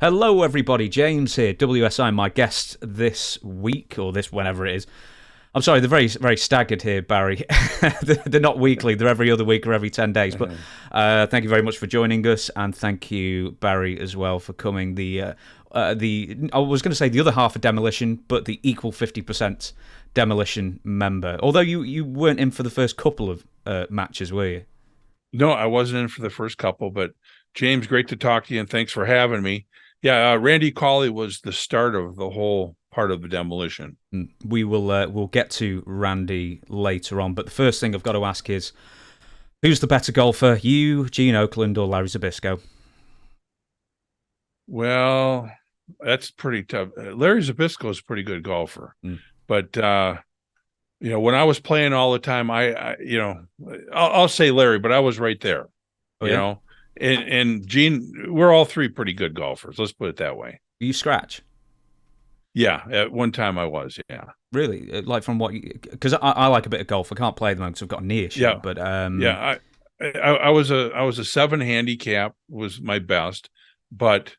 Hello, everybody. James here, WSI. My guest this week, or this whenever it is. I'm sorry, they're very, very staggered here, Barry. They're not weekly; they're every other week or every 10 days. But thank you very much for joining us, and thank you, Barry, as well for coming. I was going to say the other half of Demolition, but the equal 50% Demolition member. Although you weren't in for the first couple of matches, were you? No, I wasn't in for the first couple, but James, great to talk to you, and thanks for having me. Yeah, Randy Cawley was the start of the whole part of the Demolition. We'll get to Randy later on, but the first thing I've got to ask is, who's the better golfer, you, Gene Oakland, or Larry Zbyszko? Well, that's pretty tough. Larry Zbyszko is a pretty good golfer, but when I was playing all the time, I'll say Larry, but I was right there. Oh, you yeah? know, and Gene, we're all three pretty good golfers. Let's put it that way. You scratch? Yeah, at one time I was. Yeah, Really? Like from what? Because I like a bit of golf. I can't play at the moment because I've got a knee issue. yeah, But yeah. I was a 7 handicap was my best, but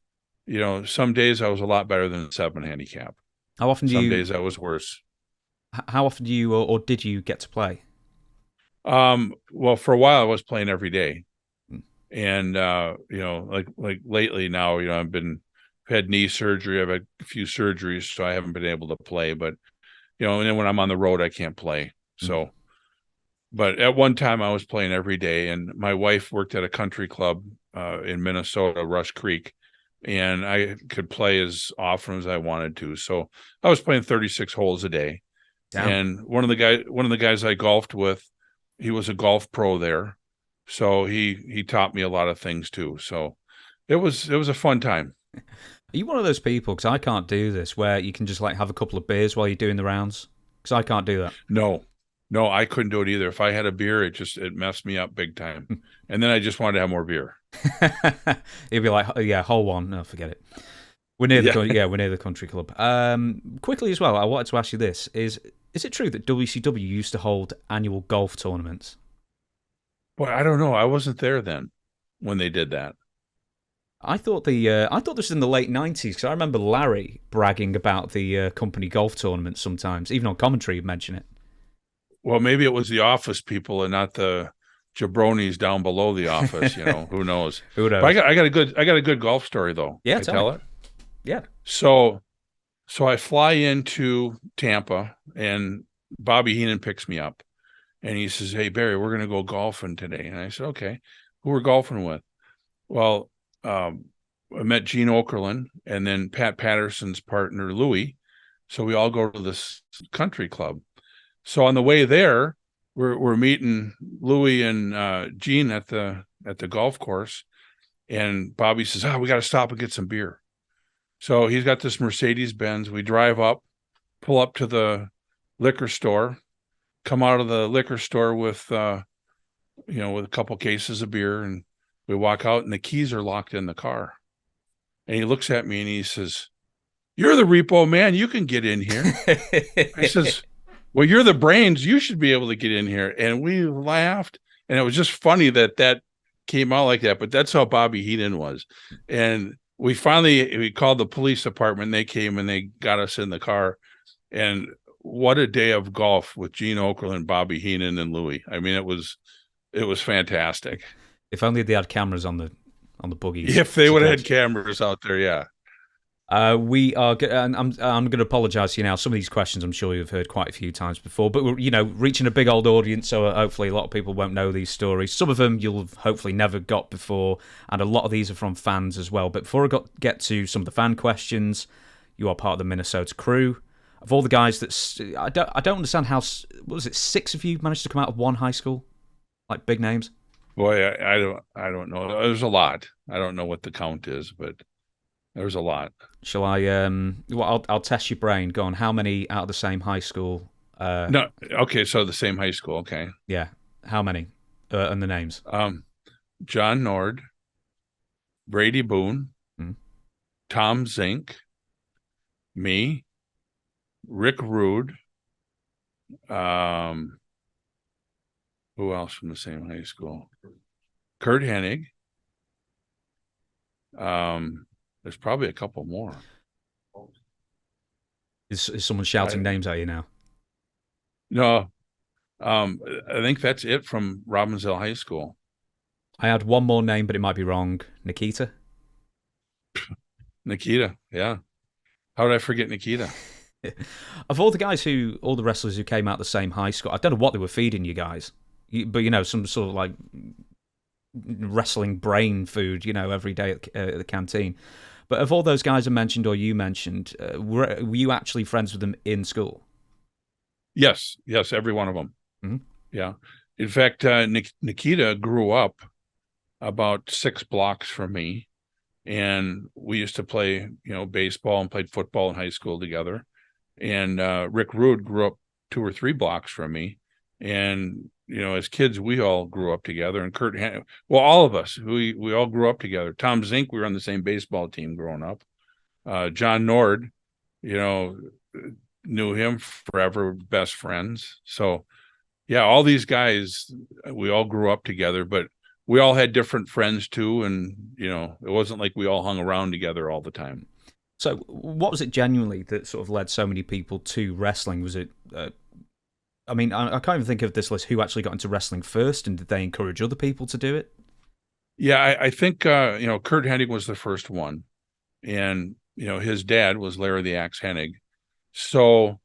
some days I was a lot better than a 7 handicap. how often do Some you? days I was worse. How often do you, or did you get to play? Well, for a while I was playing every day, Mm. and like lately now, I've had knee surgery. I've had a few surgeries, so I haven't been able to play. But and then when I'm on the road, I can't play. So, but at one time I was playing every day, and my wife worked at a country club in Minnesota, Rush Creek, and I could play as often as I wanted to. So I was playing 36 holes a day. Damn. And one of the guys I golfed with, he was a golf pro there, so he taught me a lot of things too. So it was a fun time. Are you one of those people? Because I can't do this, where you can just like have a couple of beers while you're doing the rounds. Because I can't do that. No, no, I couldn't do it either. If I had a beer, it messed me up big time, and then I just wanted to have more beer. It'd be like, oh, yeah, hole one. No, forget it. We're near the Yeah. we're near the country club. Quickly as well, I wanted to ask you this: is it true that WCW used to hold annual golf tournaments? Boy, I don't know. I wasn't there then when they did that. I thought this was in the late '90s because I remember Larry bragging about the company golf tournament sometimes, even on commentary. He'd mention it. Well, maybe it was the office people and not the jabronis down below the office. Who knows? Who But I knows? got I got a good golf story though. Yeah, I tell me. tell it. Yeah. So I fly into Tampa, and Bobby Heenan picks me up, and he says, "Hey Barry, we're gonna go golfing today." And I said, "Okay." Who we're golfing with? Well, I met Gene Okerlund and then Pat Patterson's partner Louie. So we all go to this country club. So on the way there, we're meeting Louie and Gene at the golf course, and Bobby says, "Oh, we got to stop and get some beer." So he's got this Mercedes Benz. We drive up, pull up to the liquor store, come out of the liquor store with a couple cases of beer, and we walk out, and the keys are locked in the car. And he looks at me and he says, "You're the repo man. You can get in here." I says, "Well, you're the brains. You should be able to get in here." And we laughed, and it was just funny that came out like that. But that's how Bobby Heenan was. And we called the police department. And they came and they got us in the car. And what a day of golf with Gene Okerlund, Bobby Heenan, and Louie. I mean, it was fantastic. If only they had cameras on the buggies. If they would have had cameras out there, yeah. We are. And I'm going to apologise to you now. Some of these questions I'm sure you've heard quite a few times before, but we're reaching a big old audience, so hopefully a lot of people won't know these stories. Some of them you'll have hopefully never got before, and a lot of these are from fans as well. But before get to some of the fan questions, you are part of the Minnesota crew. Of all the guys I don't understand how. What was it? 6 of you managed to come out of one high school, like big names. Boy, I don't know. There's a lot. I don't know what the count is, but there's a lot. Shall I? Well, I'll test your brain. Go on. How many out of the same high school? No, okay, so the same high school. Okay. Yeah. How many? And the names. John Nord, Brady Boone, Hmm. Tom Zink, me, Rick Rude, um, who else from the same high school? Kurt Hennig, um, There's probably a couple more. Is someone shouting names at you now? No, I think that's it from Robbinsdale High School. I had one more name, but it might be wrong. Nikita? Nikita, yeah. How did I forget Nikita? Of all the wrestlers who came out the same high school, I don't know what they were feeding you guys, but some sort of like wrestling brain food, every day at the canteen. But of all those guys I mentioned or you mentioned, were you actually friends with them in school? Yes, every one of them. Mm-hmm. Yeah. In fact, Nikita grew up about 6 blocks from me, and we used to play, baseball and played football in high school together. And Rick Rude grew up 2 or 3 blocks from me, and as kids we all grew up together. And all of us, we all grew up together. Tom Zink, we were on the same baseball team growing up. John Nord, knew him forever, best friends. So yeah, all these guys, we all grew up together, but we all had different friends too. And, it wasn't like we all hung around together all the time. So what was it genuinely that sort of led so many people to wrestling? Was it, I can't even think of this list, who actually got into wrestling first, and did they encourage other people to do it? Yeah, I think, Kurt Hennig was the first one. And, his dad was Larry the Axe Hennig. So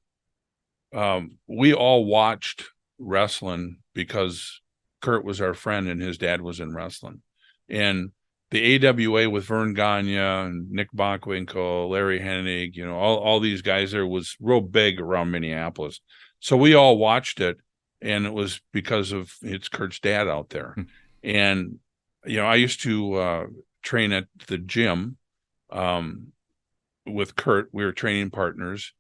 we all watched wrestling because Kurt was our friend and his dad was in wrestling. And the AWA with Vern Gagne and Nick Bockwinkel, Larry Hennig, all these guys there was real big around Minneapolis. So we all watched it, and it was because of it's Kurt's dad out there. And, I used to train at the gym with Kurt. We were training partners.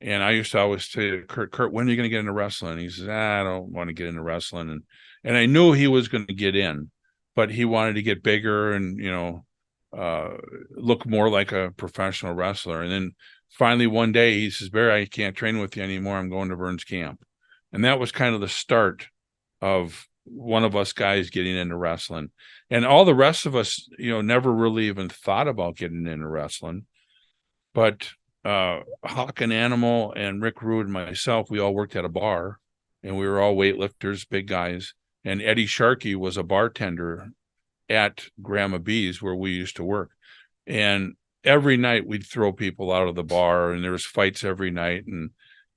And I used to always say to Kurt, when are you going to get into wrestling? And he says, I don't want to get into wrestling. And I knew he was going to get in, but he wanted to get bigger and, look more like a professional wrestler. And then finally one day he says, Barry, I can't train with you anymore. I'm going to Vern's camp. And that was kind of the start of one of us guys getting into wrestling. And all the rest of us, never really even thought about getting into wrestling. But Hawk and Animal and Rick Rude and myself, we all worked at a bar, and we were all weightlifters, big guys. And Eddie Sharkey was a bartender at Grandma B's where we used to work. And every night we'd throw people out of the bar, and there was fights every night. And,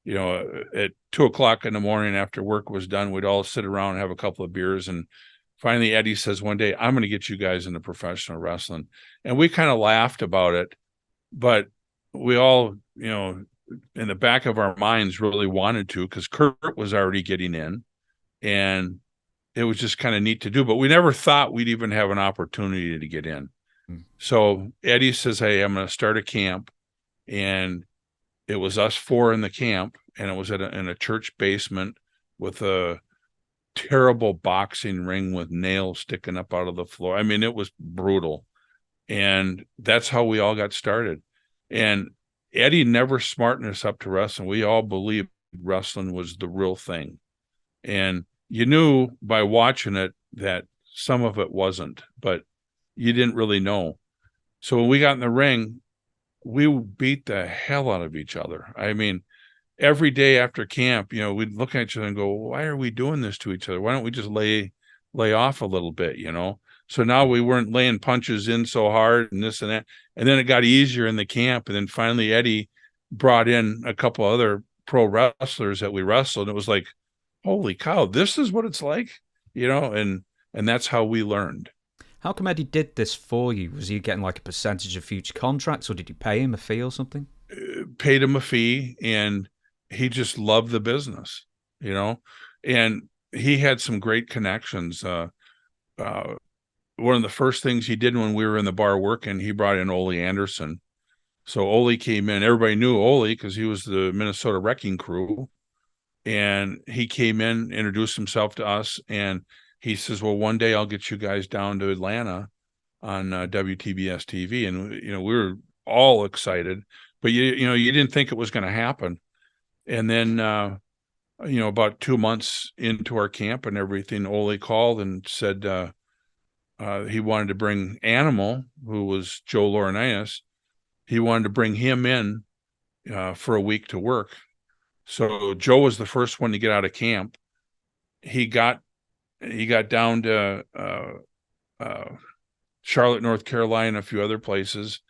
at 2:00 in the morning after work was done, we'd all sit around and have a couple of beers. And finally, Eddie says one day, I'm going to get you guys into professional wrestling. And we kind of laughed about it, but we all, in the back of our minds really wanted to, because Kurt was already getting in, and it was just kind of neat to do, but we never thought we'd even have an opportunity to get in. So Eddie says, hey, I'm going to start a camp. And it was us 4 in the camp, and it was in a church basement with a terrible boxing ring with nails sticking up out of the floor. I mean, it was brutal. And that's how we all got started. And Eddie never smartened us up to wrestling. We all believed wrestling was the real thing. And you knew by watching it that some of it wasn't, but you didn't really know. So when we got in the ring, we beat the hell out of each other. I mean, every day after camp, we'd look at each other and go, why are we doing this to each other? Why don't we just lay off a little bit, So now we weren't laying punches in so hard and this and that. And then it got easier in the camp. And then finally Eddie brought in a couple other pro wrestlers that we wrestled. And it was like, holy cow, this is what it's like, and that's how we learned. How come Eddie did this for you? Was he getting like a percentage of future contracts, or did you pay him a fee or something? Paid him a fee, and he just loved the business, and he had some great connections. One of the first things he did when we were in the bar working, he brought in Ole Anderson. So Ole came in. Everybody knew Ole because he was the Minnesota Wrecking Crew. And he came in, introduced himself to us, and he says, well, one day I'll get you guys down to Atlanta on WTBS TV. And, we were all excited, but, you didn't think it was going to happen. And then, about 2 months into our camp and everything, Ole called and said he wanted to bring Animal, who was Joe Laurinaitis, he wanted to bring him in for a week to work. So Joe was the first one to get out of camp. He got down to Charlotte, North Carolina, a few other places,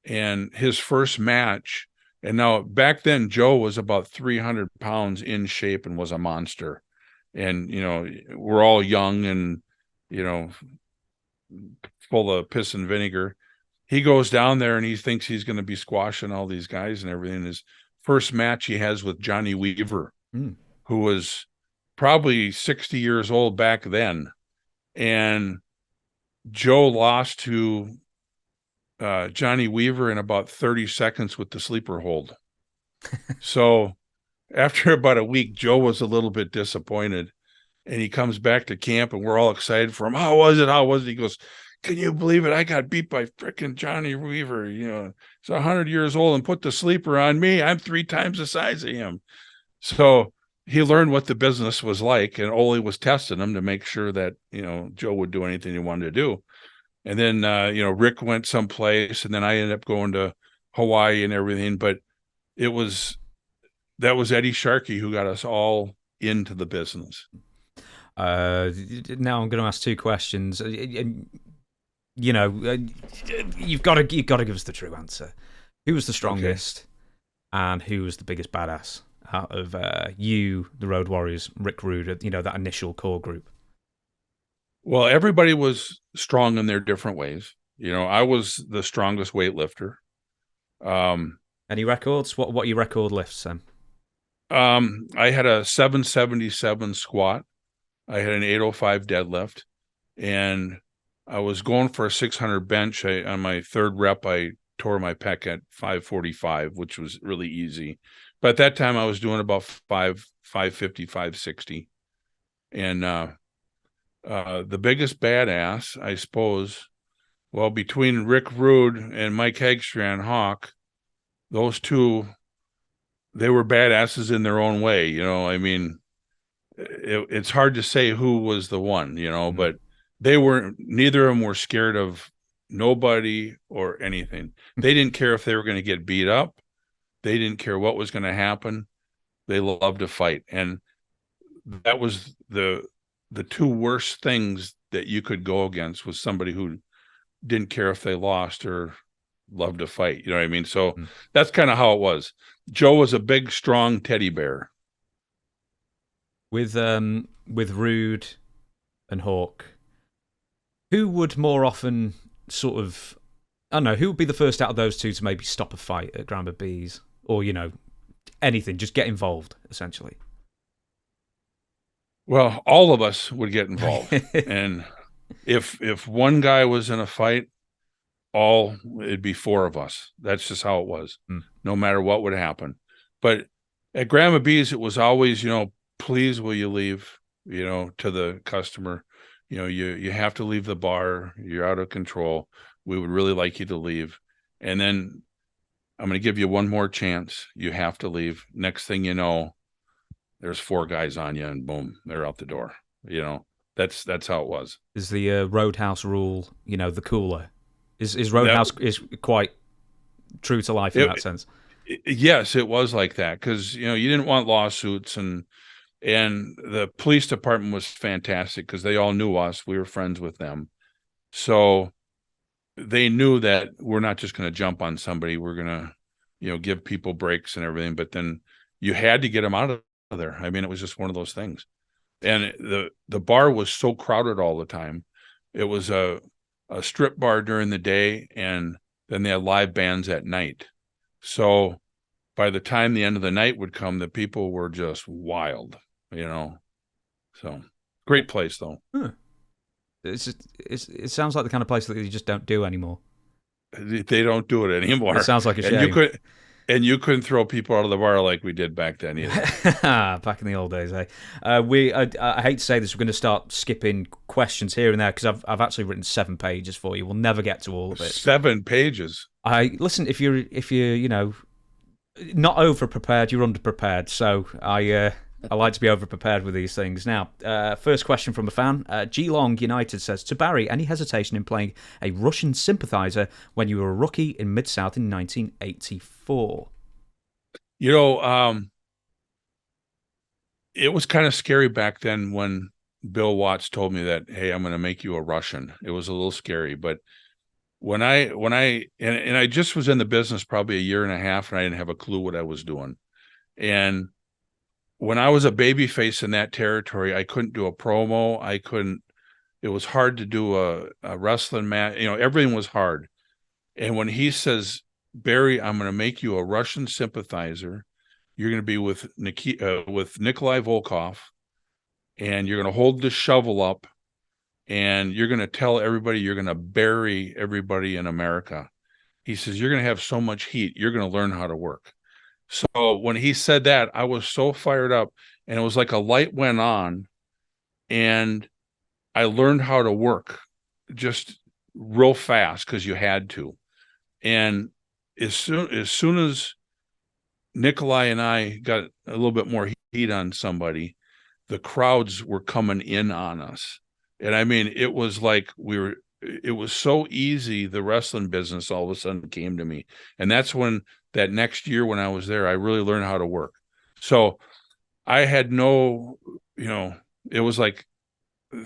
and his first match. And now back then, Joe was about 300 pounds in shape and was a monster. And we're all young and full of piss and vinegar. He goes down there and he thinks he's going to be squashing all these guys and everything. His first match he has with Johnny Weaver, who was probably 60 years old back then. And Joe lost to Johnny Weaver in about 30 seconds with the sleeper hold. So after about a week, Joe was a little bit disappointed. And he comes back to camp and we're all excited for him. How was it? He goes, can you believe it? I got beat by frickin' Johnny Weaver. He's 100 years old and put the sleeper on me. I'm 3 times the size of him. So he learned what the business was like, and Ole was testing him to make sure that, Joe would do anything he wanted to do. And then, Rick went someplace, and then I ended up going to Hawaii and everything. But that was Eddie Sharkey who got us all into the business. Now I'm going to ask 2 questions. You've got to give us the true answer. Who was the strongest, and who was the biggest badass out of you, the Road Warriors, Rick Rude, that initial core group? Well, everybody was strong in their different ways. I was the strongest weightlifter. Any records? What are your record lifts, Sam? I had a 777 squat. I had an 805 deadlift, and I was going for a 600 bench. On my 3rd rep, I tore my pec at 545, which was really easy. But at that time, I was doing about 550, 560. And the biggest badass, I suppose, well, between Rick Rude and Mike Hagstrand Hawk, those two, they were badasses in their own way. It's hard to say who was the one, but neither of them were scared of nobody or anything. They didn't care if they were going to get beat up. They didn't care what was going to happen. They loved to fight. And that was the 2 worst things that you could go against, was somebody who didn't care if they lost or loved to fight. You know what I mean? So that's kind of how it was. Joe was a big, strong teddy bear. With Rude and Hawk, who would more often sort of, I don't know, who would be the first out of those 2 to maybe stop a fight at Grandma B's, or anything, just get involved essentially? Well, all of us would get involved, and if one guy was in a fight, it'd be 4 of us. That's just how it was. No matter what would happen. But at Grandma B's, it was always, please will you leave, to the customer, you have to leave the bar. You're out of control. We would really like you to leave. And then I'm going to give you one more chance. You have to leave. Next thing you know, there's 4 guys on you, and boom, they're out the door. That's how it was. Is the Roadhouse rule, the cooler? Is Roadhouse is quite true to life in that sense? Yes, it was like that, because you didn't want lawsuits, and the police department was fantastic because they all knew us. We were friends with them, so they knew that we're not just going to jump on somebody. We're going to, give people breaks and everything. But then you had to get them out of there. I mean, it was just one of those things. And the bar was so crowded all the time. It was a strip bar during the day, and then they had live bands at night. So by the time the end of the night would come, the people were just wild, So great place, though. Huh. It sounds like the kind of place that you just don't do anymore. They don't do it anymore. It sounds like a shame. And you couldn't throw people out of the bar like we did back then either. Back in the old days, eh? I hate to say this, we're going to start skipping questions here and there because I've actually written 7 pages for you. We'll never get to all of it. 7 pages. Listen, if you're not over prepared, you're under prepared. So I like to be over-prepared with these things. Now, first question from a fan. Geelong United says, to Barry, any hesitation in playing a Russian sympathiser when you were a rookie in Mid-South in 1984? It was kind of scary back then when Bill Watts told me that, hey, I'm going to make you a Russian. It was a little scary, but when I just was in the business probably a year and a half, and I didn't have a clue what I was doing. And when I was a baby face in that territory, I couldn't do a promo. It was hard to do a wrestling match. Everything was hard. And when he says, Barry, I'm going to make you a Russian sympathizer. You're going to be with Nikolai Volkov, and you're going to hold the shovel up, and you're going to tell everybody you're going to bury everybody in America. He says, you're going to have so much heat. You're going to learn how to work. So when he said that, I was so fired up, and it was like a light went on, and I learned how to work just real fast because you had to. And as soon as Nikolai and I got a little bit more heat on somebody, the crowds were coming in on us. And I mean, it was like it was so easy. The wrestling business all of a sudden came to me. And that's when that next year when I was there, I really learned how to work. So I had it was like,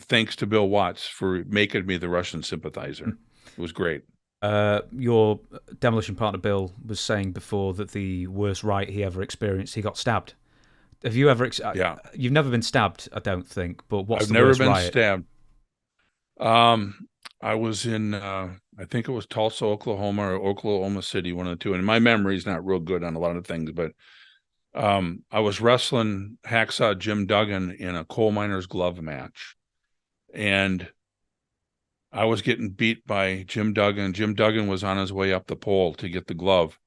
thanks to Bill Watts for making me the Russian sympathizer. It was great. Your Demolition partner, Bill, was saying before that the worst riot he ever experienced, he got stabbed. Have you ever? Yeah. You've never been stabbed, I don't think. But what's I've the never worst been riot? stabbed. I was in, I think it was Tulsa, Oklahoma, or Oklahoma City, one of the two. And my memory's not real good on a lot of things, but I was wrestling Hacksaw Jim Duggan in a coal miner's glove match. And I was getting beat by Jim Duggan. Jim Duggan was on his way up the pole to get the glove.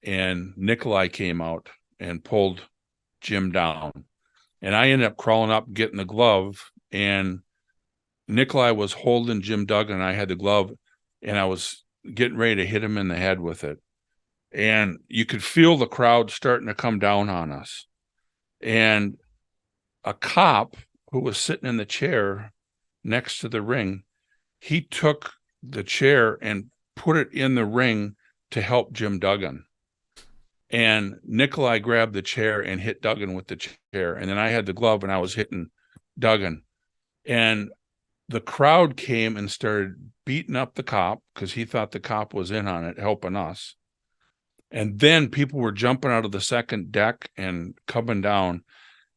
And Nikolai came out and pulled Jim down. And I ended up crawling up, getting the glove. And Nikolai was holding Jim Duggan, and I had the glove, and I was getting ready to hit him in the head with it. And you could feel the crowd starting to come down on us. And a cop who was sitting in the chair next to the ring, he took the chair and put it in the ring to help Jim Duggan. And Nikolai grabbed the chair and hit Duggan with the chair. And then I had the glove, and I was hitting Duggan. And the crowd came and started beating up the cop because he thought the cop was in on it, helping us. And then people were jumping out of the second deck and coming down.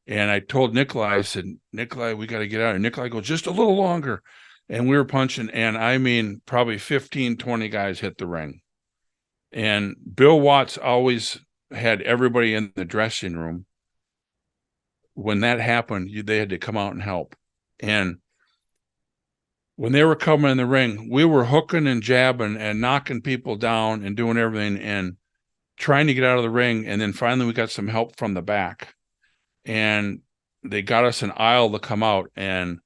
And I told Nikolai, I said, Nikolai, we got to get out. And Nikolai goes, just a little longer. And we were punching. And I mean, probably 15, 20 guys hit the ring. And Bill Watts always had everybody in the dressing room. When that happened, they had to come out and help. And when they were coming in the ring, we were hooking and jabbing and knocking people down and doing everything and trying to get out of the ring. And then finally we got some help from the back, and they got us an aisle to come out. And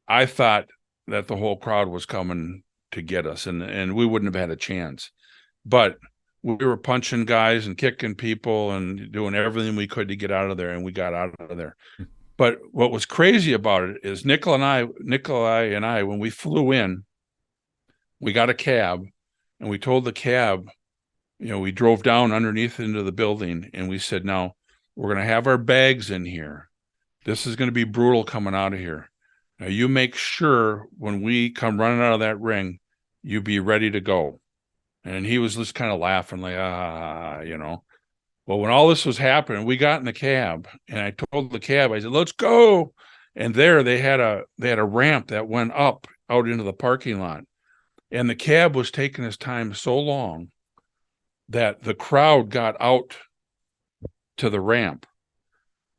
I thought that the whole crowd was coming to get us, and we wouldn't have had a chance. But we were punching guys and kicking people and doing everything we could to get out of there, and we got out of there. But what was crazy about it is Nikolai and I, when we flew in, we got a cab, and we told the cab, we drove down underneath into the building, and we said, now we're going to have our bags in here. This is going to be brutal coming out of here. Now you make sure when we come running out of that ring, you be ready to go. And he was just kind of laughing like, Well, when all this was happening, we got in the cab, and I told the cab, I said, let's go. And there they had a ramp that went up out into the parking lot. And the cab was taking its time so long that the crowd got out to the ramp.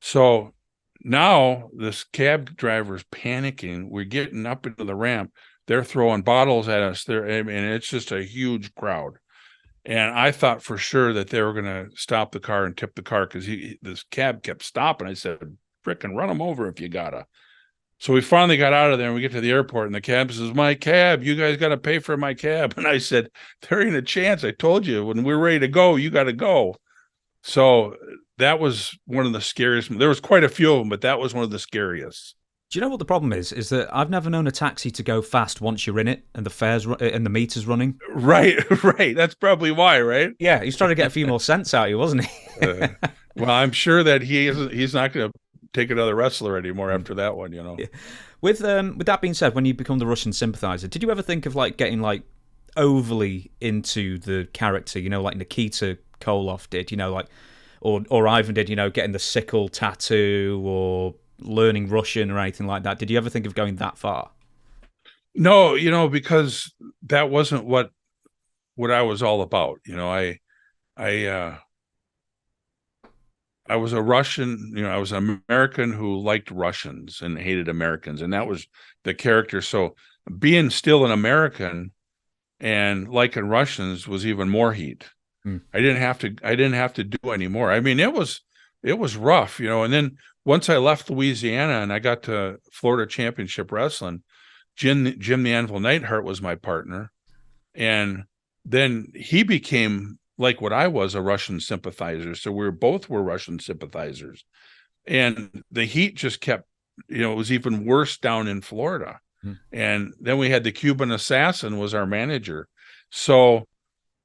So now this cab driver's panicking. We're getting up into the ramp. They're throwing bottles at us there. I mean, it's just a huge crowd. And I thought for sure that they were going to stop the car and tip the car because this cab kept stopping. I said, frickin' run them over if you gotta. So we finally got out of there, and we get to the airport, and the cab says, my cab, you guys got to pay for my cab. And I said, there ain't a chance. I told you when we're ready to go, you got to go. So that was one of the scariest. There was quite a few of them, but that was one of the scariest. Do you know what the problem is? Is that I've never known a taxi to go fast once you're in it and the fares and the meter's running. Right, right. That's probably why, right? Yeah, he's trying to get a few more cents out of you, wasn't he? Well, I'm sure that he's not going to take another wrestler anymore after that one, you know. Yeah. With that being said, when you become the Russian sympathizer, did you ever think of like getting like overly into the character? You know, like Nikita Koloff did. You know, like or Ivan did. You know, getting the sickle tattoo or learning Russian or anything like that. Did you ever think of going that far? No, you know, because that wasn't what I was all about. You know, I I was a Russian, you know, I was an American who liked Russians and hated Americans, and that was the character. So being still an American and liking Russians was even more heat. I didn't have to do any more. I mean, it was rough, you know. And then once I left Louisiana and I got to Florida Championship Wrestling, Jim the Anvil Neidhart was my partner, and then he became like what I was, a Russian sympathizer. So we both were Russian sympathizers, and the heat just kept, you know, it was even worse down in Florida. And then we had the Cuban Assassin was our manager. So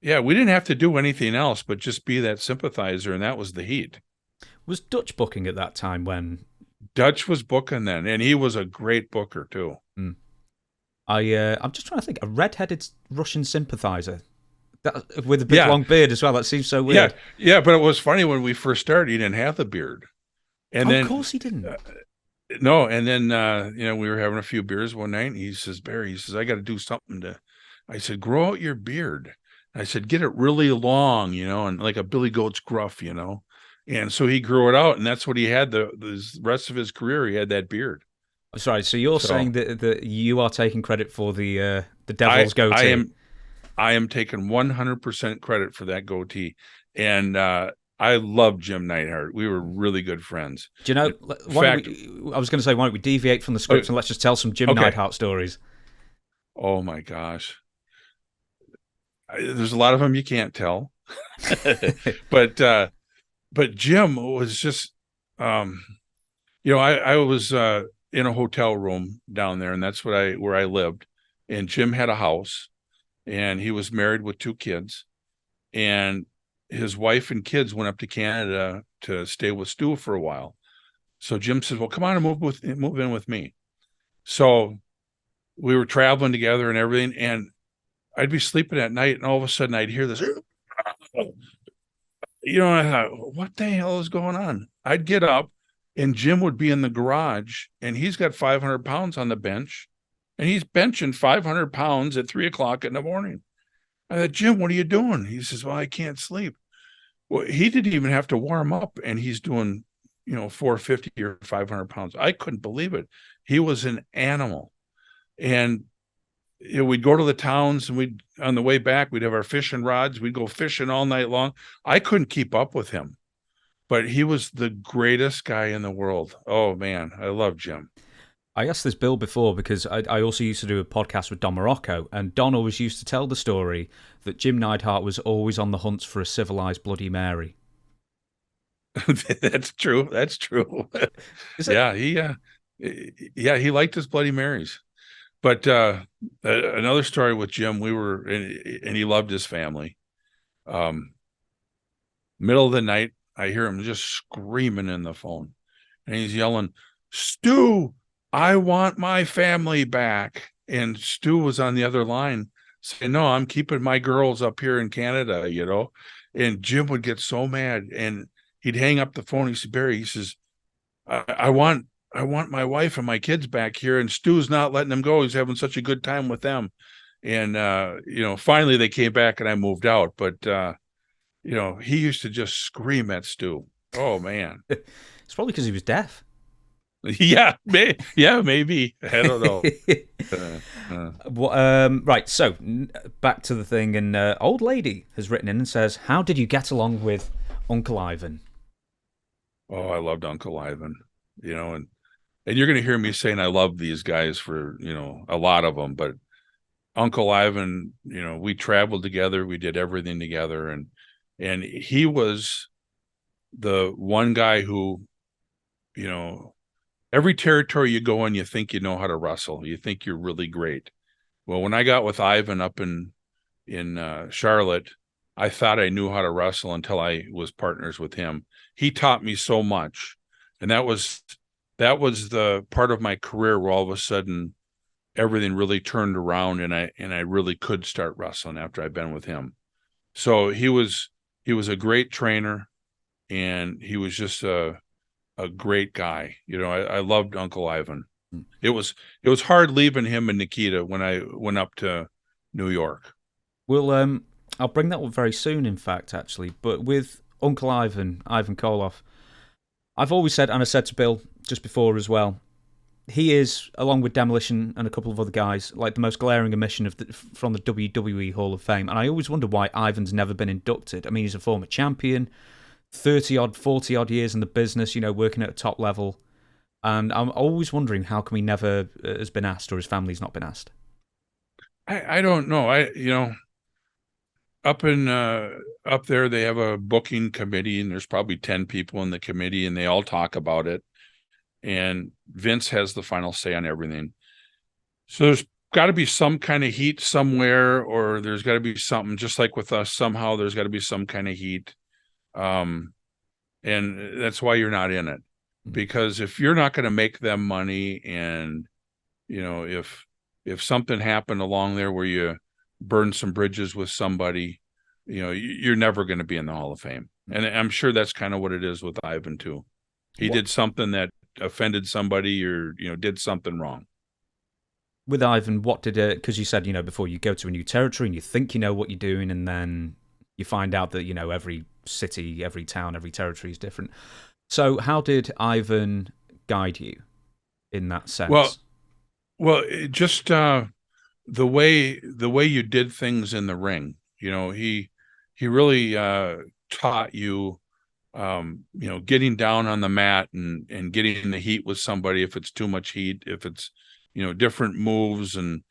yeah, we didn't have to do anything else but just be that sympathizer, and that was the heat. Was Dutch booking at that time when Dutch was booking then, and he was a great booker too. I'm just trying to think, a red-headed Russian sympathizer with a big long beard as well. That seems so weird. Yeah, but it was funny when we first started, he didn't have the beard. And then, of course he didn't. No, and then you know, we were having a few beers one night, and he says, Barry, he says, I got to do something to. I said, grow out your beard. I said, get it really long, you know, and like a Billy Goat's gruff, you know. And so he grew it out, and that's what he had the rest of his career. He had that beard. Sorry, so you're saying that you are taking credit for the Devil's goatee? I am taking 100% credit for that goatee, and I love Jim Neidhart. We were really good friends. Do you know? I was going to say, why don't we deviate from the script and let's just tell some Jim Neidhart stories? Oh my gosh, there's a lot of them you can't tell, but Jim was just, you know, I was in a hotel room down there, and that's where I lived. And Jim had a house, and he was married with 2 kids, and his wife and kids went up to Canada to stay with Stu for a while. So Jim says, well, come on and move in with me. So we were traveling together and everything, and I'd be sleeping at night, and all of a sudden I'd hear this, you know, I thought, what the hell is going on? I'd get up, and Jim would be in the garage, and he's got 500 pounds on the bench, and he's benching 500 pounds at 3:00 in the morning. I thought, Jim, what are you doing? He says, well, I can't sleep. Well, he didn't even have to warm up, and he's doing, you know, 450 or 500 pounds. I couldn't believe it. He was an animal. And you know, we'd go to the towns, and on the way back, we'd have our fishing rods. We'd go fishing all night long. I couldn't keep up with him, but he was the greatest guy in the world. Oh man, I love Jim. I asked this Bill before because I also used to do a podcast with Don Morocco, and Don always used to tell the story that Jim Neidhart was always on the hunt for a civilized Bloody Mary. That's true. That's true. Yeah, he liked his Bloody Marys. But another story with Jim, we were, and he loved his family. Middle of the night, I hear him just screaming in the phone, and he's yelling, Stu, I want my family back. And Stu was on the other line saying, no, I'm keeping my girls up here in Canada, you know. And Jim would get so mad, and he'd hang up the phone. He said, Barry, he says, I want my wife and my kids back here, and Stu's not letting them go. He's having such a good time with them. And, you know, finally they came back and I moved out. But, you know, he used to just scream at Stu. Oh, man. It's probably because he was deaf. Yeah, maybe. I don't know. Right, so back to the thing. And Old Lady has written in and says, how did you get along with Uncle Ivan? Oh, I loved Uncle Ivan. You know, and you're going to hear me saying I love these guys for, you know, a lot of them, but Uncle Ivan, you know, we traveled together, we did everything together, and he was the one guy who, you know, every territory you go in, you think you know how to wrestle. You think you're really great. Well, when I got with Ivan up in Charlotte, I thought I knew how to wrestle until I was partners with him. He taught me so much, and that was the part of my career where all of a sudden everything really turned around, and I really could start wrestling after I'd been with him. So he was a great trainer, and he was just a great guy. I loved Uncle Ivan. It was hard leaving him and Nikita when I went up to New York. Well, I'll bring that up very soon, in fact, actually. But with Uncle Ivan, Ivan Koloff, I've always said, and I said to Bill just before as well, he is, along with Demolition and a couple of other guys, like the most glaring omission from the WWE Hall of Fame. And I always wonder why Ivan's never been inducted. I mean, he's a former champion, 30-odd, 40-odd years in the business, working at a top level. And I'm always wondering how come he never has been asked, or his family's not been asked. I don't know. Up there they have a booking committee, and there's probably 10 people in the committee, and they all talk about it. And Vince has the final say on everything. So there's got to be some kind of heat somewhere, or there's got to be something, just like with us, somehow there's got to be some kind of heat. And that's why you're not in it. Because if you're not going to make them money, and if something happened along there where you burn some bridges with somebody, you're never going to be in the Hall of Fame. And I'm sure that's kind of what it is with Ivan too. He did something that offended somebody, or did something wrong. With Ivan, what did it? Because you said before, you go to a new territory and you think you know what you're doing, and then you find out that every city, every town, every territory is different. So how did Ivan guide you in that sense? Well, just the way you did things in the ring. He really taught you, getting down on the mat and getting in the heat with somebody if it's too much heat, if it's different moves, and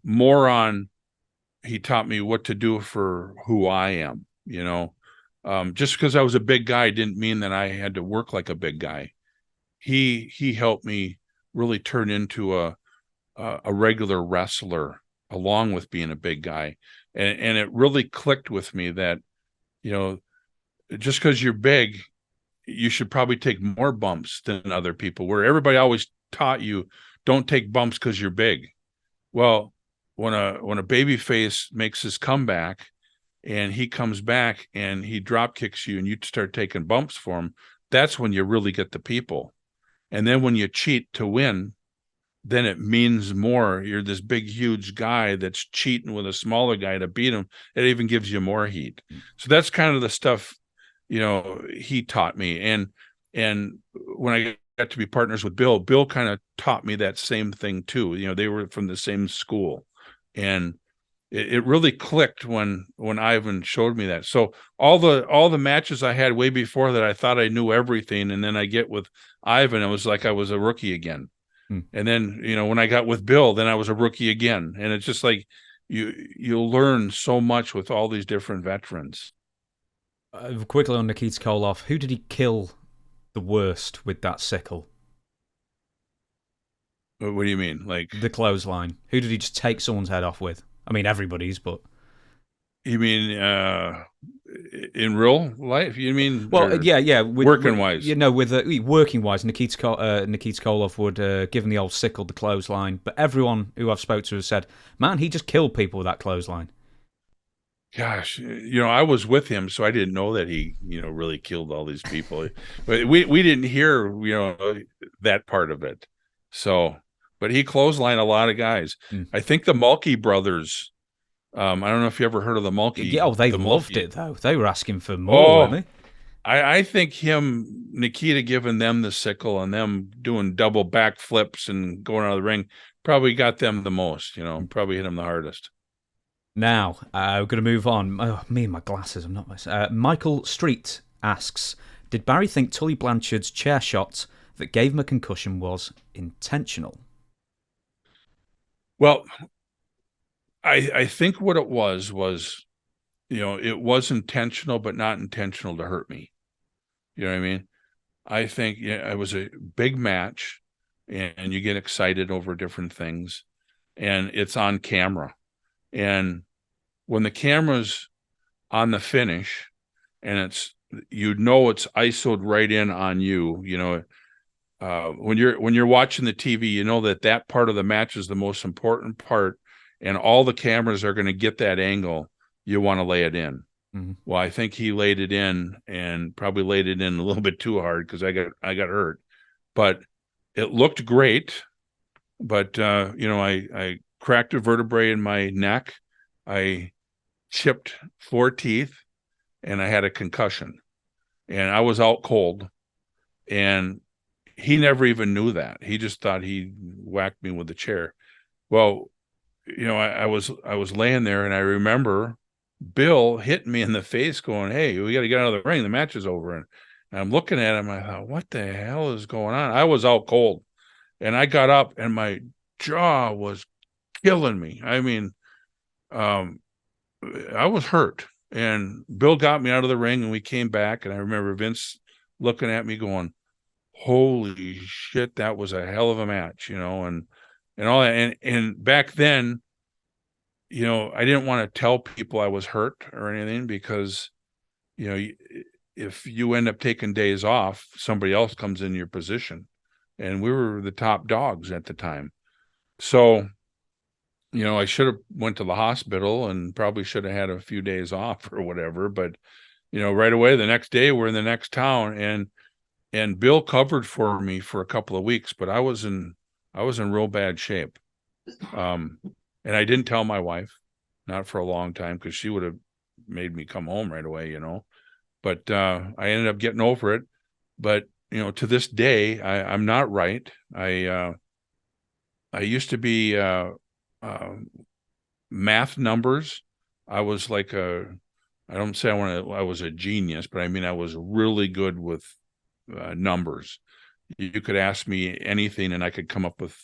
more on. He taught me what to do for who I am. Just because I was a big guy didn't mean that I had to work like a big guy. He helped me really turn into a regular wrestler, along with being a big guy. And it really clicked with me that, just because you're big, you should probably take more bumps than other people, where everybody always taught you, don't take bumps because you're big. Well, when a baby face makes his comeback, and he comes back and he drop kicks you, and you start taking bumps for him, that's when you really get the people. And then when you cheat to win, then it means more. You're this big, huge guy that's cheating with a smaller guy to beat him. It even gives you more heat. So that's kind of the stuff, he taught me. And when I got to be partners with Bill kind of taught me that same thing too. They were from the same school, and it really clicked when Ivan showed me that. So all the matches I had way before that, I thought I knew everything, and then I get with Ivan, it was like I was a rookie again. And then when I got with Bill, then I was a rookie again. And it's just like you'll learn so much with all these different veterans. Quickly on Nikita Koloff, who did he kill the worst with that sickle? What do you mean? Like the clothesline? Who did he just take someone's head off with? I mean, everybody's, but you mean in real life? You mean yeah, working wise? With working wise, Nikita Koloff would give him the old sickle, the clothesline. But everyone who I've spoke to has said, man, he just killed people with that clothesline. Gosh, I was with him, so I didn't know that he, really killed all these people. But we didn't hear, that part of it. So, but he clotheslined a lot of guys. I think the Mulkey brothers. I don't know if you ever heard of the Mulkey. Yeah, they loved it though. They were asking for more, weren't they? I think Nikita giving them the sickle and them doing double back flips and going out of the ring probably got them the most. Probably hit them the hardest. Now, we're going to move on. Oh, me and my glasses, I'm not myself. Michael Street asks, did Barry think Tully Blanchard's chair shot that gave him a concussion was intentional? Well, I think what it was, it was intentional, but not intentional to hurt me. You know what I mean? I think it was a big match, and you get excited over different things, and it's on camera. And when the camera's on the finish, and it's ISO'd right in on you, when you're watching the TV, you know that part of the match is the most important part, and all the cameras are going to get that angle. You want to lay it in. Mm-hmm. Well, I think he laid it in, and probably laid it in a little bit too hard because I got hurt, but it looked great. But I cracked a vertebrae in my neck. I chipped 4 teeth, and I had a concussion, and I was out cold, and he never even knew that. He just thought he whacked me with the chair. Well, I was laying there, and I remember Bill hit me in the face going, "Hey, we got to get out of the ring. The match is over." And I'm looking at him. I thought, what the hell is going on? I was out cold, and I got up, and my jaw was killing me. I mean, I was hurt, and Bill got me out of the ring, and we came back, and I remember Vince looking at me going, "Holy shit, that was a hell of a match," and all that. And back then, I didn't want to tell people I was hurt or anything because, if you end up taking days off, somebody else comes in your position, and we were the top dogs at the time. So, I should have went to the hospital and probably should have had a few days off or whatever. But, right away, the next day we're in the next town, and Bill covered for me for a couple of weeks, but I was in real bad shape. And I didn't tell my wife, not for a long time, because she would have made me come home right away, But I ended up getting over it. But to this day, I'm not right. I used to be math numbers. I was like I don't say I was a genius, but I mean I was really good with numbers. You could ask me anything, and I could come up with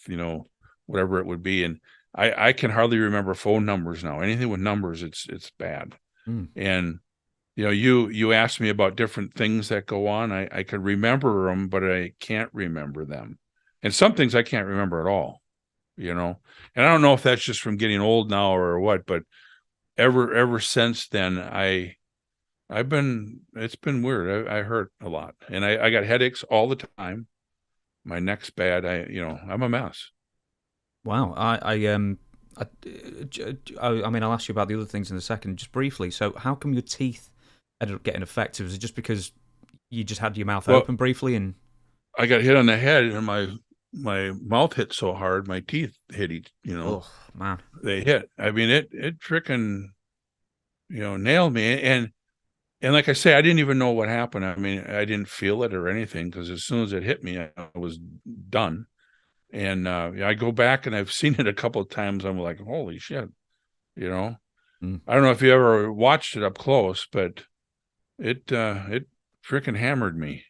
whatever it would be. And I can hardly remember phone numbers now. Anything with numbers, it's bad. And you asked me about different things that go on. I could remember them, but I can't remember them. And some things I can't remember at all. And I don't know if that's just from getting old now or what, but ever since then, it's been weird. I hurt a lot, and I got headaches all the time. My neck's bad. I'm a mess. Wow. I mean, I'll ask you about the other things in a second, just briefly. So how come your teeth ended up getting affected? Was it just because you just had your mouth open briefly? And I got hit on the head, and my mouth hit so hard, my teeth hit each, oh man, they hit. I mean, it freaking, nailed me. And like I say, I didn't even know what happened. I mean, I didn't feel it or anything, because as soon as it hit me, I was done. And I go back, and I've seen it a couple of times. I'm like, holy shit, I don't know if you ever watched it up close, but it freaking hammered me.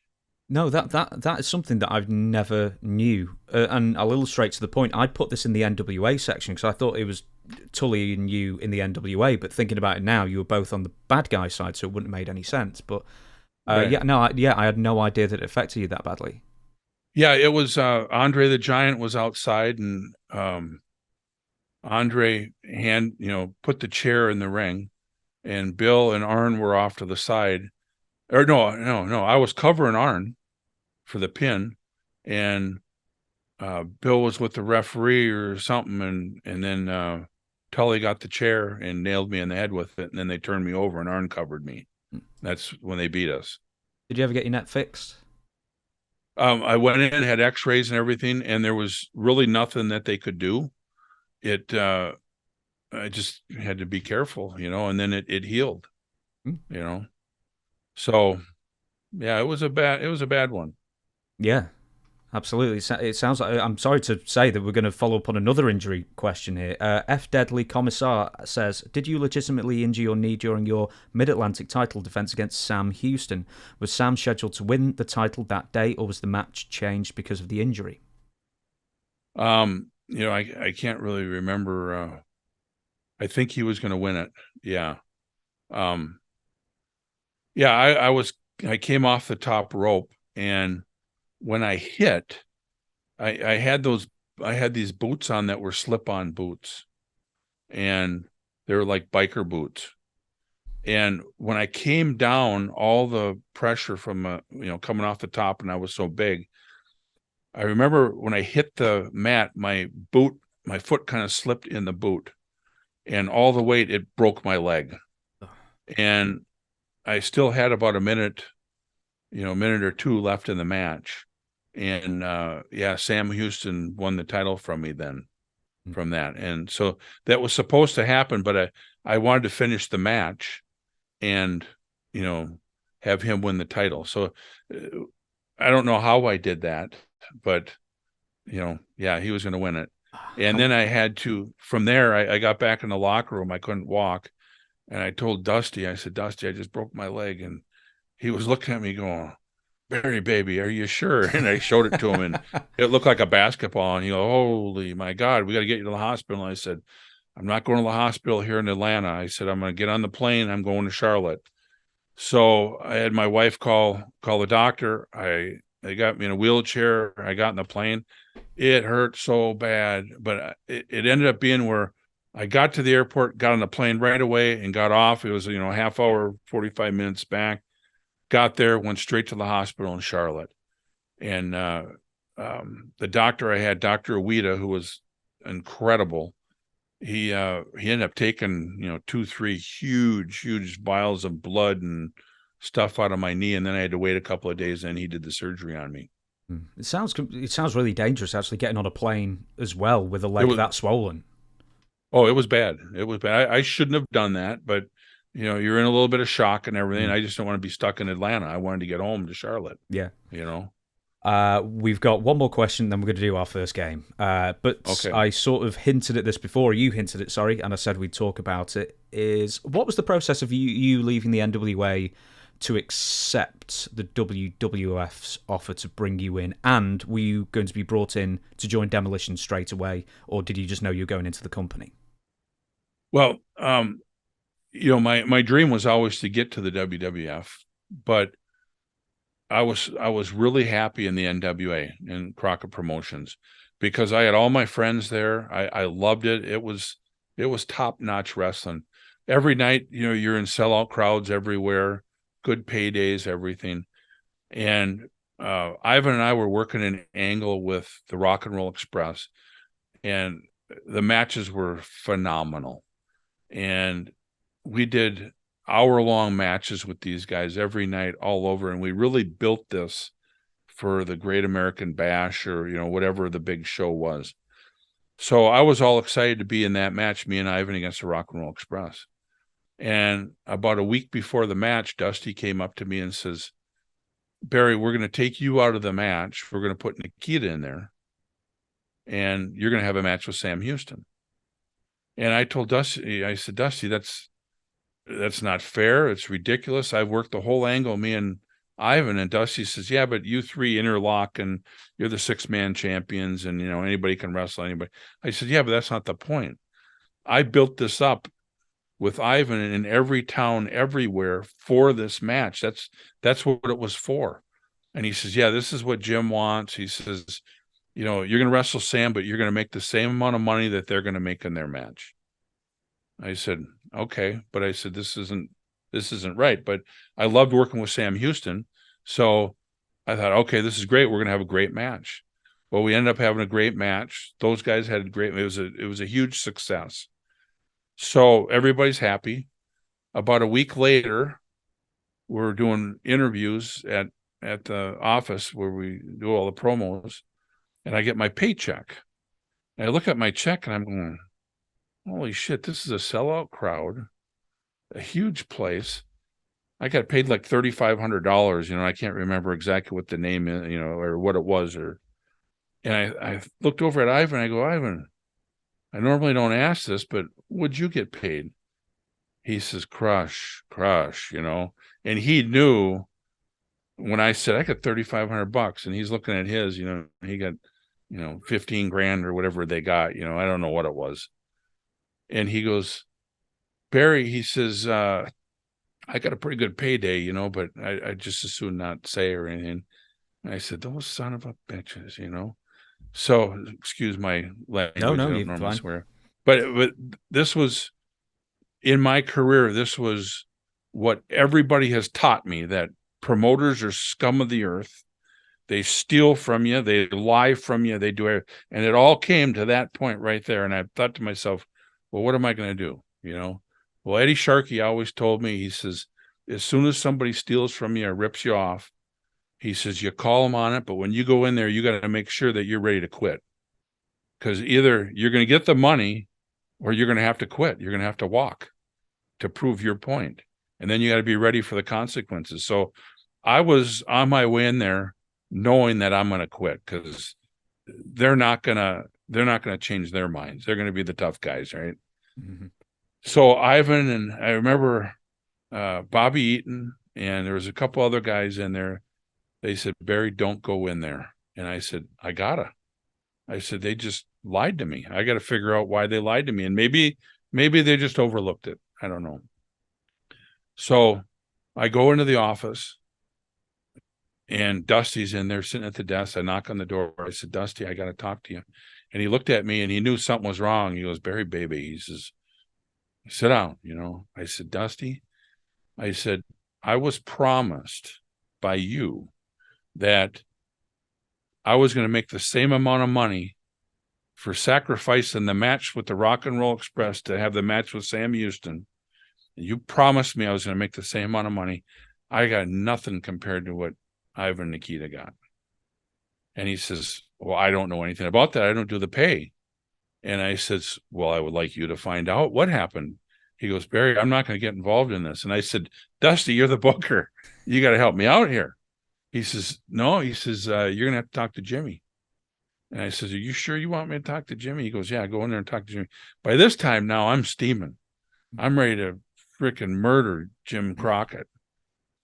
No, that is something that I've never knew, and I'll illustrate to the point. I'd put this in the NWA section because I thought it was Tully and you in the NWA, but thinking about it now, you were both on the bad guy side, so it wouldn't have made any sense. But right. I had no idea that it affected you that badly. Yeah, it was Andre the Giant was outside, and Andre put the chair in the ring, and Bill and Arn were off to the side. Or no, I was covering Arn for the pin, and Bill was with the referee or something, and then Tully got the chair and nailed me in the head with it, and then they turned me over, and Arn covered me. That's when they beat us. Did you ever get your neck fixed? I went in, had x-rays and everything, and there was really nothing that they could do. I just had to be careful, and then it healed, So yeah, it was a bad one. Yeah, absolutely. It sounds like, I'm sorry to say that we're going to follow up on another injury question here. F. Deadly Commissar says, did you legitimately injure your knee during your Mid-Atlantic title defense against Sam Houston? Was Sam scheduled to win the title that day, or was the match changed because of the injury? I can't really remember. I think he was going to win it. Yeah. I was I came off the top rope, and when I hit, I had these boots on that were slip-on boots, and they were like biker boots. And when I came down, all the pressure from coming off the top, and I was so big, I remember when I hit the mat, my foot kind of slipped in the boot, and all the weight, it broke my leg. And I still had about a minute or two left in the match. And Sam Houston won the title from me then, from that. And so that was supposed to happen, but I wanted to finish the match and, have him win the title. So I don't know how I did that, but, he was going to win it. And then I had to, from there, I got back in the locker room. I couldn't walk. And I told Dusty, I said, Dusty, I just broke my leg. And he was looking at me going, Barry, baby, are you sure? And I showed it to him, and it looked like a basketball. And he goes, holy, my God, we got to get you to the hospital. And I said, I'm not going to the hospital here in Atlanta. I said, I'm going to get on the plane. I'm going to Charlotte. So I had my wife call the doctor. They got me in a wheelchair. I got in the plane. It hurt so bad, but it ended up being where I got to the airport, got on the plane right away and got off. It was, a half hour, 45 minutes back. Got there, went straight to the hospital in Charlotte. And the doctor I had, Dr. Ueda, who was incredible, he ended up taking, 2-3 huge vials of blood and stuff out of my knee. And then I had to wait a couple of days, and he did the surgery on me. It sounds really dangerous, actually, getting on a plane as well with a leg that swollen. Oh, it was bad. It was bad. I shouldn't have done that, but you're in a little bit of shock and everything. I just don't want to be stuck in Atlanta. I wanted to get home to Charlotte. Yeah. We've got one more question, then we're going to do our first game. But okay. I sort of hinted at this before. You hinted it, sorry, and I said we'd talk about it. What was the process of you leaving the NWA to accept the WWF's offer to bring you in? And were you going to be brought in to join Demolition straight away, or did you just know you were going into the company? Well, my dream was always to get to the WWF, but I was really happy in the NWA, in Crockett Promotions, because I had all my friends there. I loved it. It was top-notch wrestling. Every night, you're in sellout crowds everywhere, good paydays, everything. And Ivan and I were working an angle with the Rock and Roll Express, and the matches were phenomenal. And we did hour-long matches with these guys every night all over, and we really built this for the Great American Bash, or whatever the big show was. So I was all excited to be in that match, me and Ivan against the Rock and Roll Express. And about a week before the match, Dusty came up to me and says, Barry, we're going to take you out of the match. We're going to put Nikita in there, and you're going to have a match with Sam Houston. And I told Dusty, I said, Dusty, that's not fair. It's ridiculous. I've worked the whole angle, me and Ivan. And Dusty says, yeah, but you three interlock, and you're the 6-man champions, and anybody can wrestle anybody. I said, yeah, but that's not the point. I built this up with Ivan in every town, everywhere, for this match. That's what it was for. And he says, yeah, this is what Jim wants. He says, you're going to wrestle Sam, but you're going to make the same amount of money that they're going to make in their match. I said, okay, but I said, this isn't right. But I loved working with Sam Houston. So I thought, okay, this is great. We're going to have a great match. Well, we ended up having a great match. Those guys had it was a huge success. So everybody's happy. About a week later, we're doing interviews at the office where we do all the promos, and I get my paycheck. And I look at my check, and I'm going, holy shit, this is a sellout crowd, a huge place. I got paid like $3,500. I can't remember exactly what the name is, or what it was. And I looked over at Ivan. I go, Ivan, I normally don't ask this, but would you get paid? He says, crush, and he knew when I said I got $3,500, and he's looking at his, he got, 15 grand or whatever they got, I don't know what it was. And he goes, Barry, he says, I got a pretty good payday, you know, but I just as soon not say or anything. And I said, those son of a bitches, you know. So excuse my language. No, I don't you're normally fine. swear. But this was in my career, this was what everybody has taught me, that promoters are scum of the earth. They steal from you, they lie from you, they do it. And it all came to that point right there. And I thought to myself, well, what am I going to do? You know, well, Eddie Sharkey always told me, he says, as soon as somebody steals from you or rips you off, he says, you call them on it. But when you go in there, you got to make sure that you're ready to quit, because either you're going to get the money or you're going to have to quit. You're going to have to walk to prove your point. And then you got to be ready for the consequences. So I was on my way in there knowing that I'm going to quit, because they're not going to change their minds. They're going to be the tough guys. Right. Mm-hmm. So Ivan, and I remember Bobby Eaton, and there was a couple other guys in there. They said, Barry, don't go in there. And I said, I said, they just lied to me. I got to figure out why they lied to me. And maybe they just overlooked it. I don't know. So I go into the office, and Dusty's in there sitting at the desk. I knock on the door. I said, Dusty, I got to talk to you. And he looked at me and he knew something was wrong. He goes, Barry, baby. He says, sit down, you know. I said, Dusty, I said, I was promised by you that I was going to make the same amount of money for sacrificing the match with the Rock and Roll Express to have the match with Sam Houston. You promised me I was going to make the same amount of money. I got nothing compared to what Ivan and Nikita got. And he says, well, I don't know anything about that. I don't do the pay. And I says, well, I would like you to find out what happened. He goes, Barry, I'm not going to get involved in this. And I said, Dusty, you're the booker. You got to help me out here. He says, no. He says, you're going to have to talk to Jimmy. And I says, are you sure you want me to talk to Jimmy? He goes, yeah, go in there and talk to Jimmy. By this time now, I'm steaming. I'm ready to freaking murder Jim Crockett.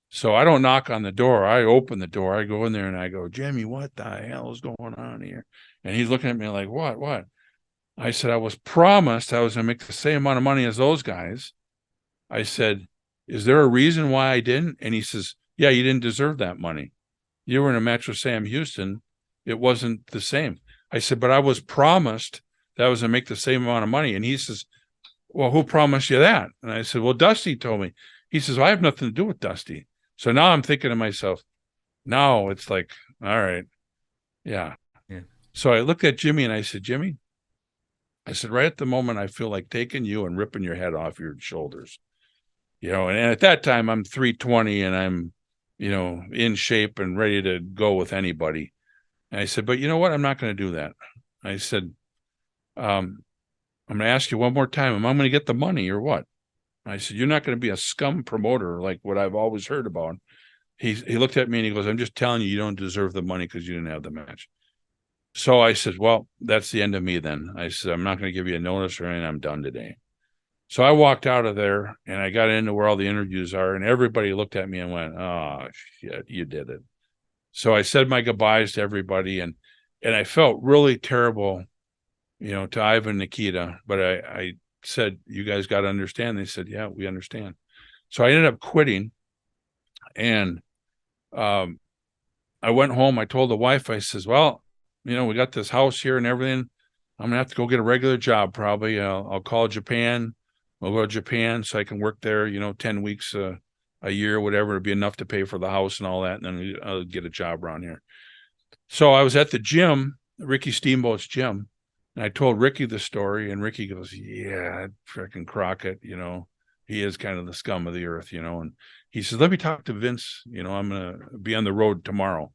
So I don't knock on the door. I open the door. I go in there and I go, Jimmy, what the hell is going on here? And he's looking at me like, what? I said, I was promised I was going to make the same amount of money as those guys. I said, is there a reason why I didn't? And he says, yeah, you didn't deserve that money. You were in a match with Sam Houston. It wasn't the same. I said, but I was promised that I was going to make the same amount of money. And he says, well, who promised you that? And I said, well, Dusty told me. He says, well, I have nothing to do with Dusty. So now I'm thinking to myself, now it's like, all right, yeah. So I looked at Jimmy and I said, Jimmy, I said, right at the moment, I feel like taking you and ripping your head off your shoulders. You know, and at that time, I'm 320 and I'm, you know, in shape and ready to go with anybody. And I said, but you know what? I'm not going to do that. I said, I'm going to ask you one more time. Am I going to get the money or what? I said, you're not going to be a scum promoter like what I've always heard about. He looked at me and he goes, I'm just telling you, you don't deserve the money because you didn't have the match. So I said, well, that's the end of me then. I said, I'm not going to give you a notice or anything. I'm done today. So I walked out of there and I got into where all the interviews are, and everybody looked at me and went, oh, shit, you did it. So I said my goodbyes to everybody, and I felt really terrible, you know, to Ivan and Nikita, but I said, you guys got to understand. They said, yeah, we understand. So I ended up quitting, and I went home. I told the wife, I says, well, you know, we got this house here and everything. I'm going to have to go get a regular job probably. I'll call Japan. I'll go to Japan so I can work there, you know, 10 weeks a year, whatever. It'd be enough to pay for the house and all that. And then I'll get a job around here. So I was at the gym, Ricky Steamboat's gym. And I told Ricky the story, and Ricky goes, yeah, freaking Crockett, you know, he is kind of the scum of the earth, you know. And he says, let me talk to Vince. You know, I'm going to be on the road tomorrow.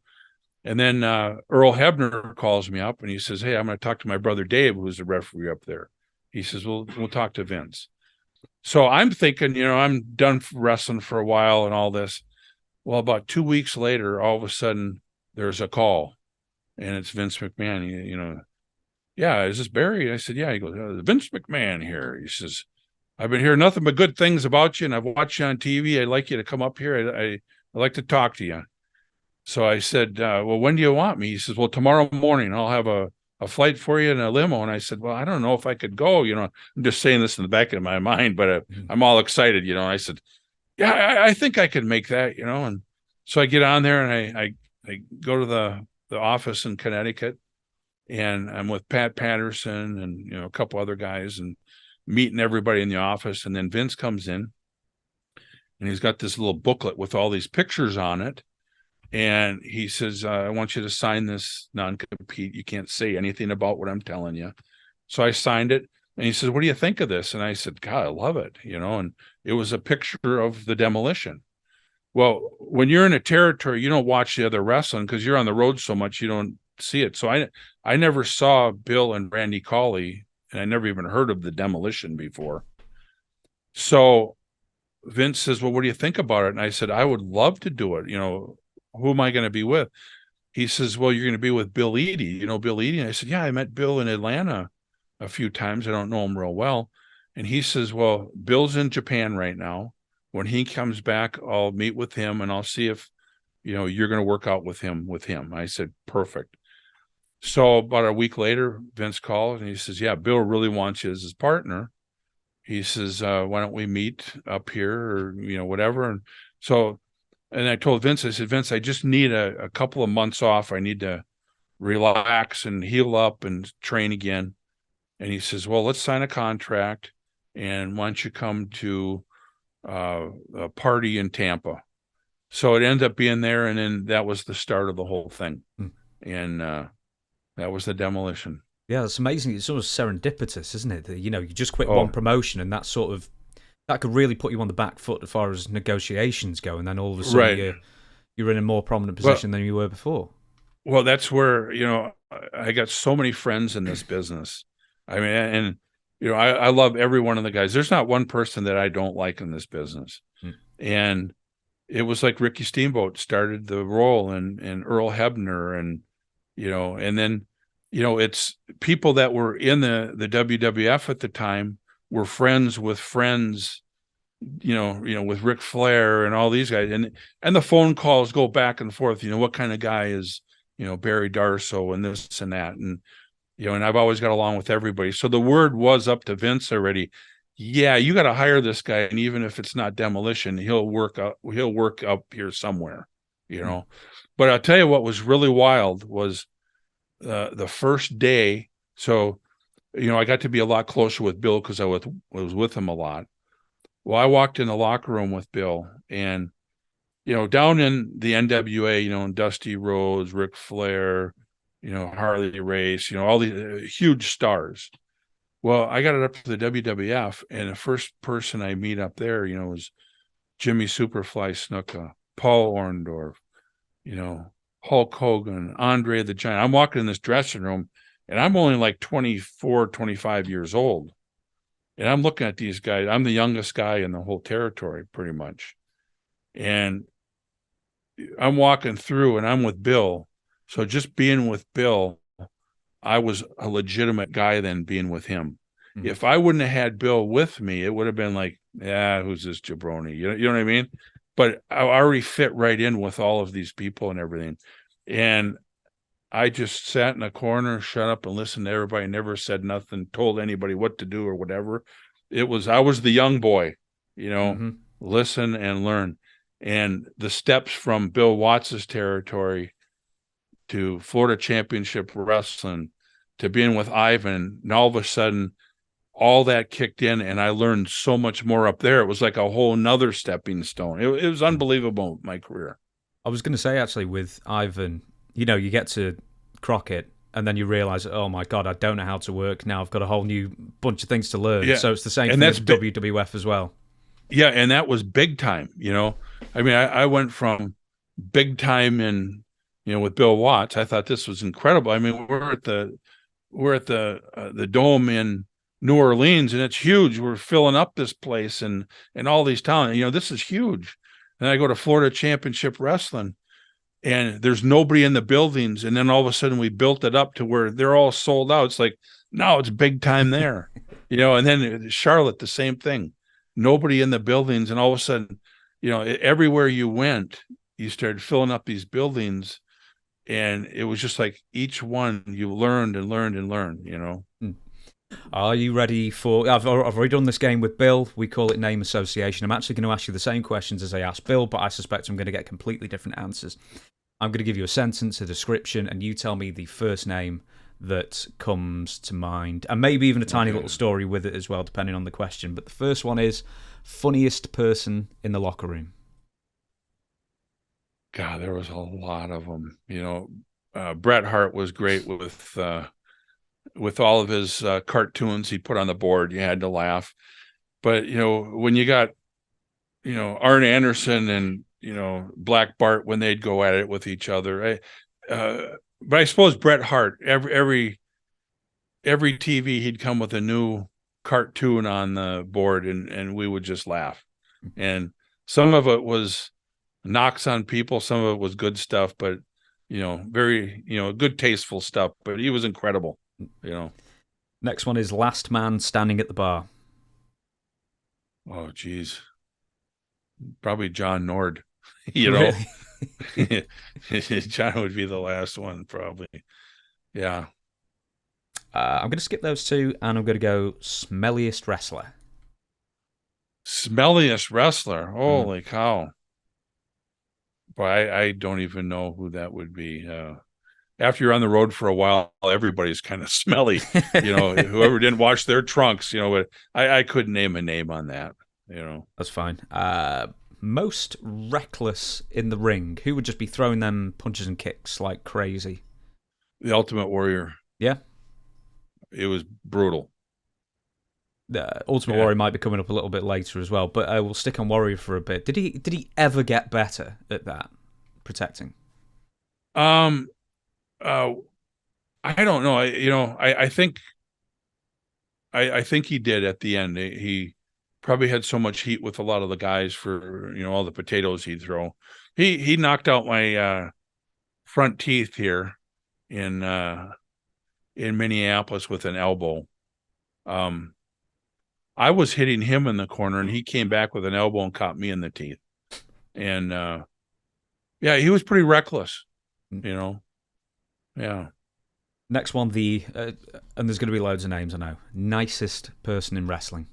And then Earl Hebner calls me up and he says, hey, I'm going to talk to my brother Dave, who's the referee up there. He says, we'll talk to Vince. So I'm thinking, you know, I'm done wrestling for a while and all this. Well, about 2 weeks later, all of a sudden there's a call, and it's Vince McMahon. You know, yeah, is this Barry? I said, yeah. He goes, Vince McMahon here. He says, I've been hearing nothing but good things about you, and I've watched you on TV. I'd like you to come up here. I'd like to talk to you. So I said, well, when do you want me? He says, well, tomorrow morning I'll have a flight for you in a limo. And I said, well, I don't know if I could go. You know, I'm just saying this in the back of my mind, but I'm all excited. You know, I said, yeah, I think I could make that, and so I get on there and I go to the office in Connecticut, and I'm with Pat Patterson and a couple other guys and meeting everybody in the office, and then Vince comes in and he's got this little booklet with all these pictures on it, and he says, I want you to sign this non-compete. You can't say anything about what I'm telling you. So I signed it, and he says, what do you think of this? And I said, God, I love it, and it was a picture of the Demolition. Well, when you're in a territory, you don't watch the other wrestling because you're on the road so much, you don't see it. So I never saw Bill and Randy Cawley, and I never even heard of the Demolition before. So Vince says, well, what do you think about it? And I said, I would love to do it. Who am I going to be with? He says, well, you're going to be with Bill Eadie. You know Bill Eadie? And I said, yeah, I met Bill in Atlanta a few times. I don't know him real well. And he says, well, Bill's in Japan right now. When he comes back, I'll meet with him and I'll see if, you're going to work out with him. I said, perfect. So about a week later, Vince called and he says, yeah, Bill really wants you as his partner. He says, why don't we meet up here or, whatever. And so, and I told Vince, I said, Vince, I just need a couple of months off. I need to relax and heal up and train again. And he says, well, let's sign a contract. And why don't you come to a party in Tampa? So it ended up being there. And then that was the start of the whole thing. And that was the Demolition. Yeah, that's amazing. It's almost serendipitous, isn't it? That, you just quit one promotion and that could really put you on the back foot as far as negotiations go. And then all of a sudden you're in a more prominent position than you were before. Well, that's where, I got so many friends in this business. I mean, and, I love every one of the guys. There's not one person that I don't like in this business. And it was like Ricky Steamboat started the role and Earl Hebner and, and then, it's people that were in the WWF at the time were friends with friends, with Ric Flair and all these guys. And the phone calls go back and forth, what kind of guy is, Barry Darsow and this and that. And, and I've always got along with everybody. So the word was up to Vince already. Yeah, you got to hire this guy. And even if it's not Demolition, he'll work up here somewhere, But I'll tell you what was really wild was the first day. So, I got to be a lot closer with Bill because I was with him a lot. Well, I walked in the locker room with Bill and, down in the NWA, Dusty Rhodes, Ric Flair, Harley Race, all these huge stars. Well, I got it up to the WWF, and the first person I meet up there, was Jimmy Superfly Snuka, Paul Orndorff, Hulk Hogan, Andre the Giant. I'm walking in this dressing room, and I'm only like 24, 25 years old. And I'm looking at these guys. I'm the youngest guy in the whole territory, pretty much. And I'm walking through, and I'm with Bill. So just being with Bill, I was a legitimate guy then being with him. Mm-hmm. If I wouldn't have had Bill with me, it would have been like, yeah, who's this jabroni? You know what I mean? But I already fit right in with all of these people and everything. And I just sat in a corner, shut up and listened to everybody, never said nothing, told anybody what to do or whatever. I was the young boy, listen and learn. And the steps from Bill Watts' territory to Florida Championship Wrestling to being with Ivan, and all of a sudden all that kicked in and I learned so much more up there. It was like a whole nother stepping stone. It was unbelievable, my career. I was going to say, actually, with Ivan, you get to Crockett and then you realize, oh my God, I don't know how to work now. I've got a whole new bunch of things to learn. Yeah. So it's the same thing with WWF as well. Yeah, and that was big time, I mean, I went from big time in, with Bill Watts. I thought this was incredible. I mean, we're at the Dome in New Orleans, and it's huge. We're filling up this place and all these towns. This is huge. And I go to Florida Championship Wrestling, and there's nobody in the buildings. And then all of a sudden, we built it up to where they're all sold out. It's like, no, it's big time there, And then Charlotte, the same thing. Nobody in the buildings, and all of a sudden, everywhere you went, you started filling up these buildings. And it was just like each one you learned and learned and learned, Are you ready for? I've already done this game with Bill. We call it name association. I'm actually going to ask you the same questions as I asked Bill, but I suspect I'm going to get completely different answers. I'm going to give you a sentence, a description, and you tell me the first name that comes to mind, and maybe even a tiny little story with it as well, depending on the question. But the first one is funniest person in the locker room. God, there was a lot of them. Bret Hart was great with all of his cartoons he put on the board. You had to laugh. But when you got Arn Anderson and Black Bart when they'd go at it with each other. But I suppose Bret Hart, every TV he'd come with a new cartoon on the board, and we would just laugh. And some of it was knocks on people, some of it was good stuff, but very good tasteful stuff. But he was incredible. Next one is last man standing at the bar. Oh, geez. Probably John Nord. Really? John would be the last one, probably. Yeah. I'm going to skip those two, and I'm going to go smelliest wrestler. Smelliest wrestler. Holy cow. But I don't even know who that would be. After you're on the road for a while, everybody's kind of smelly. Whoever didn't wash their trunks, but I couldn't name a name on that. That's fine. Most reckless in the ring. Who would just be throwing them punches and kicks like crazy? The Ultimate Warrior. Yeah. It was brutal. Ultimate Warrior might be coming up a little bit later as well, but we'll stick on Warrior for a bit. Did he ever get better at that, protecting? I don't know. I think he did at the end. He probably had so much heat with a lot of the guys for all the potatoes he'd throw. He knocked out my front teeth here in Minneapolis with an elbow. I was hitting him in the corner, and he came back with an elbow and caught me in the teeth. And he was pretty reckless. Yeah. Next one, and there's going to be loads of names, I know. Nicest person in wrestling.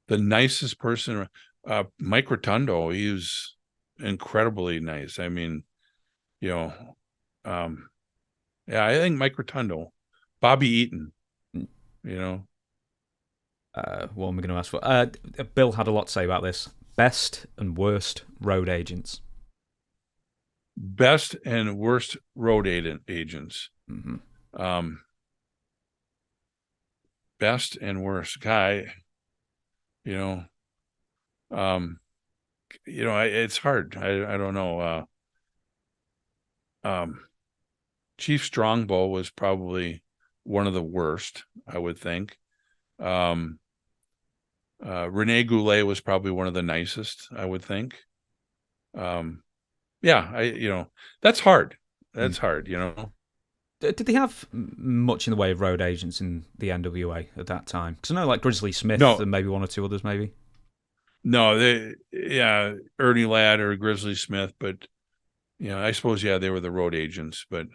The nicest person, Mike Rotundo. He was incredibly nice. I mean, I think Mike Rotundo. Bobby Eaton, What am I going to ask for? Bill had a lot to say about this. Best and worst road agents. Best and worst road agents. Mm-hmm. Best and worst guy. It's hard. I don't know. Chief Strongbow was probably one of the worst, I would think. Rene Goulet was probably one of the nicest, I would think. That's hard. That's hard, Did they have much in the way of road agents in the NWA at that time? Because I know like Grizzly Smith and maybe one or two others, maybe. No, Ernie Ladd or Grizzly Smith, but I suppose they were the road agents. But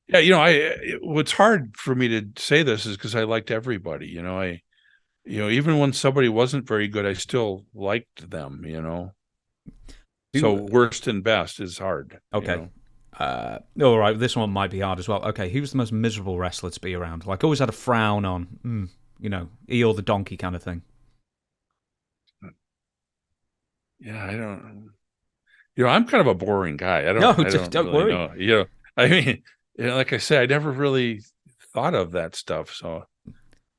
what's hard for me to say this is because I liked everybody. Even when somebody wasn't very good, I still liked them. So worst and best is hard. Okay. All right, this one might be hard as well. Okay, who's the most miserable wrestler to be around? Like, always had a frown on, Eeyore the donkey kind of thing. Yeah, I don't. I'm kind of a boring guy. Don't worry. Know. I mean, like I said, I never really thought of that stuff. So,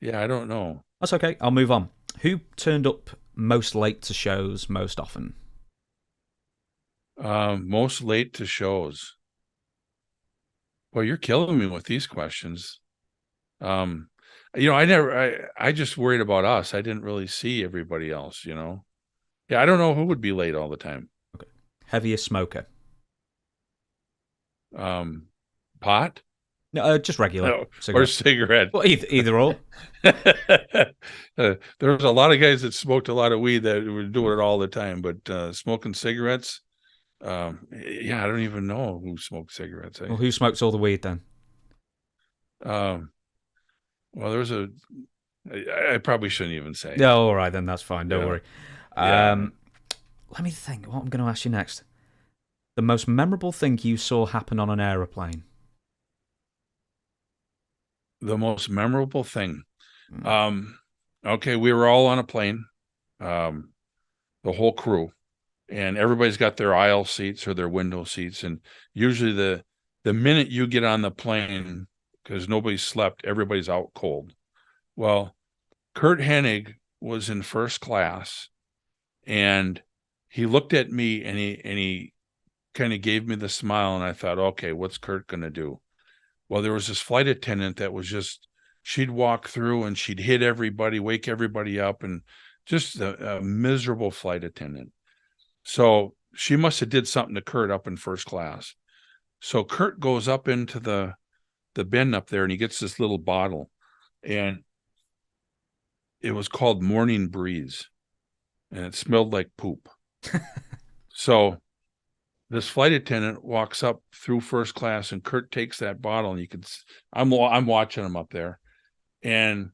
I don't know. That's okay. I'll move on. Who turned up most late to shows most often? Most late to shows. Well, you're killing me with these questions. I just worried about us. I didn't really see everybody else, Yeah, I don't know who would be late all the time. Okay. Heaviest smoker? Pot? No, just regular. Cigarette. Or cigarette. Well, either or. There was a lot of guys that smoked a lot of weed that were doing it all the time, but smoking cigarettes, I don't even know who smoked cigarettes. Well, who smokes all the weed then? Well, I probably shouldn't even say. No, all right, then that's fine. Don't worry. Yeah. Let me think what I'm going to ask you next. The most memorable thing you saw happen on an aeroplane? The most memorable thing. Mm. Okay, we were all on a plane, um, the whole crew, and everybody's got their aisle seats or their window seats. And usually the minute you get on the plane, because nobody slept, everybody's out cold. Well, Kurt Hennig was in first class, and he looked at me and he kind of gave me the smile, and I thought, okay, what's Kurt gonna do? Well, there was this flight attendant that was just, she'd walk through and she'd hit everybody, wake everybody up, and just a miserable flight attendant. So she must have did something to Kurt up in first class. So Kurt goes up into the bin up there and he gets this little bottle, and it was called Morning Breeze, and it smelled like poop. So this flight attendant walks up through first class, and Kurt takes that bottle, and I'm watching him up there, and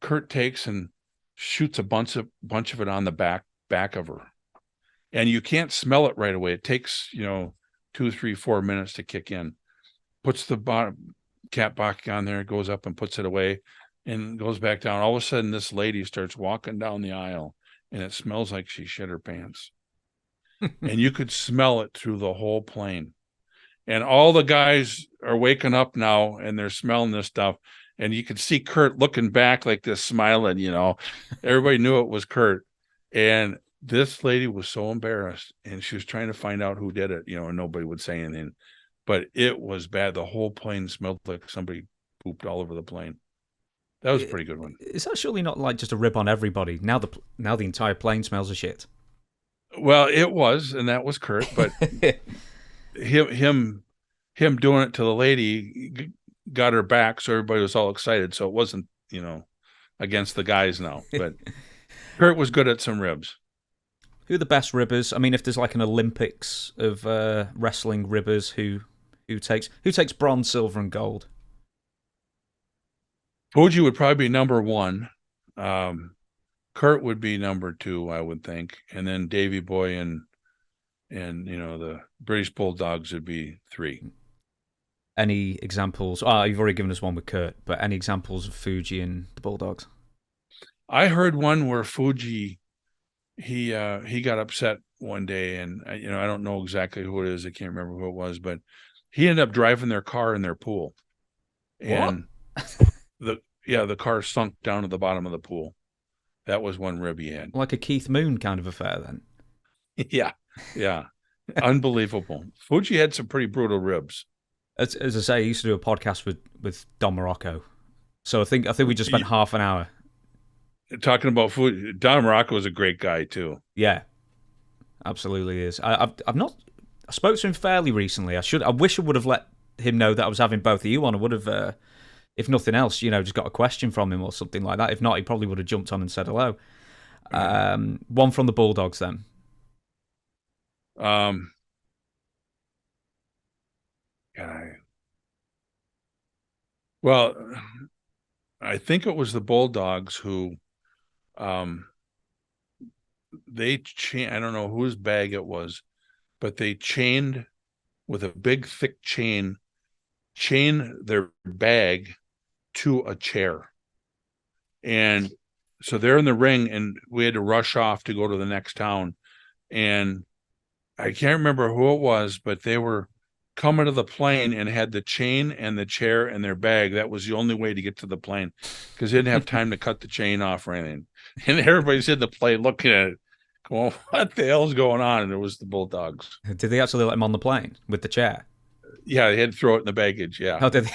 Kurt takes and shoots a bunch of it on the back of her, and you can't smell it right away. It takes 2, 3, 4 minutes to kick in. Puts the bottom cap back on there, goes up and puts it away, and goes back down. All of a sudden, this lady starts walking down the aisle, and it smells like she shit her pants. And you could smell it through the whole plane. And all the guys are waking up now, and they're smelling this stuff. And you could see Kurt looking back like this, smiling, Everybody knew it was Kurt. And this lady was so embarrassed, and she was trying to find out who did it, and nobody would say anything. But it was bad. The whole plane smelled like somebody pooped all over the plane. That was a pretty good one. Is that surely not like just a rib on everybody? Now the entire plane smells of shit. Well, it was, and that was Kurt, but him doing it to the lady got her back, so everybody was all excited. So it wasn't, against the guys now. But Kurt was good at some ribs. Who are the best ribbers? I mean, if there's like an Olympics of wrestling ribbers, who takes bronze, silver, and gold? Fuji would probably be number one. Kurt would be number two, I would think, and then Davy Boy and the British Bulldogs would be three. Any examples? You've already given us one with Kurt, but any examples of Fuji and the Bulldogs? I heard one where Fuji, he got upset one day, and I don't know exactly who it is. I can't remember who it was, but he ended up driving their car in their pool, and the car sunk down to the bottom of the pool. That was one rib he had. Like a Keith Moon kind of affair, then. Yeah. Unbelievable. Fuji had some pretty brutal ribs. As I say, I used to do a podcast with Don Morocco. So I think we just spent half an hour talking about food. Don Morocco was a great guy too. Yeah, absolutely is. I've not. I spoke to him fairly recently. I wish I would have let him know that I was having both of you on. I would have, if nothing else, just got a question from him or something like that. If not, he probably would have jumped on and said hello. One from the Bulldogs then. Well, I think it was the Bulldogs who, I don't know whose bag it was, but they chained with a big thick chain their bag to a chair. And so they're in the ring, and we had to rush off to go to the next town. And I can't remember who it was, but they were coming to the plane and had the chain and the chair and their bag. That was the only way to get to the plane, because they didn't have time to cut the chain off or anything. And everybody's in the plane looking at it, going, what the hell's going on? And it was the Bulldogs. Did they actually let him on the plane with the chair? Yeah, they had to throw it in the baggage, yeah. How did they?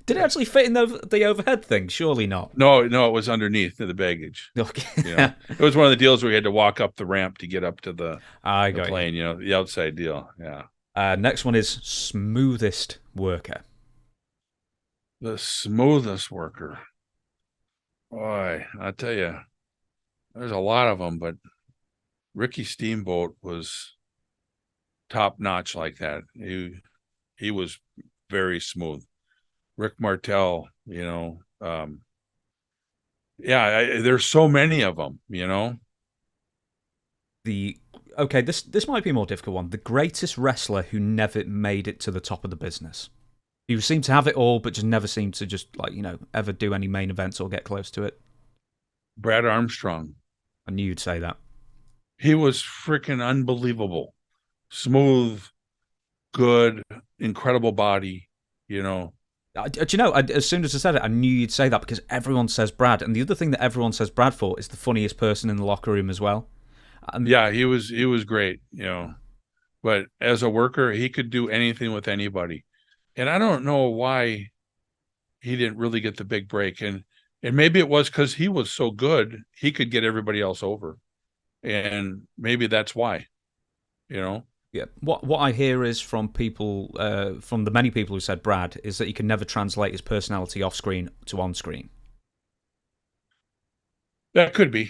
Did it actually fit in the overhead thing? Surely not. No, it was underneath the baggage. Okay. It was one of the deals where you had to walk up the ramp to get up to the plane, you. The outside deal. Yeah. Next one is smoothest worker. The smoothest worker. Boy, I tell you, there's a lot of them, but Ricky Steamboat was top notch like that. He was very smooth. Rick Martel, yeah, there's so many of them, The okay, this might be a more difficult one. The greatest wrestler who never made it to the top of the business. He seemed to have it all, but just never seemed to just ever do any main events or get close to it. Brad Armstrong. I knew you'd say that. He was freaking unbelievable. Smooth, good, incredible body, Do you know, as soon as I said it, I knew you'd say that because everyone says Brad. And the other thing that everyone says Brad for is the funniest person in the locker room as well. Yeah, he was great, but as a worker, he could do anything with anybody. And I don't know why he didn't really get the big break. And maybe it was because he was so good, he could get everybody else over. And maybe that's why, Yeah. What I hear is from people, from the many people who said Brad, is that he can never translate his personality off screen to on screen. That could be.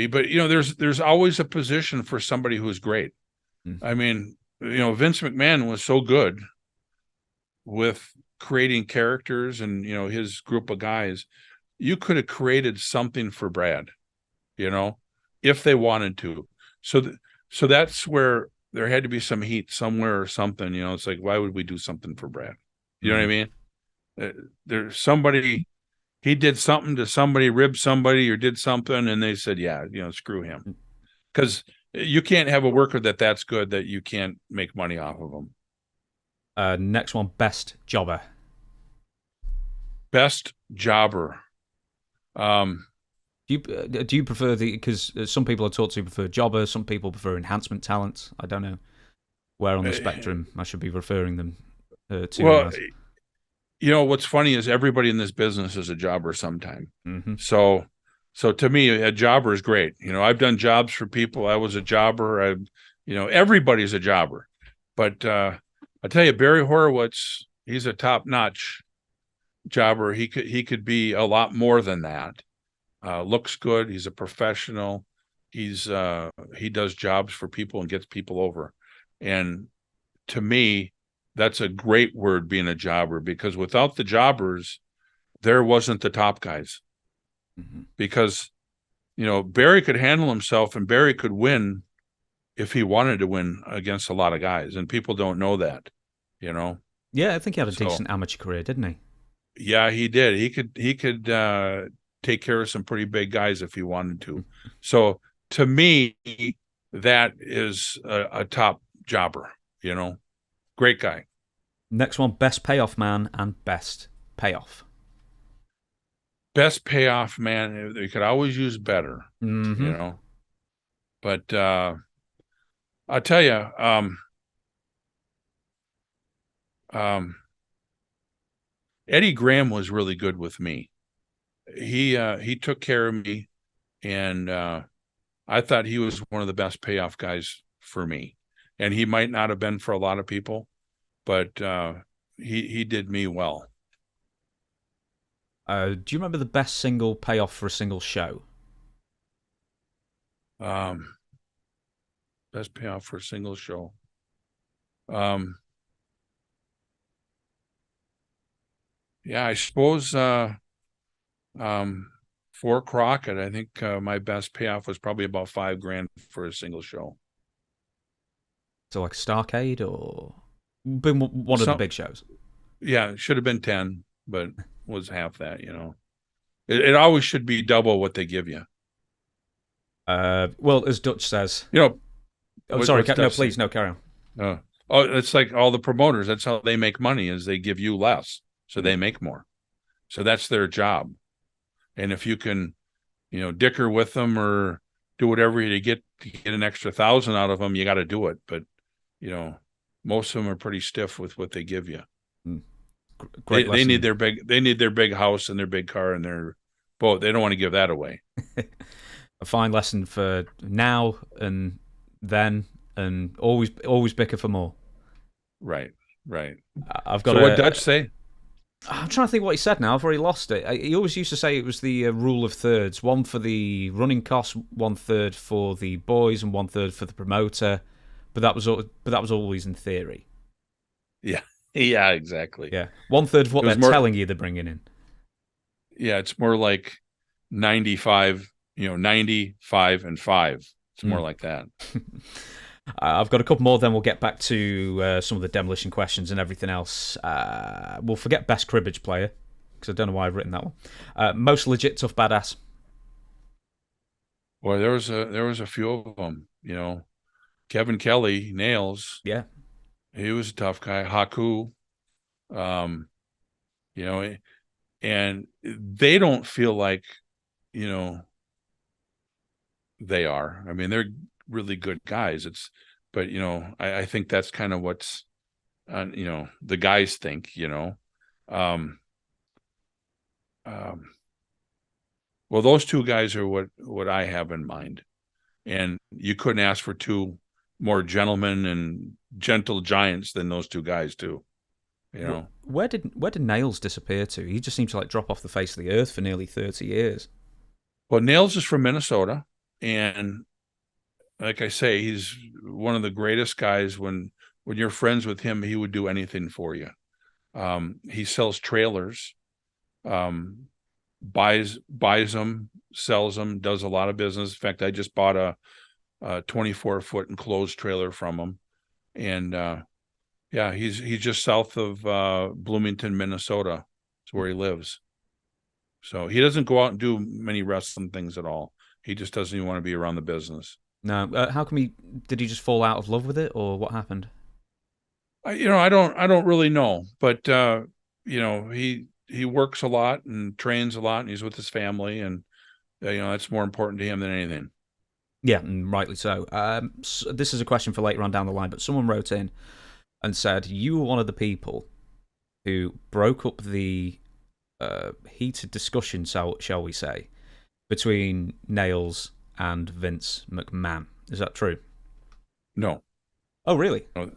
But there's always a position for somebody who's great. Mm-hmm. I mean, Vince McMahon was so good with creating characters and his group of guys. You could have created something for Brad, if they wanted to. So that's where there had to be some heat somewhere or something. It's like, why would we do something for Brad? You know what I mean? There's somebody. He did something to somebody, ribbed somebody, or did something, and they said, "Yeah, screw him," because you can't have a worker that's good that you can't make money off of them. Next one, best jobber. Best jobber. Do you prefer because some people I talk to prefer jobber, some people prefer enhancement talent. I don't know where on the spectrum I should be referring them to. Well, what's funny is everybody in this business is a jobber sometime. Mm-hmm. So to me, a jobber is great. I've done jobs for people. I was a jobber. Everybody's a jobber. But I tell you, Barry Horowitz, he's a top-notch jobber. He could be a lot more than that. Looks good. He's a professional. He does jobs for people and gets people over. And to me, that's a great word, being a jobber, because without the jobbers, there wasn't the top guys. Mm-hmm. Because, Barry could handle himself and Barry could win if he wanted to win against a lot of guys. And people don't know that, Yeah, I think he had a decent amateur career, didn't he? Yeah, he did. He could take care of some pretty big guys if he wanted to. Mm-hmm. So to me, that is a top jobber, Great guy. Next one, best payoff man and best payoff. Best payoff man, they could always use better, mm-hmm. But I'll tell you, Eddie Graham was really good with me. He took care of me, and I thought he was one of the best payoff guys for me. And he might not have been for a lot of people, but he did me well. Do you remember the best single payoff for a single show? Best payoff for a single show. Yeah, I suppose for Crockett, I think my best payoff was probably about $5,000 for a single show. So like Starcade, or been one of the big shows? Yeah, it should have been 10, but was half that. It always should be double what they give you. Well, as Dutch says, sorry, no, please, no, carry on. It's like all the promoters. That's how they make money, is they give you less, so they make more. So that's their job. And if you can, dicker with them or do whatever to get an extra 1,000 out of them, you got to do it. But most of them are pretty stiff with what they give you. They need their big house and their big car and their boat. They don't want to give that away. A fine lesson for now and then, and always bicker for more. Right. I've got. So what Dutch say? I'm trying to think what he said now. I've already lost it. He always used to say it was the rule of thirds: one for the running costs, 1/3 for the boys, and 1/3 for the promoter. But that was always in theory. Yeah. Yeah, exactly. Yeah, 1/3 of what It was they're more, telling you they're bringing in. yeah, it's more like 95, 95 and 5. It's more Mm. like that. I've got a couple more, then we'll get back to some of the demolition questions and everything else. We'll forget best cribbage player, because I don't know why I've written that one. Most legit tough badass. Boy, there was a few of them, Kevin Kelly, Nails, Yeah. he was a tough guy. Haku, um, you know, and they don't feel like, you know, they are. I mean, they're really good guys. But I think that's kind of what's, the guys think, um, um, well, those two guys are what I have in mind, and you couldn't ask for two more gentlemen and gentle giants than those two guys too. Where did Nails disappear to? He just seemed to like drop off the face of the earth for nearly 30 years. Well, Nails is from Minnesota, and like I say, he's one of the greatest guys. When you're friends with him, he would do anything for you. He sells trailers, um, buys them, sells them, does a lot of business. In fact, I just bought a 24-foot enclosed trailer from him, and yeah, he's just south of Bloomington, Minnesota. It's where he lives. So he doesn't go out and do many wrestling things at all. He just doesn't even want to be around the business. No, how come did he just fall out of love with it, or what happened? I don't really know, but he works a lot and trains a lot, and he's with his family, and that's more important to him than anything. Yeah, and rightly so. This is a question for later on down the line, but someone wrote in and said you were one of the people who broke up the heated discussion, shall we say, between Nails and Vince McMahon. Is that true? No, Oh, really? no,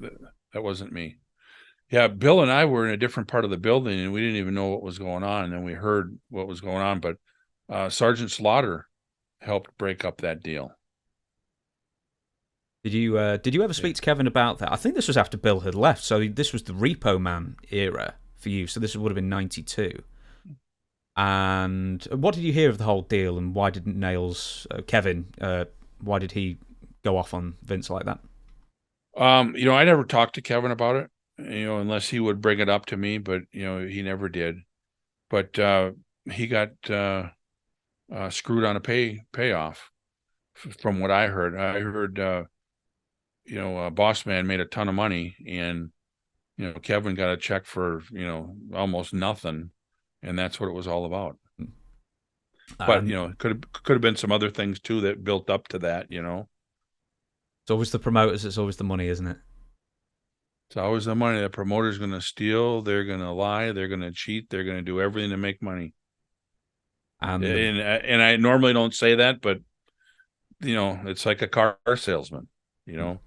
that wasn't me. Yeah, Bill and I were in a different part of the building, and we didn't even know what was going on. And then we heard what was going on, but Sergeant Slaughter helped break up that deal. Did you ever speak to Kevin about that? I think this was after Bill had left, so this was the Repo Man era for you. So this would have been '92. And what did you hear of the whole deal, and why didn't Kevin, why did he go off on Vince like that? I never talked to Kevin about it, unless he would bring it up to me, but he never did. But he got screwed on a payoff, from what I heard. I heard Boss Man made a ton of money, and Kevin got a check for almost nothing, and that's what it was all about. But it could have been some other things too that built up to that. It's always the promoters. It's always the money, isn't it? It's always the money. The promoter's going to steal. They're going to lie. They're going to cheat. They're going to do everything to make money. And I normally don't say that, but it's like a car salesman. A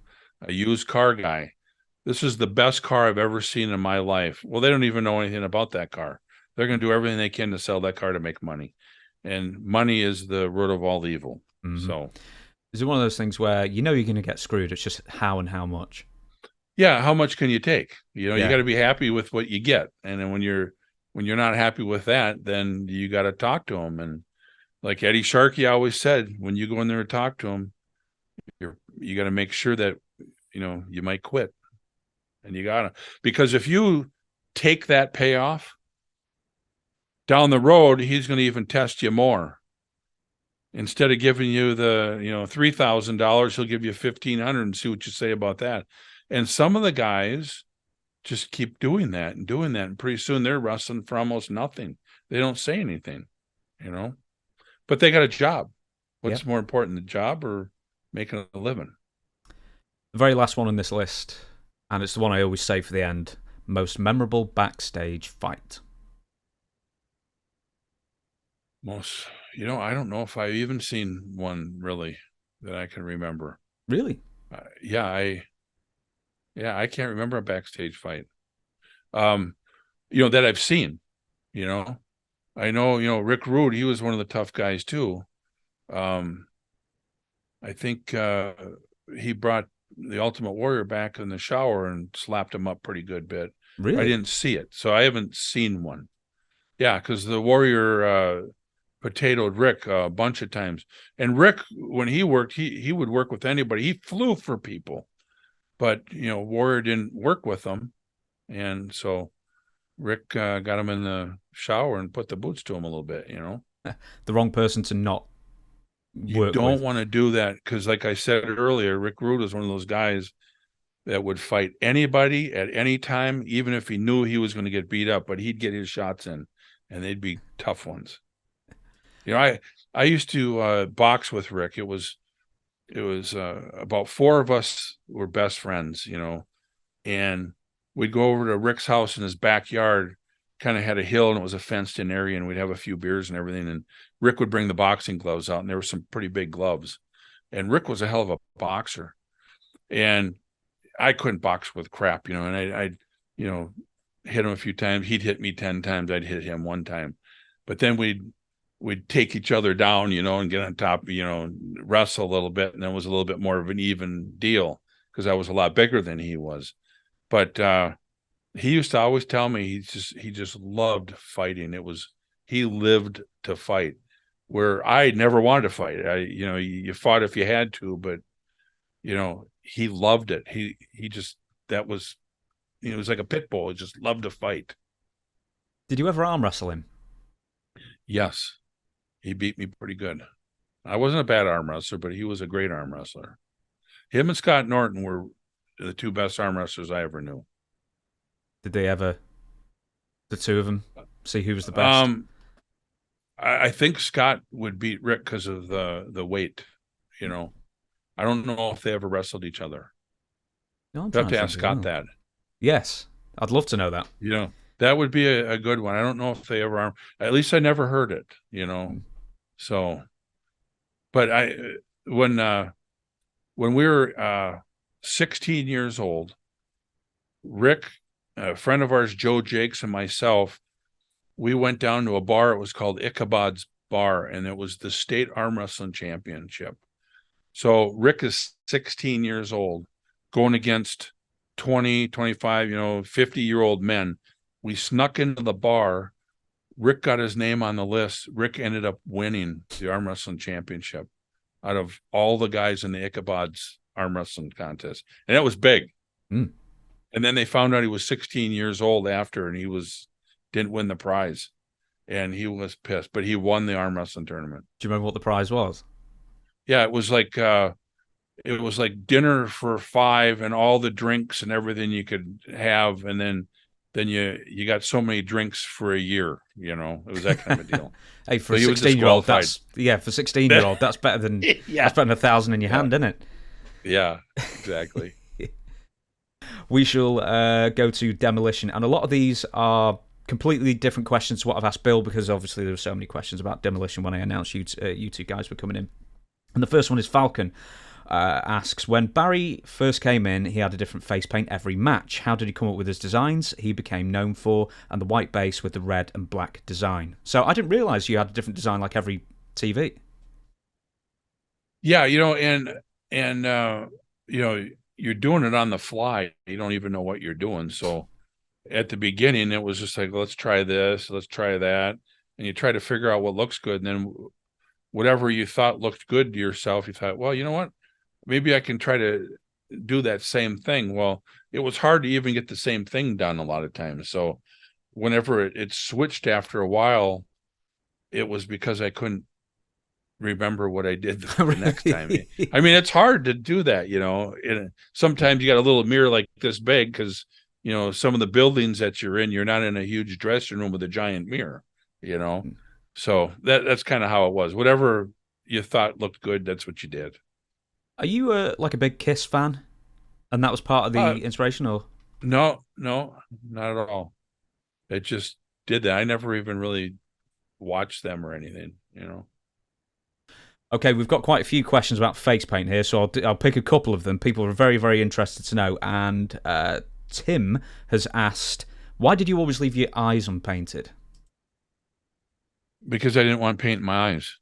used car guy. This is the best car I've ever seen in my life. Well, they don't even know anything about that car. They're going to do everything they can to sell that car to make money. And money is the root of all evil. Mm-hmm. So is it one of those things where you're going to get screwed? It's just how and how much. Yeah, how much can you take? You got to be happy with what you get. And then when you're not happy with that, then you got to talk to them. And like Eddie Sharkey always said, when you go in there and talk to them, you got to make sure that you might quit. And you gotta, because if you take that payoff down the road, he's going to even test you more. Instead of giving you the $3,000, he'll give you $1,500 and see what you say about that. And some of the guys just keep doing that, and pretty soon they're wrestling for almost nothing. They don't say anything, but they got a job. What's more important, the job or making a living? The very last one on this list, and it's the one I always say for the end: most memorable backstage fight. I don't know if I've even seen one really that I can remember. Really? I can't remember a backstage fight. That I've seen. I know, Rick Rude, he was one of the tough guys too. I think he brought the Ultimate Warrior back in the shower and slapped him up pretty good bit. I Really? didn't see it, so I haven't seen one. Yeah, because the Warrior potatoed Rick a bunch of times. And Rick, when he worked, he would work with anybody. He flew for people, but Warrior didn't work with them, and so Rick got him in the shower and put the boots to him a little bit. The wrong person to not You work don't with. want to do that because, like I said earlier, Rick Rude is one of those guys that would fight anybody at any time, even if he knew he was going to get beat up, but he'd get his shots in, and they'd be tough ones. I used to box with Rick. It was about four of us were best friends, and we'd go over to Rick's house in his backyard, kind of had a hill and it was a fenced in area, and we'd have a few beers and everything. And Rick would bring the boxing gloves out, and there were some pretty big gloves. And Rick was a hell of a boxer. And I couldn't box with crap, and I'd hit him a few times. He'd hit me 10 times. I'd hit him one time. But then we'd take each other down, and get on top, wrestle a little bit. And then it was a little bit more of an even deal because I was a lot bigger than he was. But he used to always tell me he just loved fighting. He lived to fight, where I never wanted to fight. You fought if you had to, but he loved it. He just that was it was like a pit bull. He just loved to fight. Did you ever arm wrestle him? Yes, he beat me pretty good. I wasn't a bad arm wrestler, but he was a great arm wrestler. Him and Scott Norton were the two best arm wrestlers I ever knew. Did they ever, the two of them, see who was the best? I think Scott would beat Rick because of the weight. I don't know if they ever wrestled each other. No, I'm You have trying to to ask think as Scott well. that. Yes, I'd love to know that. That would be a good one. I don't know if they ever are. At least I never heard it. So, but when we were 16 years old, Rick, a friend of ours, Joe Jakes, and myself, we went down to a bar. It was called Ichabod's Bar, and it was the state arm wrestling championship. So Rick is 16 years old, going against 20, 25, 50-year-old men. We snuck into the bar. Rick got his name on the list. Rick ended up winning the arm wrestling championship out of all the guys in the Ichabod's arm wrestling contest. And that was big. Mm. And then they found out he was 16 years old after, and didn't win the prize. And he was pissed, but he won the arm wrestling tournament. Do you remember what the prize was? Yeah, it was like dinner for 5 and all the drinks and everything you could have, and then you got so many drinks for a year. It was that kind of a deal. Hey, for a 16-year-old, for 16-year-old, that's better than Yeah. that's better than 1,000 in your hand, isn't it? Yeah, exactly. We shall go to Demolition, and a lot of these are completely different questions to what I've asked Bill, because obviously there were so many questions about Demolition when I announced you two guys were coming in. And the first one is Falcon. Asks, when Barry first came in, he had a different face paint every match. How did he come up with his designs he became known for, and the white base with the red and black design? So I didn't realise you had a different design like every TV. Yeah, and you're doing it on the fly. You don't even know what you're doing. So at the beginning, it was just like, let's try this, let's try that. And you try to figure out what looks good. And then whatever you thought looked good to yourself, you thought, well, you know what? Maybe I can try to do that same thing. Well, it was hard to even get the same thing done a lot of times. So whenever it switched after a while, it was because I couldn't remember what I did the next time. I mean, it's hard to do that, and sometimes you got a little mirror like this big because, some of the buildings that you're not in a huge dressing room with a giant mirror, so that's kind of how it was. Whatever you thought looked good, that's what you did. Are you like a big Kiss fan? And that was part of the inspiration, or? No, not at all. It just did that. I never even really watched them or anything, Okay, we've got quite a few questions about face paint here, so I'll pick a couple of them. People are very, very interested to know. And Tim has asked, why did you always leave your eyes unpainted? Because I didn't want paint in my eyes.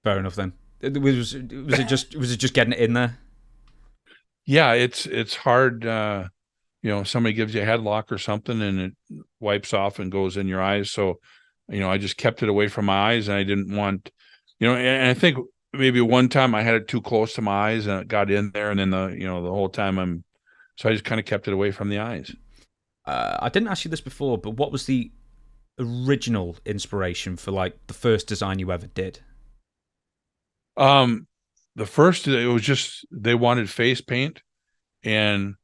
Fair enough then. Was it just getting it in there? Yeah, it's hard. somebody gives you a headlock or something and it wipes off and goes in your eyes. So, I just kept it away from my eyes, and I didn't want, and I think maybe one time I had it too close to my eyes and it got in there, and then the whole time so I just kind of kept it away from the eyes. I didn't ask you this before, but what was the original inspiration for like the first design you ever did? The first, it was just, they wanted face paint, and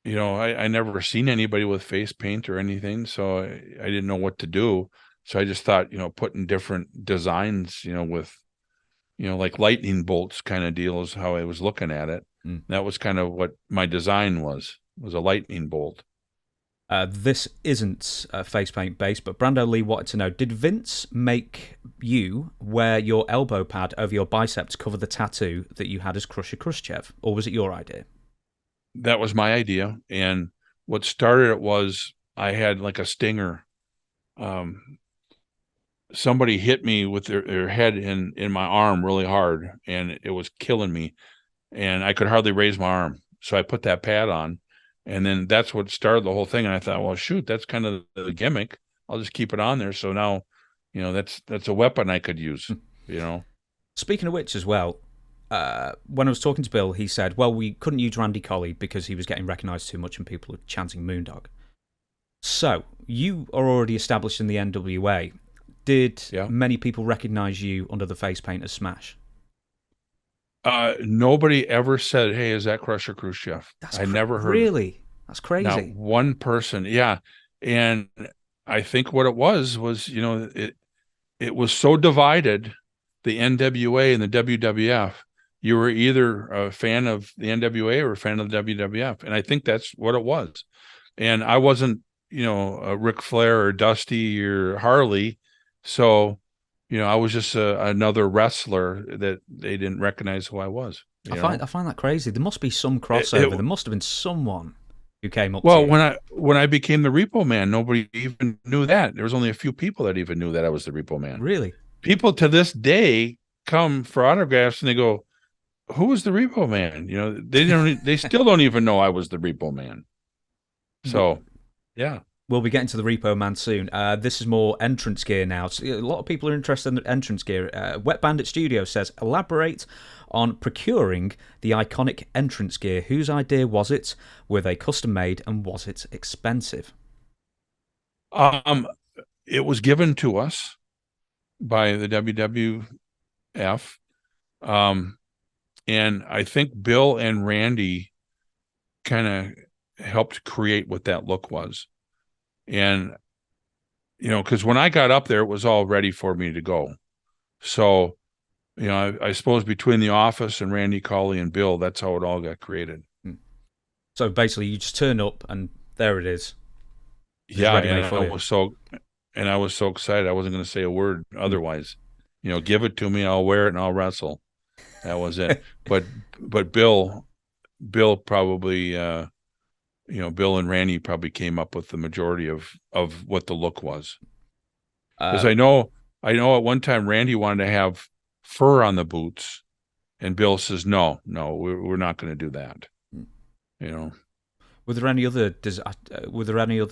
I never seen anybody with face paint or anything, so I didn't know what to do. So I just thought, putting different designs, with, like lightning bolts kind of deal is how I was looking at it. That was kind of what my design was a lightning bolt. This isn't face paint based, but Brando Lee wanted to know, did Vince make you wear your elbow pad over your bicep to cover the tattoo that you had as Crusher Khrushchev, or was it your idea? That was my idea. And what started it was I had like a stinger. Somebody hit me with their head in my arm really hard, and it was killing me, and I could hardly raise my arm. So I put that pad on, and then that's what started the whole thing. And I thought, well, shoot, that's kind of the gimmick. I'll just keep it on there. So now, that's a weapon I could use, Speaking of which as well, when I was talking to Bill, he said, well, we couldn't use Randy Colley because he was getting recognised too much and people were chanting Moondog. So, you are already established in the NWA. Did many people recognise you under the face paint as Smash? Nobody ever said, hey, is that Crusher Khrushchev? I never heard. Really? That's crazy. Not one person. Yeah. And I think what it was, it was so divided, the NWA and the WWF. You were either a fan of the NWA or a fan of the WWF. And I think that's what it was. And I wasn't, a Ric Flair or Dusty or Harley. So, I was just another wrestler that they didn't recognize who I was. I find that crazy. There must be some crossover. There must have been someone who came up. Well, to you. when I became the Repo Man, nobody even knew that. There was only a few people that even knew that I was the Repo Man. Really? People to this day come for autographs and they go, "Who was the Repo Man?" They still don't even know I was the Repo Man. So, yeah. We'll be getting to the Repo Man soon. This is more entrance gear now. So a lot of people are interested in the entrance gear. Wet Bandit Studio says, elaborate on procuring the iconic entrance gear. Whose idea was it? Were they custom made, and was it expensive? It was given to us by the WWF. And I think Bill and Randy kind of helped create what that look was. And, because when I got up there, it was all ready for me to go. So, I suppose between the office and Randy Colley and Bill, that's how it all got created. So basically, you just turn up and there it is. Yeah, and I was so excited. I wasn't going to say a word otherwise. Give it to me, I'll wear it and I'll wrestle. That was it. But Bill probably, Bill and Randy probably came up with the majority of what the look was. Because I know at one time Randy wanted to have fur on the boots, and Bill says, no, we're not going to do that. Were there any other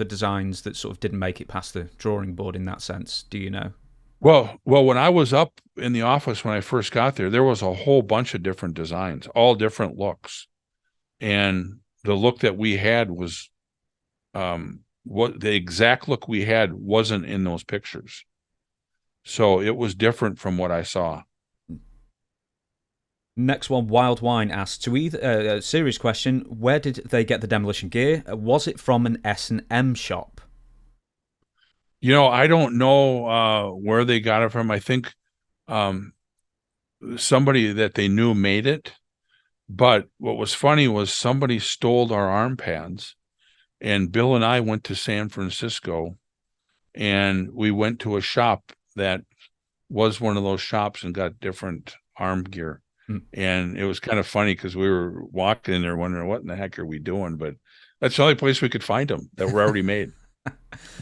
designs that sort of didn't make it past the drawing board in that sense? Do you know? Well, when I was up in the office when I first got there was a whole bunch of different designs, all different looks, and the look that we had was, what the exact look we had wasn't in those pictures. So it was different from what I saw. Next one, Wild Wine asks, to either serious question, where did they get the Demolition gear? Was it from an S&M shop? I don't know where they got it from. I think somebody that they knew made it. But what was funny was somebody stole our arm pads, and Bill and I went to San Francisco, and we went to a shop that was one of those shops and got different arm gear. And it was kind of funny because we were walking in there wondering, what in the heck are we doing? But that's the only place we could find them that were already made.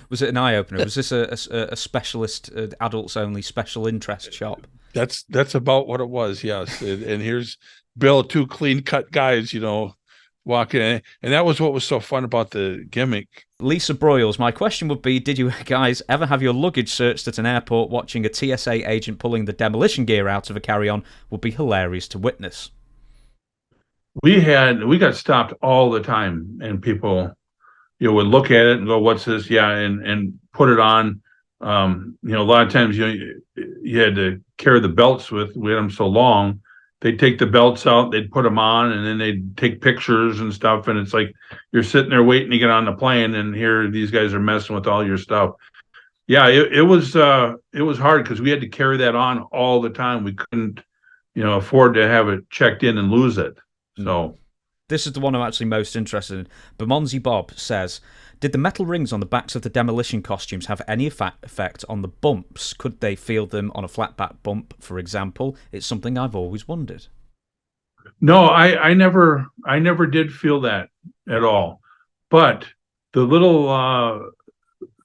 Was it an eye-opener? Was this a specialist, adults-only special interest shop? That's about what it was, yes. And here's Bill, two clean-cut guys, walk in. And that was what was so fun about the gimmick. Lisa Broyles, my question would be, did you guys ever have your luggage searched at an airport? Watching a TSA agent pulling the demolition gear out of a carry-on would be hilarious to witness. We got stopped all the time, and people, would look at it and go, "What's this?" Yeah, and put it on. A lot of times you had to carry the belts we had them so long. They'd take the belts out, they'd put them on, and then they'd take pictures and stuff. And it's like you're sitting there waiting to get on the plane, and here these guys are messing with all your stuff. Yeah, it was hard because we had to carry that on all the time. We couldn't, afford to have it checked in and lose it. So this is the one I'm actually most interested in. Bermondsey Bob says, did the metal rings on the backs of the demolition costumes have any effect on the bumps? Could they feel them on a flat back bump, for example? It's something I've always wondered. No, I never did feel that at all. But the little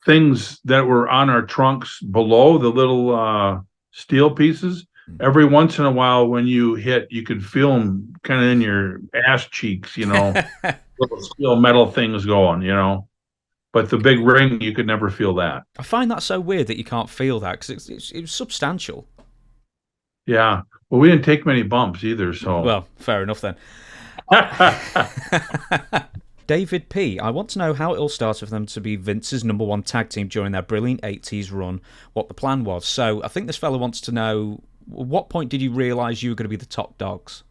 things that were on our trunks below, the little steel pieces, every once in a while when you hit, you could feel them kind of in your ass cheeks, little steel metal things going, But the big ring, you could never feel that. I find that so weird that you can't feel that because it was substantial. Yeah. Well, we didn't take many bumps either, so. Well, fair enough then. David P. I want to know how it all started for them to be Vince's #1 tag team during their brilliant 80s run, what the plan was. So I think this fella wants to know, at what point did you realise you were going to be the top dogs?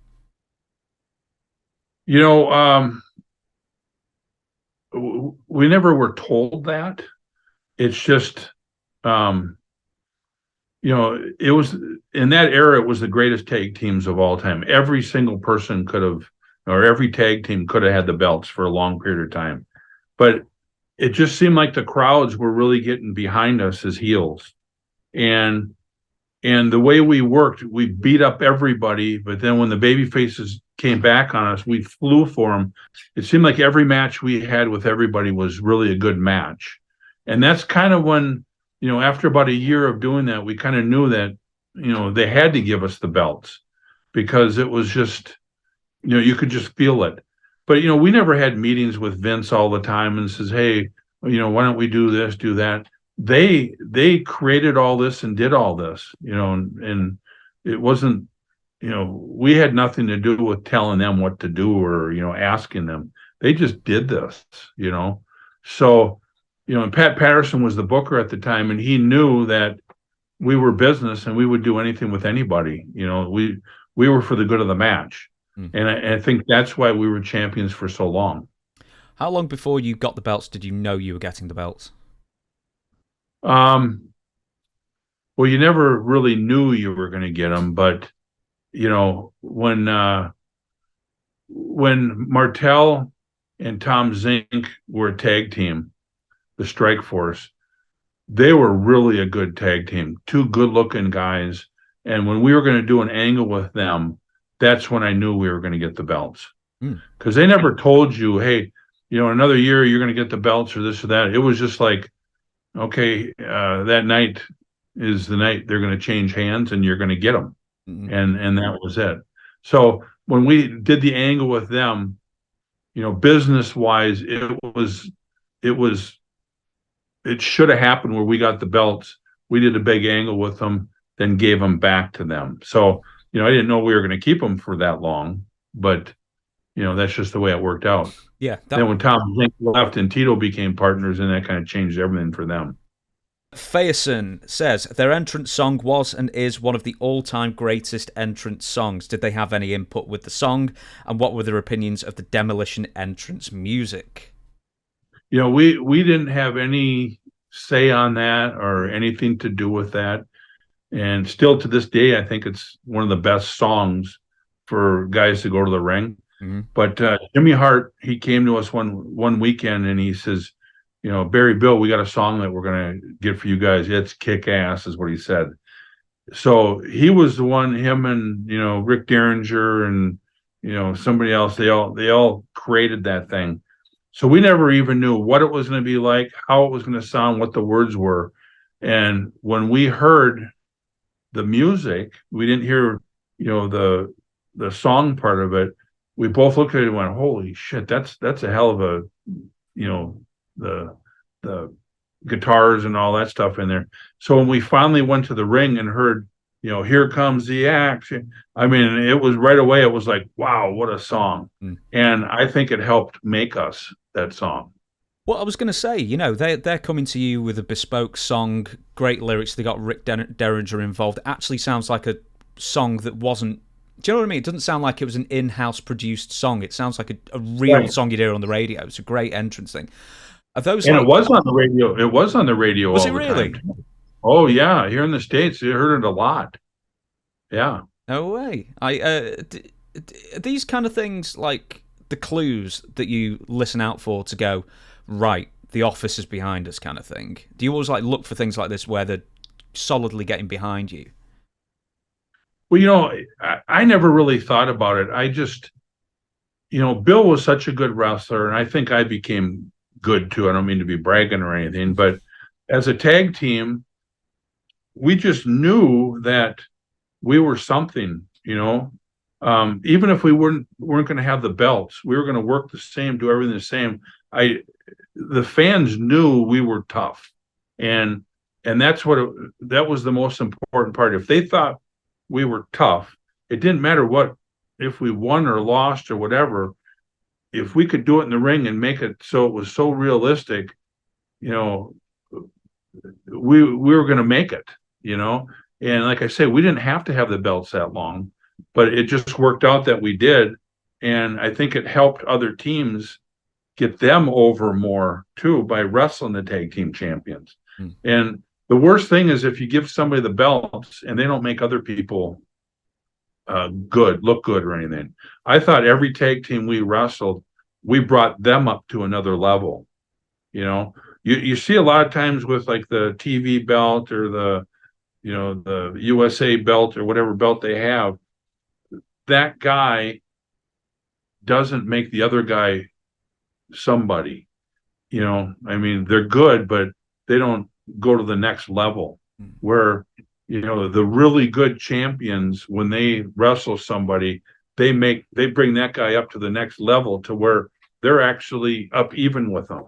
We never were told that. It's just, it was in that era, it was the greatest tag teams of all time. Every single person could have, or every tag team could have had the belts for a long period of time. But it just seemed like the crowds were really getting behind us as heels. And the way we worked, we beat up everybody. But then when the baby faces came back on us, we flew for them. It seemed like every match we had with everybody was really a good match. And that's kind of when, after about a year of doing that, we kind of knew that, they had to give us the belts because it was just, you could just feel it. But, we never had meetings with Vince all the time and says, hey, why don't we do this, do that? They created all this and did all this, and it wasn't, we had nothing to do with telling them what to do or, asking them. They just did this, So, and Pat Patterson was the booker at the time, and he knew that we were business and we would do anything with anybody. We were for the good of the match. And I think that's why we were champions for so long. How long before you got the belts did you know you were getting the belts? Well, you never really knew you were going to get them, but when Martel and Tom Zink were a tag team, the Strike Force, they were really a good tag team, two good-looking guys. And when we were going to do an angle with them, that's when I knew we were going to get the belts. Because they never told you, hey, another year you're going to get the belts or this or that. It was just like, okay, that night is the night they're going to change hands and you're going to get them. And that was it. So when we did the angle with them, business wise, it should have happened where we got the belts. We did a big angle with them, then gave them back to them. So, I didn't know we were going to keep them for that long, but that's just the way it worked out. Yeah. Then when Tom Zink left and Tito became partners, and that kind of changed everything for them. Fayeson says their entrance song was and is one of the all-time greatest entrance songs. Did they have any input with the song, and what were their opinions of the Demolition entrance music? We didn't have any say on that or anything to do with that. And still to this day, I think it's one of the best songs for guys to go to the ring. But Jimmy Hart, he came to us one weekend and he says, Barry, Bill, we got a song that we're going to get for you guys. It's kick ass is what he said. So he was the one, him and, Rick Derringer and, somebody else, they all created that thing. So we never even knew what it was going to be like, how it was going to sound, what the words were. And when we heard the music, we didn't hear, the song part of it. we both looked at it and went, "Holy shit, that's a hell of a, you know, the guitars and all that stuff in there." So when we finally went to the ring and heard, "Here comes the action," I mean, it was right away. It was like, wow, what a song! And I think it helped make us that song. Well, I was going to say, they're coming to you with a bespoke song, great lyrics. They got Rick Derringer involved. It actually sounds like a song that wasn't. Do you know what I mean? It doesn't sound like it was an in-house produced song. It sounds like a real song you'd hear on the radio. It's a great entrance thing. Are those? And it was on the radio. It was on the radio. Was all it the really? time. Oh yeah, here in the States, you heard it a lot. Yeah. No way. These kind of things, like the clues that you listen out for to go, right, the office is behind us, kind of thing. Do you always look for things like this where they're solidly getting behind you? Well, I never really thought about it. I just, Bill was such a good wrestler, and I think I became good too. I don't mean to be bragging or anything, but as a tag team, we just knew that we were something, even if we weren't going to have the belts, we were going to work the same, do everything the same. The fans knew we were tough, and that was the most important part. If they thought we were tough, it didn't matter if we won or lost or whatever. If we could do it in the ring and make it so it was so realistic, we were going to make it, And like I say, we didn't have to have the belts that long, but it just worked out that we did. And I think it helped other teams get them over more too by wrestling the tag team champions. And the worst thing is if you give somebody the belts and they don't make other people look good or anything. I thought every tag team we wrestled, we brought them up to another level. You see a lot of times with like the TV belt or the USA belt or whatever belt they have, that guy doesn't make the other guy somebody. I mean, they're good, but they don't go to the next level. Where the really good champions, when they wrestle somebody, they bring that guy up to the next level to where they're actually up even with them.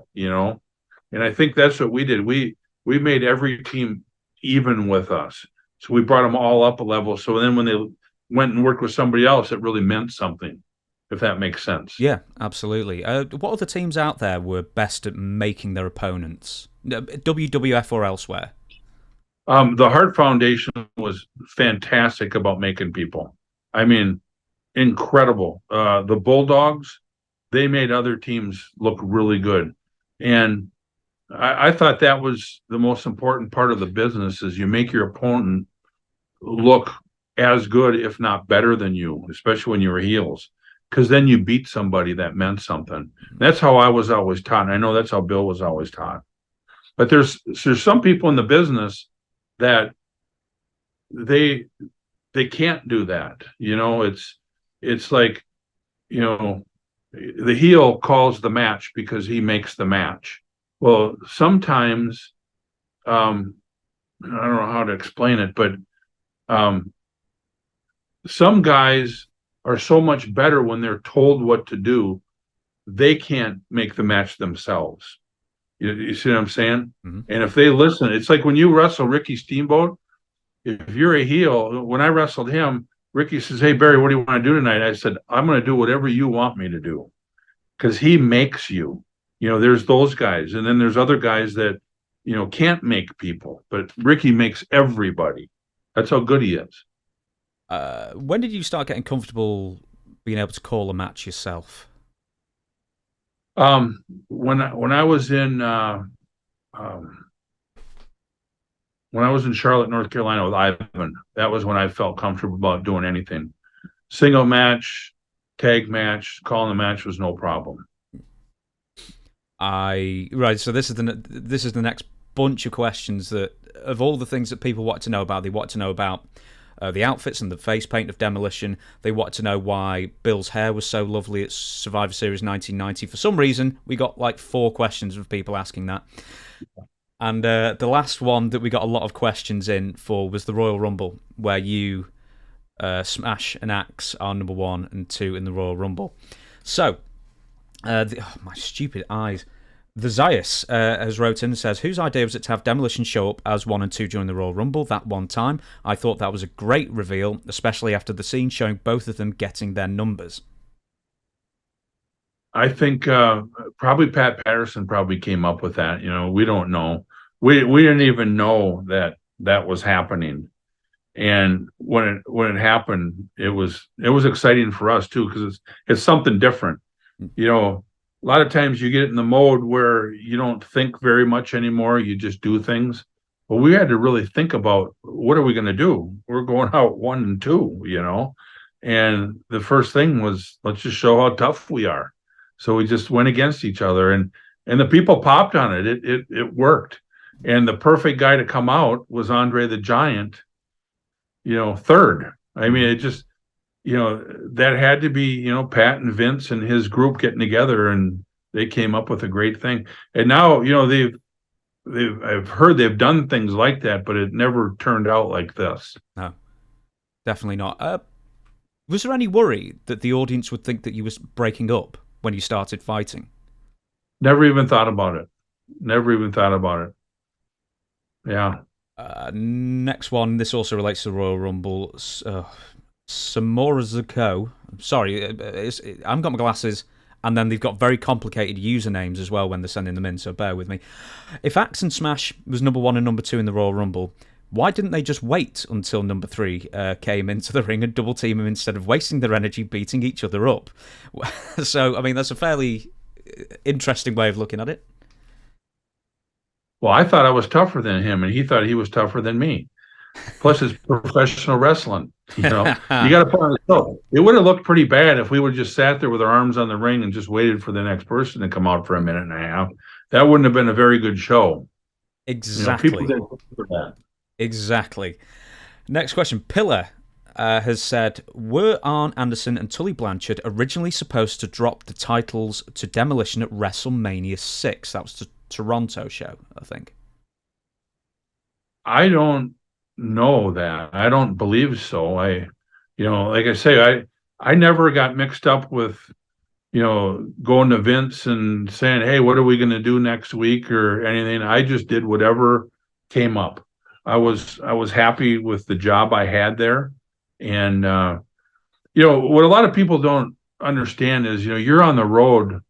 And I think that's what we did. We made every team even with us, so we brought them all up a level. So then when they went and worked with somebody else, it really meant something. If that makes sense. Yeah, absolutely. What other teams out there were best at making their opponents? WWF or elsewhere? The Hart Foundation was fantastic about making people. I mean, incredible. The Bulldogs, they made other teams look really good. And I thought that was the most important part of the business is you make your opponent look as good, if not better than you, especially when you were heels. Because then you beat somebody that meant something. That's how I was always taught. And I know that's how Bill was always taught. But there's some people in the business that they can't do that. It's like, the heel calls the match because he makes the match. Well, sometimes, I don't know how to explain it, but some guys are so much better when they're told what to do, they can't make the match themselves. You see what I'm saying? Mm-hmm. And if they listen, it's like when you wrestle Ricky Steamboat, if you're a heel, when I wrestled him, Ricky says, "Hey, Barry, what do you want to do tonight?" I said, "I'm going to do whatever you want me to do." Because he makes you. There's those guys. And then there's other guys that, can't make people. But Ricky makes everybody. That's how good he is. When did you start getting comfortable being able to call a match yourself? When I was in Charlotte, North Carolina with Ivan, that was when I felt comfortable about doing anything. Single match, tag match, calling the match was no problem. Right. So this is the next bunch of questions that, of all the things that people want to know about, they want to know about the outfits and the face paint of Demolition. They want to know why Bill's hair was so lovely at Survivor Series 1990. For some reason, we got like 4 questions of people asking that. And the last one that we got a lot of questions in for was the Royal Rumble, where you Smash and Axe are number 1 and 2 in the Royal Rumble. So, my stupid eyes. The Zayas has wrote in and says, whose idea was it to have Demolition show up as 1 and 2 during the Royal Rumble that one time? I thought that was a great reveal, especially after the scene showing both of them getting their numbers. I think probably Pat Patterson probably came up with that. We don't know. We didn't even know that was happening. And when it happened, it was exciting for us too, because it's something different. A lot of times you get in the mode where you don't think very much anymore. You just do things. Well, we had to really think about, what are we going to do? We're going out 1 and 2, and the first thing was, let's just show how tough we are. So we just went against each other, and the people popped on it. It worked. And the perfect guy to come out was Andre the Giant, third. I mean, it just, that had to be, Pat and Vince and his group getting together, and they came up with a great thing. And now, I've heard they've done things like that, but it never turned out like this. No, definitely not. Was there any worry that the audience would think that you was breaking up when you started fighting? Never even thought about it. Yeah. Next one, this also relates to the Royal Rumble. Samora Zuko. Sorry, I haven't got my glasses, and then they've got very complicated usernames as well when they're sending them in, so bear with me. If Axe and Smash was number 1 and number 2 in the Royal Rumble, why didn't they just wait until number 3 came into the ring and double team him instead of wasting their energy beating each other up? So, I mean, that's a fairly interesting way of looking at it. Well, I thought I was tougher than him, and he thought he was tougher than me. Plus, it's professional wrestling. You got to put on the show. It would have looked pretty bad if we would have just sat there with our arms on the ring and just waited for the next person to come out for a minute and a half. That wouldn't have been a very good show. Exactly. People didn't look for that. Exactly. Next question. Pillar has said, were Arn Anderson and Tully Blanchard originally supposed to drop the titles to Demolition at WrestleMania 6? That was the Toronto show, I think. I don't know that. I don't believe so. Like I say, I never got mixed up with, going to Vince and saying, hey, what are we going to do next week or anything. I just did whatever came up. I was happy with the job I had there. And, what a lot of people don't understand is, you're on the road.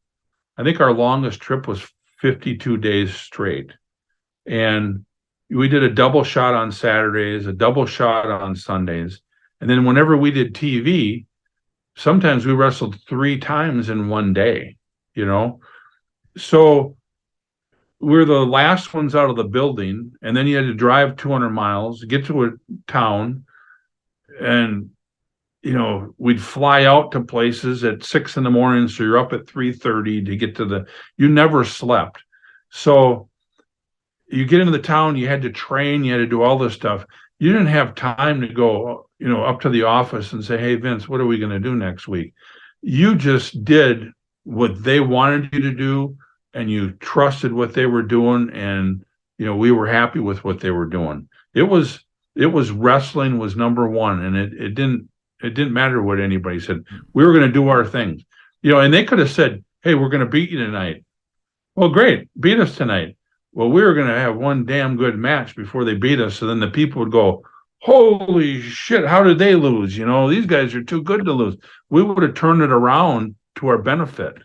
I think our longest trip was 52 days straight. And we did a double shot on Saturdays, a double shot on Sundays. And then whenever we did TV, sometimes we wrestled 3 times in one day, So we're the last ones out of the building. And then you had to drive 200 miles, get to a town. And, we'd fly out to places at 6 a.m. So you're up at 3:30 to get to you never slept. So you get into the town, you had to train, you had to do all this stuff. You didn't have time to go, up to the office and say, hey, Vince, what are we going to do next week? You just did what they wanted you to do, and you trusted what they were doing. And, we were happy with what they were doing. It was wrestling was number 1. And it didn't matter what anybody said. We were going to do our things, and they could have said, hey, we're going to beat you tonight. Well, great. Beat us tonight. Well, we were going to have one damn good match before they beat us. So then the people would go, holy shit, how did they lose? These guys are too good to lose. We would have turned it around to our benefit,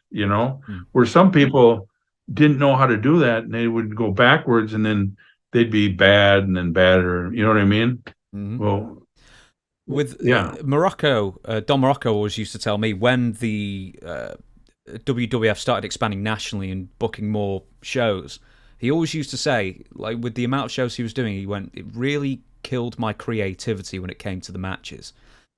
where some people didn't know how to do that, and they would go backwards, and then they'd be bad and then badder. You know what I mean? Mm-hmm. Well, with Morocco, Don Morocco always used to tell me when the WWF started expanding nationally and booking more shows, he always used to say, like, with the amount of shows he was doing, he went, it really killed my creativity when it came to the matches.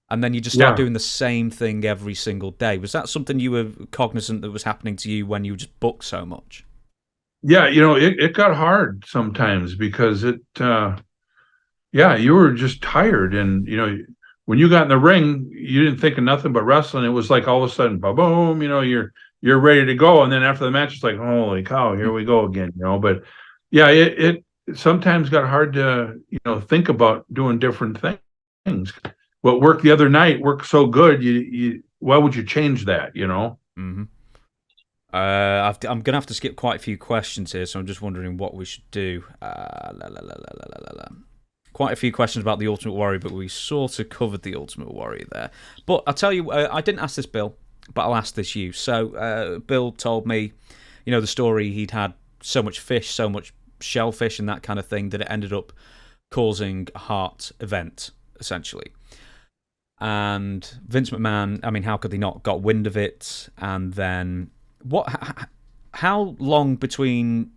And then you just start doing the same thing every single day. Was that something you were cognizant that was happening to you when you just booked so much? Yeah, it got hard sometimes because you were just tired. And, when you got in the ring, you didn't think of nothing but wrestling. It was like all of a sudden, boom, you're ready to go. And then after the match, it's like, holy cow, here we go again, But yeah, it sometimes got hard to, think about doing different things. what worked the other night worked so good. Why would you change that? Mm-hmm. I'm gonna have to skip quite a few questions here, so I'm just wondering what we should do. Quite a few questions about the Ultimate Warrior, but we sort of covered the Ultimate Warrior there. But I'll tell you, I didn't ask this Bill, but I'll ask this you. So Bill told me, the story, he'd had so much fish, so much shellfish and that kind of thing, that it ended up causing a heart event, essentially. And Vince McMahon, I mean, how could he not, got wind of it? And then how long between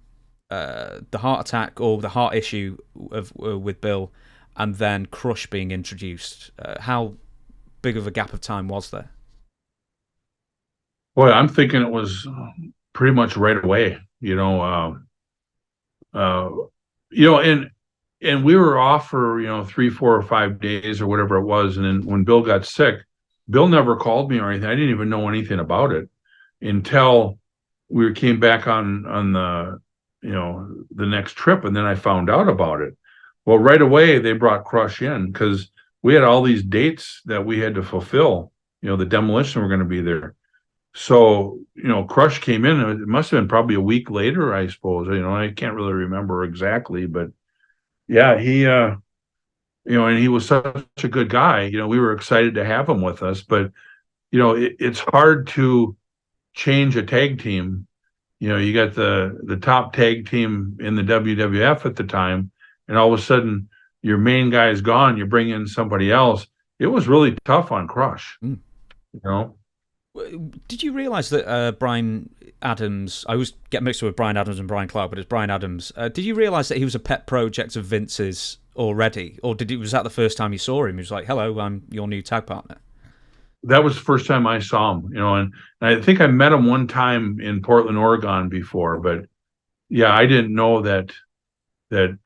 the heart attack or the heart issue with Bill and then Crush being introduced? How big of a gap of time was there? Boy, I'm thinking it was pretty much right away. And we were off for 3, 4, or 5 days or whatever it was, and then when Bill got sick, Bill never called me or anything. I didn't even know anything about it until we came back on the the next trip, and then I found out about it. Well, right away they brought Crush in because we had all these dates that we had to fulfill. The Demolition were going to be there. So, Crush came in. It must have been probably a week later, I suppose. I can't really remember exactly, but yeah, he, and he was such a good guy. We were excited to have him with us, but, it's hard to change a tag team. You got the top tag team in the WWF at the time, and all of a sudden your main guy is gone. You bring in somebody else. It was really tough on Crush, Did you realize that Brian Adams, I always get mixed up with Brian Adams and Brian Clark, but it's Brian Adams. Did you realize that he was a pet project of Vince's already? Or was that the first time you saw him? He was like, hello, I'm your new tag partner. That was the first time I saw him, and I think I met him one time in Portland, Oregon before, but yeah, I didn't know that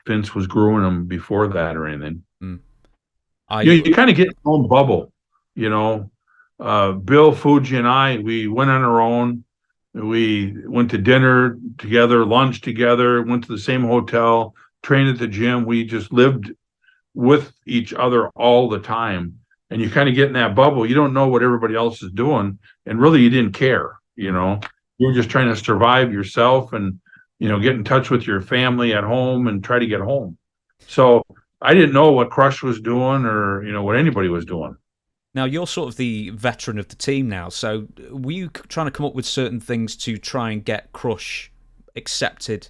Vince was grooming him before that or anything. You kind of get your own bubble, Bill, Fuji, and I, we went on our own. We went to dinner together, lunch together, went to the same hotel, trained at the gym. We just lived with each other all the time. And you kind of get in that bubble. You don't know what everybody else is doing. And really, you didn't care, You were just trying to survive yourself and, get in touch with your family at home and try to get home. So I didn't know what Crush was doing or, what anybody was doing. Now, you're sort of the veteran of the team now, so were you trying to come up with certain things to try and get Crush accepted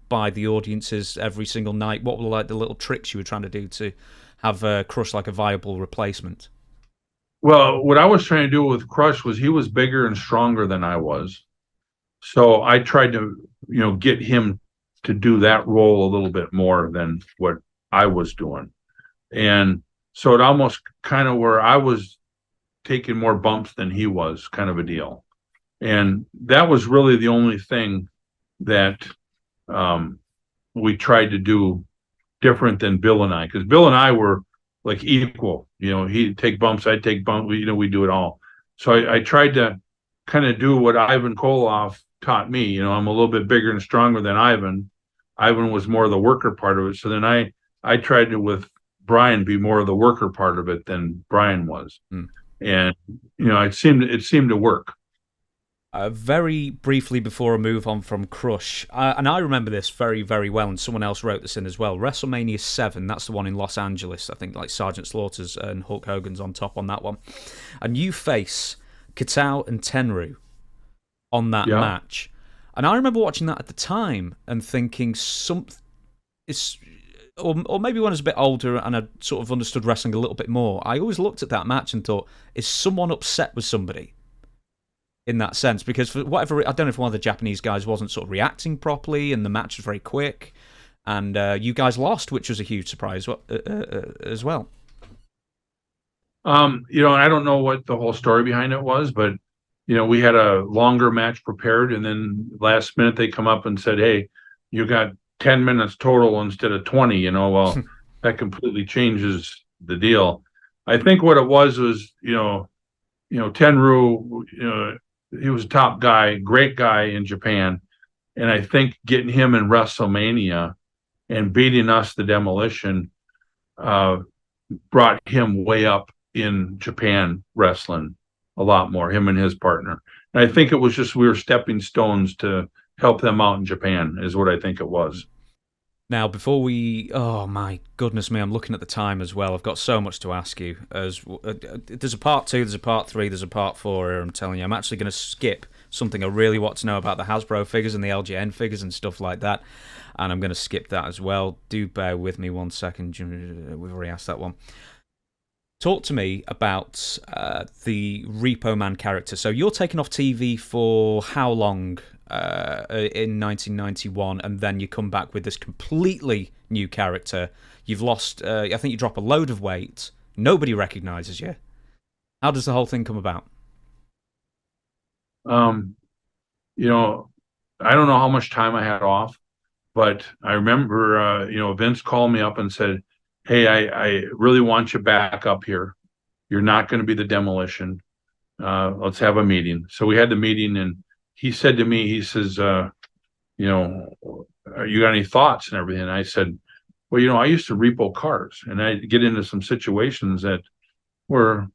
by the audiences every single night? What were the little tricks you were trying to do to have Crush like a viable replacement? Well, what I was trying to do with Crush was he was bigger and stronger than I was. So I tried to, get him to do that role a little bit more than what I was doing. And so it almost kind of where I was taking more bumps than he was, kind of a deal. And that was really the only thing that we tried to do different than Bill and I, because Bill and I were like equal. He'd take bumps, I'd take bumps. We do it all. So I tried to kind of do what Ivan Koloff taught me. I'm a little bit bigger and stronger than Ivan. Ivan was more of the worker part of it. So then I tried to, with Brian, be more of the worker part of it than Brian was. And it seemed to work. Very briefly before I move on from Crush, and I remember this very, very well, and someone else wrote this in as well. WrestleMania 7, that's the one in Los Angeles. I think like Sergeant Slaughter's and Hulk Hogan's on top on that one. And you face Kitao and Tenryu on that match. And I remember watching that at the time and thinking or maybe when I was a bit older and I sort of understood wrestling a little bit more, I always looked at that match and thought, is someone upset with somebody? In that sense, because for whatever, I don't know if one of the Japanese guys wasn't sort of reacting properly, and the match was very quick, and you guys lost, which was a huge surprise as well. I don't know what the whole story behind it was, but we had a longer match prepared, and then last minute they come up and said, "Hey, you got 10 minutes total instead of 20." Well, that completely changes the deal. I think what it was, Tenryu, he was a top guy, great guy in Japan. And I think getting him in WrestleMania and beating us, the Demolition, brought him way up in Japan wrestling a lot more, him and his partner. And I think it was just we were stepping stones to help them out in Japan, is what I think it was. Now, before we, oh my goodness me, I'm looking at the time as well. I've got so much to ask you. There's a part 2, there's a part 3, there's a part 4 here. I'm telling you, I'm actually going to skip something I really want to know about the Hasbro figures and the LJN figures and stuff like that, and I'm going to skip that as well. Do bear with me 1 second. We've already asked that one. Talk to me about the Repo Man character. So you're taken off TV for how long in 1991, and then you come back with this completely new character. You've lost, I think you drop a load of weight. Nobody recognizes you. How does the whole thing come about? You know, I don't know how much time I had off, but I remember, Vince called me up and said, "Hey, I really want you back up here. You're not going to be the Demolition. Let's have a meeting." So we had the meeting, and he said to me, he says, you got any thoughts and everything? And I said, well, I used to repo cars, and I get into some situations that were,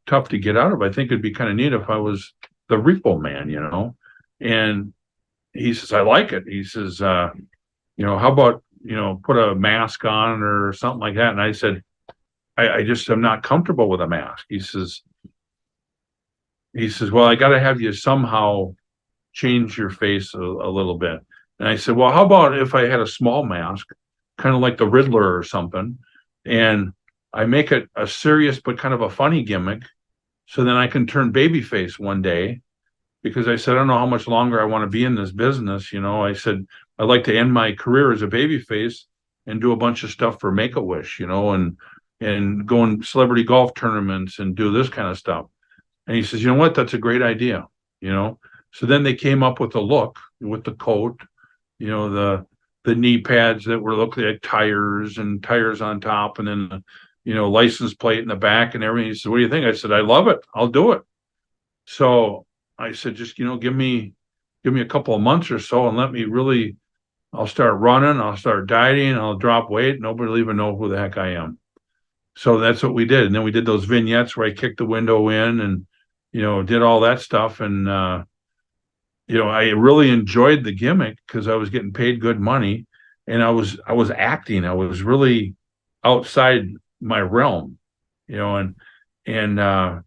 tough to get out of. I think it'd be kind of neat if I was the repo man, And he says, I like it. He says, how about, put a mask on or something like that. And I said, I just am not comfortable with a mask. He says, well, I got to have you somehow change your face a little bit. And I said, well, how about if I had a small mask, kind of like the Riddler or something, and I make it a serious but kind of a funny gimmick, so then I can turn babyface one day. Because I said, I don't know how much longer I want to be in this business. I said, I'd like to end my career as a babyface and do a bunch of stuff for Make-A-Wish, and go in celebrity golf tournaments and do this kind of stuff. And he says, you know what? That's a great idea, So then they came up with a look with the coat, the knee pads that were looking like tires and tires on top, and then the, license plate in the back and everything. He said, what do you think? I said, I love it. I'll do it. So I said, just, give me a couple of months or so and let me really, I'll start running, I'll start dieting, I'll drop weight. Nobody will even know who the heck I am. So that's what we did. And then we did those vignettes where I kicked the window in and, did all that stuff. And, I really enjoyed the gimmick because I was getting paid good money, and I was acting. I was really outside my realm, and I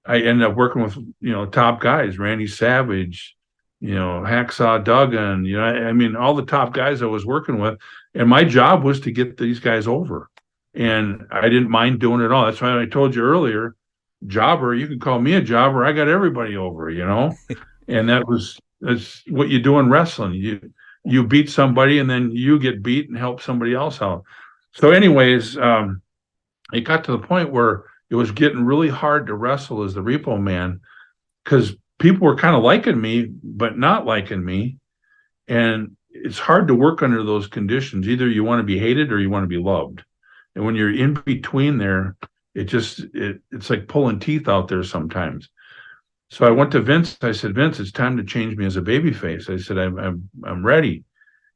ended up working with, top guys, Randy Savage, Hacksaw Duggan, all the top guys I was working with. And my job was to get these guys over. And I didn't mind doing it all. That's why I told you earlier, jobber, you can call me a jobber. I got everybody over, And that's what you do in wrestling. You beat somebody and then you get beat and help somebody else out. So anyways, it got to the point where it was getting really hard to wrestle as the Repo Man because people were kind of liking me, but not liking me. And it's hard to work under those conditions. Either you want to be hated or you want to be loved. And when you're in between there, it's like pulling teeth out there sometimes. So I went to Vince. I said, Vince, it's time to change me as a babyface. I said, I'm ready.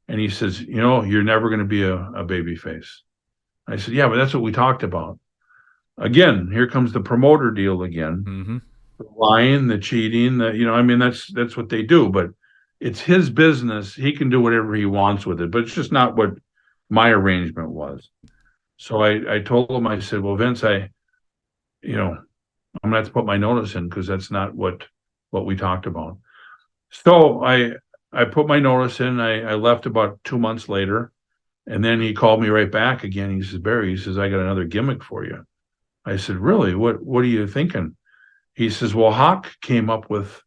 And he says, you're never going to be a babyface. I said, yeah, but that's what we talked about. Again, here comes the promoter deal again. Mm-hmm. The lying, the cheating, that's what they do. But it's his business. He can do whatever he wants with it. But it's just not what my arrangement was. So I told him, I said, well, Vince, I'm going to have to put my notice in because that's not what we talked about. So I put my notice in. I left about 2 months later. And then he called me right back again. He says, Barry, he says, I got another gimmick for you. I said, really? What are you thinking? He says, well, Hawk came up with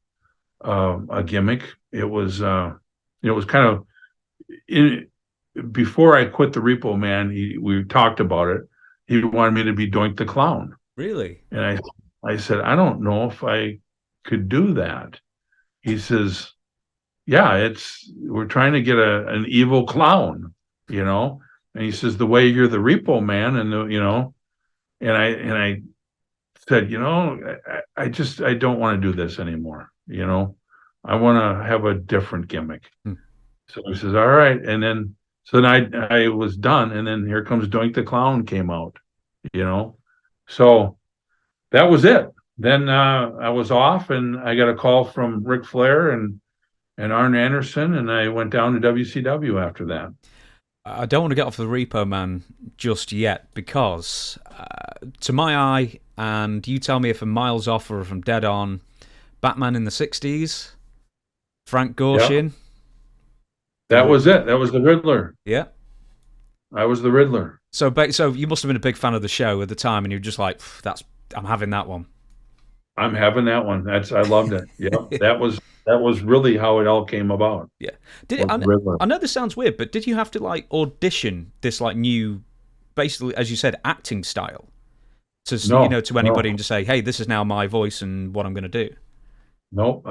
a gimmick. It was kind of before I quit the Repo Man, we talked about it. He wanted me to be Doink the Clown. Really? And I said, I don't know if I could do that. He says, yeah, we're trying to get an evil clown, And he says, the way you're the Repo Man and and I said, I don't want to do this anymore. I want to have a different gimmick. So he says, all right. And then, so then I was done. And then here comes Doink the Clown came out, So that was it. Then I was off, and I got a call from Ric Flair and Arn Anderson, and I went down to WCW after that. I don't want to get off the Repo Man just yet because, to my eye, and you tell me if I'm miles off or if I'm dead on, Batman in the 60s, Frank Yeah, Gorshin. that was it. That was the Riddler. Yeah. I was the Riddler. So you must have been a big fan of the show at the time, and you're just like, I'm having that one. I'm having that one. I loved it. Yeah, that was really how it all came about. Yeah. Did it, Was the Riddler. I know this sounds weird, but did you have to like audition this like new, basically as you said, acting style to No, to anybody and just say, hey, this is now my voice and what I'm going to do? no.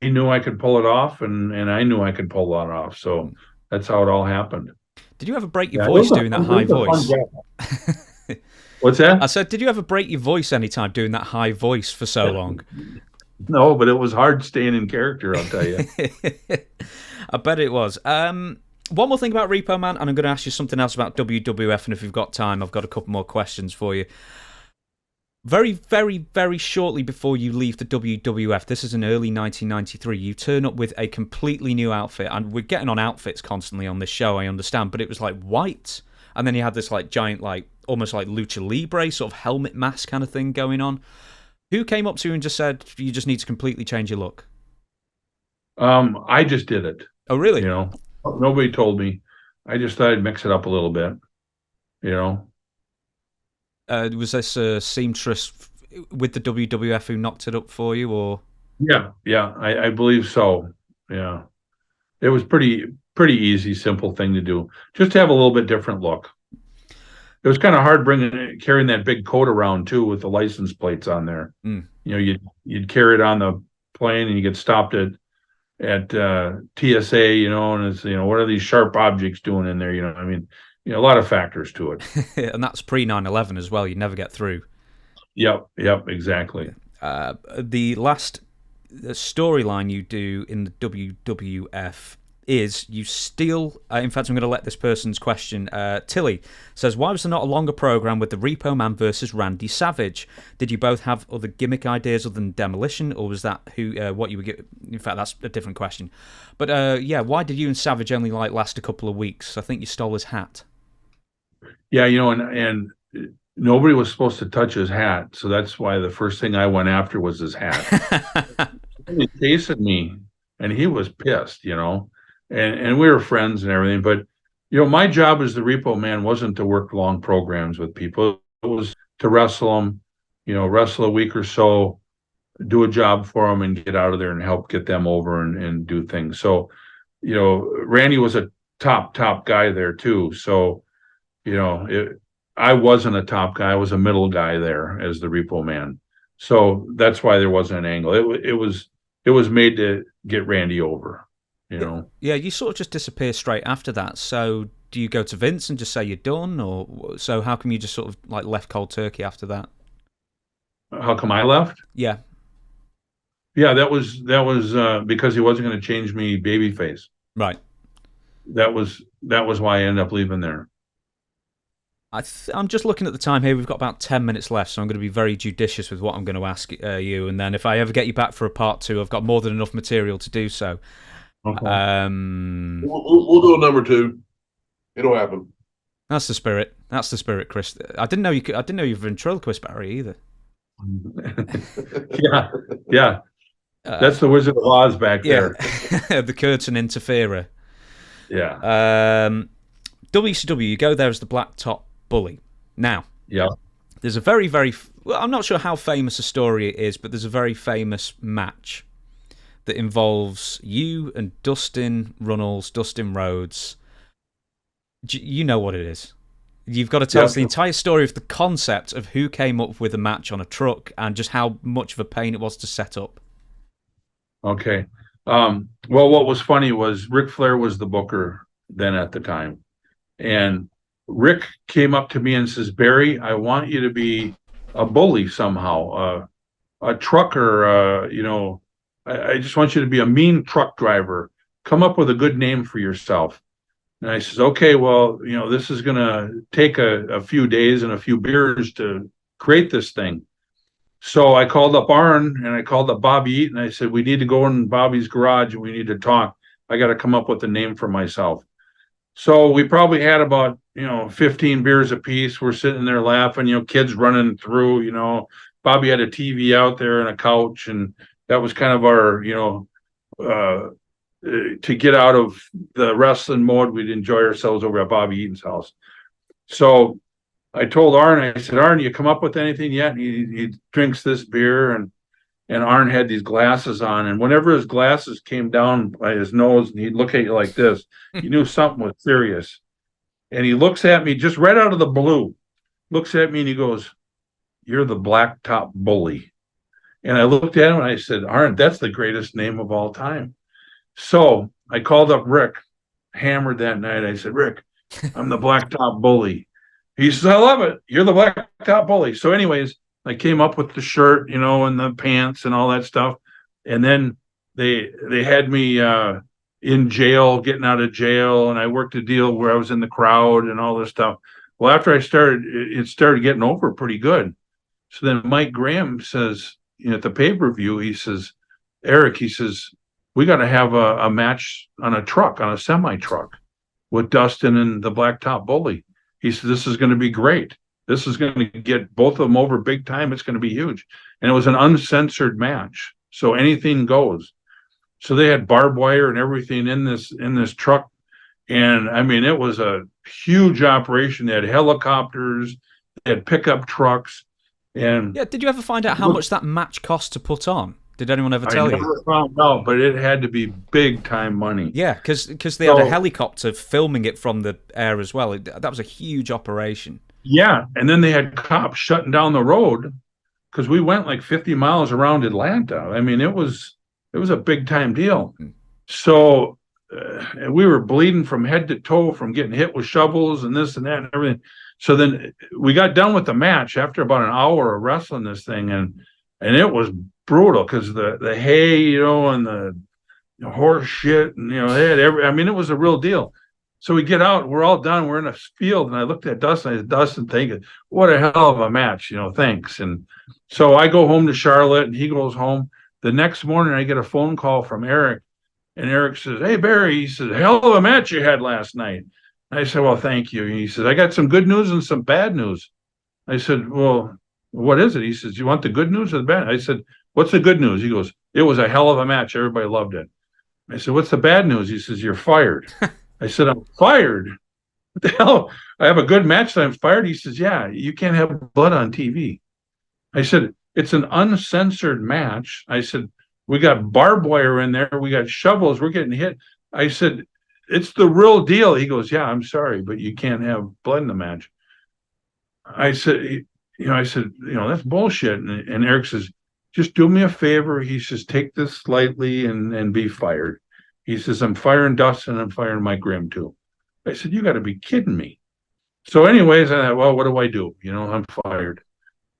He knew I could pull it off, and I knew I could pull that off. So that's how it all happened. Did you ever break your Yeah, voice doing that high it was a fun voice? job. What's that? I said, did you ever break your voice anytime doing that high voice for so long? No, but it was hard staying in character, I'll tell you. I bet it was. One more thing about Repo Man, and I'm going to ask you something else about WWF, and if you've got time, I've got a couple more questions for you. Very, very, very shortly before you leave the WWF, this is in early 1993, you turn up with a completely new outfit, and we're getting on outfits constantly on this show, I understand, but it was like white, and then you had this like giant, like almost like lucha libre sort of helmet mask kind of thing going on. Who came up to you and just said, you just need to completely change your look? I just did it. Oh, really? Nobody told me. I just thought I'd mix it up a little bit. You know. Was this a seamstress with the WWF who knocked it up for you, or? Yeah, yeah, I believe so. Yeah, it was pretty easy, simple thing to do. Just to have a little bit different look. It was kind of hard carrying that big coat around too with the license plates on there. Mm. You'd carry it on the plane, and you get stopped at TSA, and it's what are these sharp objects doing in there? I mean, a lot of factors to it. And that's pre 9/11 as well. You'd never get through. Yep, exactly. The last storyline you do in the WWF is you steal. In fact, I'm going to let this person's question. Tilly says, "Why was there not a longer program with the Repo Man versus Randy Savage? Did you both have other gimmick ideas other than Demolition, or was that what you were? In fact, that's a different question. But yeah, why did you and Savage only last a couple of weeks? I think you stole his hat." Yeah, and nobody was supposed to touch his hat, so that's why the first thing I went after was his hat. He chased me, and he was pissed, and we were friends and everything. But my job as the Repo Man wasn't to work long programs with people. It was to wrestle them, wrestle a week or so, do a job for them, and get out of there and help get them over and do things. So, Randy was a top guy there too. So, I wasn't a top guy. I was a middle guy there as the Repo Man. So that's why there wasn't an angle. It was made to get Randy over. Yeah, you sort of just disappear straight after that. So do you go to Vince and just say you're done, or so how come you just sort of left cold turkey after that? How come I left? Yeah. Yeah, that was because he wasn't going to change me babyface. Right. That was why I ended up leaving there. I'm just looking at the time here. We've got about 10 minutes left, so I'm going to be very judicious with what I'm going to ask you. And then if I ever get you back for a part 2, I've got more than enough material to do so. Okay. We'll do a number 2. It'll happen. That's the spirit. That's the spirit, Chris. I didn't know you could. I didn't know you were ventriloquist, Barry, either. Yeah. That's the Wizard of Oz back there. The curtain interferer. Yeah. WCW, you go there as the Black Top Bully. Now, yeah, there's a very, very. Well, I'm not sure how famous a story it is, but there's a very famous match that involves you and Dustin Runnels, Dustin Rhodes. You know what it is. You've got to tell us the entire story of the concept of who came up with a match on a truck and just how much of a pain it was to set up. Okay. Well, what was funny was Ric Flair was the booker then at the time. And Rick came up to me and says, "Barry, I want you to be a bully somehow, a trucker, I just want you to be a mean truck driver. Come up with a good name for yourself." And I says, "Okay, well, this is going to take a few days and a few beers to create this thing. So I called up Arn and I called up Bobby Eaton. I said, we need to go in Bobby's garage and we need to talk. I got to come up with a name for myself. So we probably had about, 15 beers apiece. We're sitting there laughing, kids running through, Bobby had a TV out there and a couch, and that was kind of our, to get out of the wrestling mode, we'd enjoy ourselves over at Bobby Eaton's house. So I told Arn, I said, Arn, you come up with anything yet? And he drinks this beer, and Arn had these glasses on, and whenever his glasses came down by his nose and he'd look at you like this, you knew something was serious. And he looks at me just right out of the blue, looks at me and he goes, you're the Blacktop Bully. And I looked at him and I said, Arn, that's the greatest name of all time. So I called up Rick, hammered that night. I said, Rick, I'm the Blacktop Bully. He says, I love it. You're the Blacktop Bully. So anyways, I came up with the shirt, and the pants and all that stuff. And then they had me in jail, getting out of jail. And I worked a deal where I was in the crowd and all this stuff. Well, after it started getting over pretty good. So then Mike Graham says, at the pay-per-view, he says, Eric, he says, we got to have a match on a semi-truck with Dustin and the Blacktop Bully. He said, this is going to be great. This is going to get both of them over big time. It's going to be huge. And it was an uncensored match. So anything goes. So they had barbed wire and everything in this truck. And I mean, it was a huge operation. They had helicopters, they had pickup trucks. And yeah, did you ever find out how much that match cost to put on? Did anyone ever tell you? I never found out, but it had to be big time money. Yeah, because they had a helicopter filming it from the air as well. That was a huge operation. Yeah, and then they had cops shutting down the road because we went like 50 miles around Atlanta. I mean, it was a big time deal. So we were bleeding from head to toe from getting hit with shovels and this and that and everything. So then we got done with the match after about an hour of wrestling this thing, and it was brutal because the hay, and the horse shit, and they had it was a real deal. So we get out, we're all done, we're in a field, and I looked at Dustin, I said, Dustin, thinking, what a hell of a match, thanks. And so I go home to Charlotte, and he goes home. The next morning, I get a phone call from Eric, and Eric says, hey, Barry, he says, hell of a match you had last night. And I said, well, thank you. And he says, I got some good news and some bad news. I said, well, what is it? He says, you want the good news or the bad? I said, what's the good news? He goes, it was a hell of a match. Everybody loved it. I said, what's the bad news? He says, you're fired. I said, I'm fired? What the hell? I have a good match that I'm fired? He says, yeah, you can't have blood on TV. I said, it's an uncensored match. I said, we got barbed wire in there. We got shovels. We're getting hit. I said, it's the real deal. He goes, yeah, I'm sorry, but you can't have blood in the match. I said, that's bullshit. And Eric says, just do me a favor. He says, take this lightly and be fired. He says, I'm firing Dustin. I'm firing Mike Grimm too. I said, you got to be kidding me. So anyways, I thought, well, what do I do? I'm fired.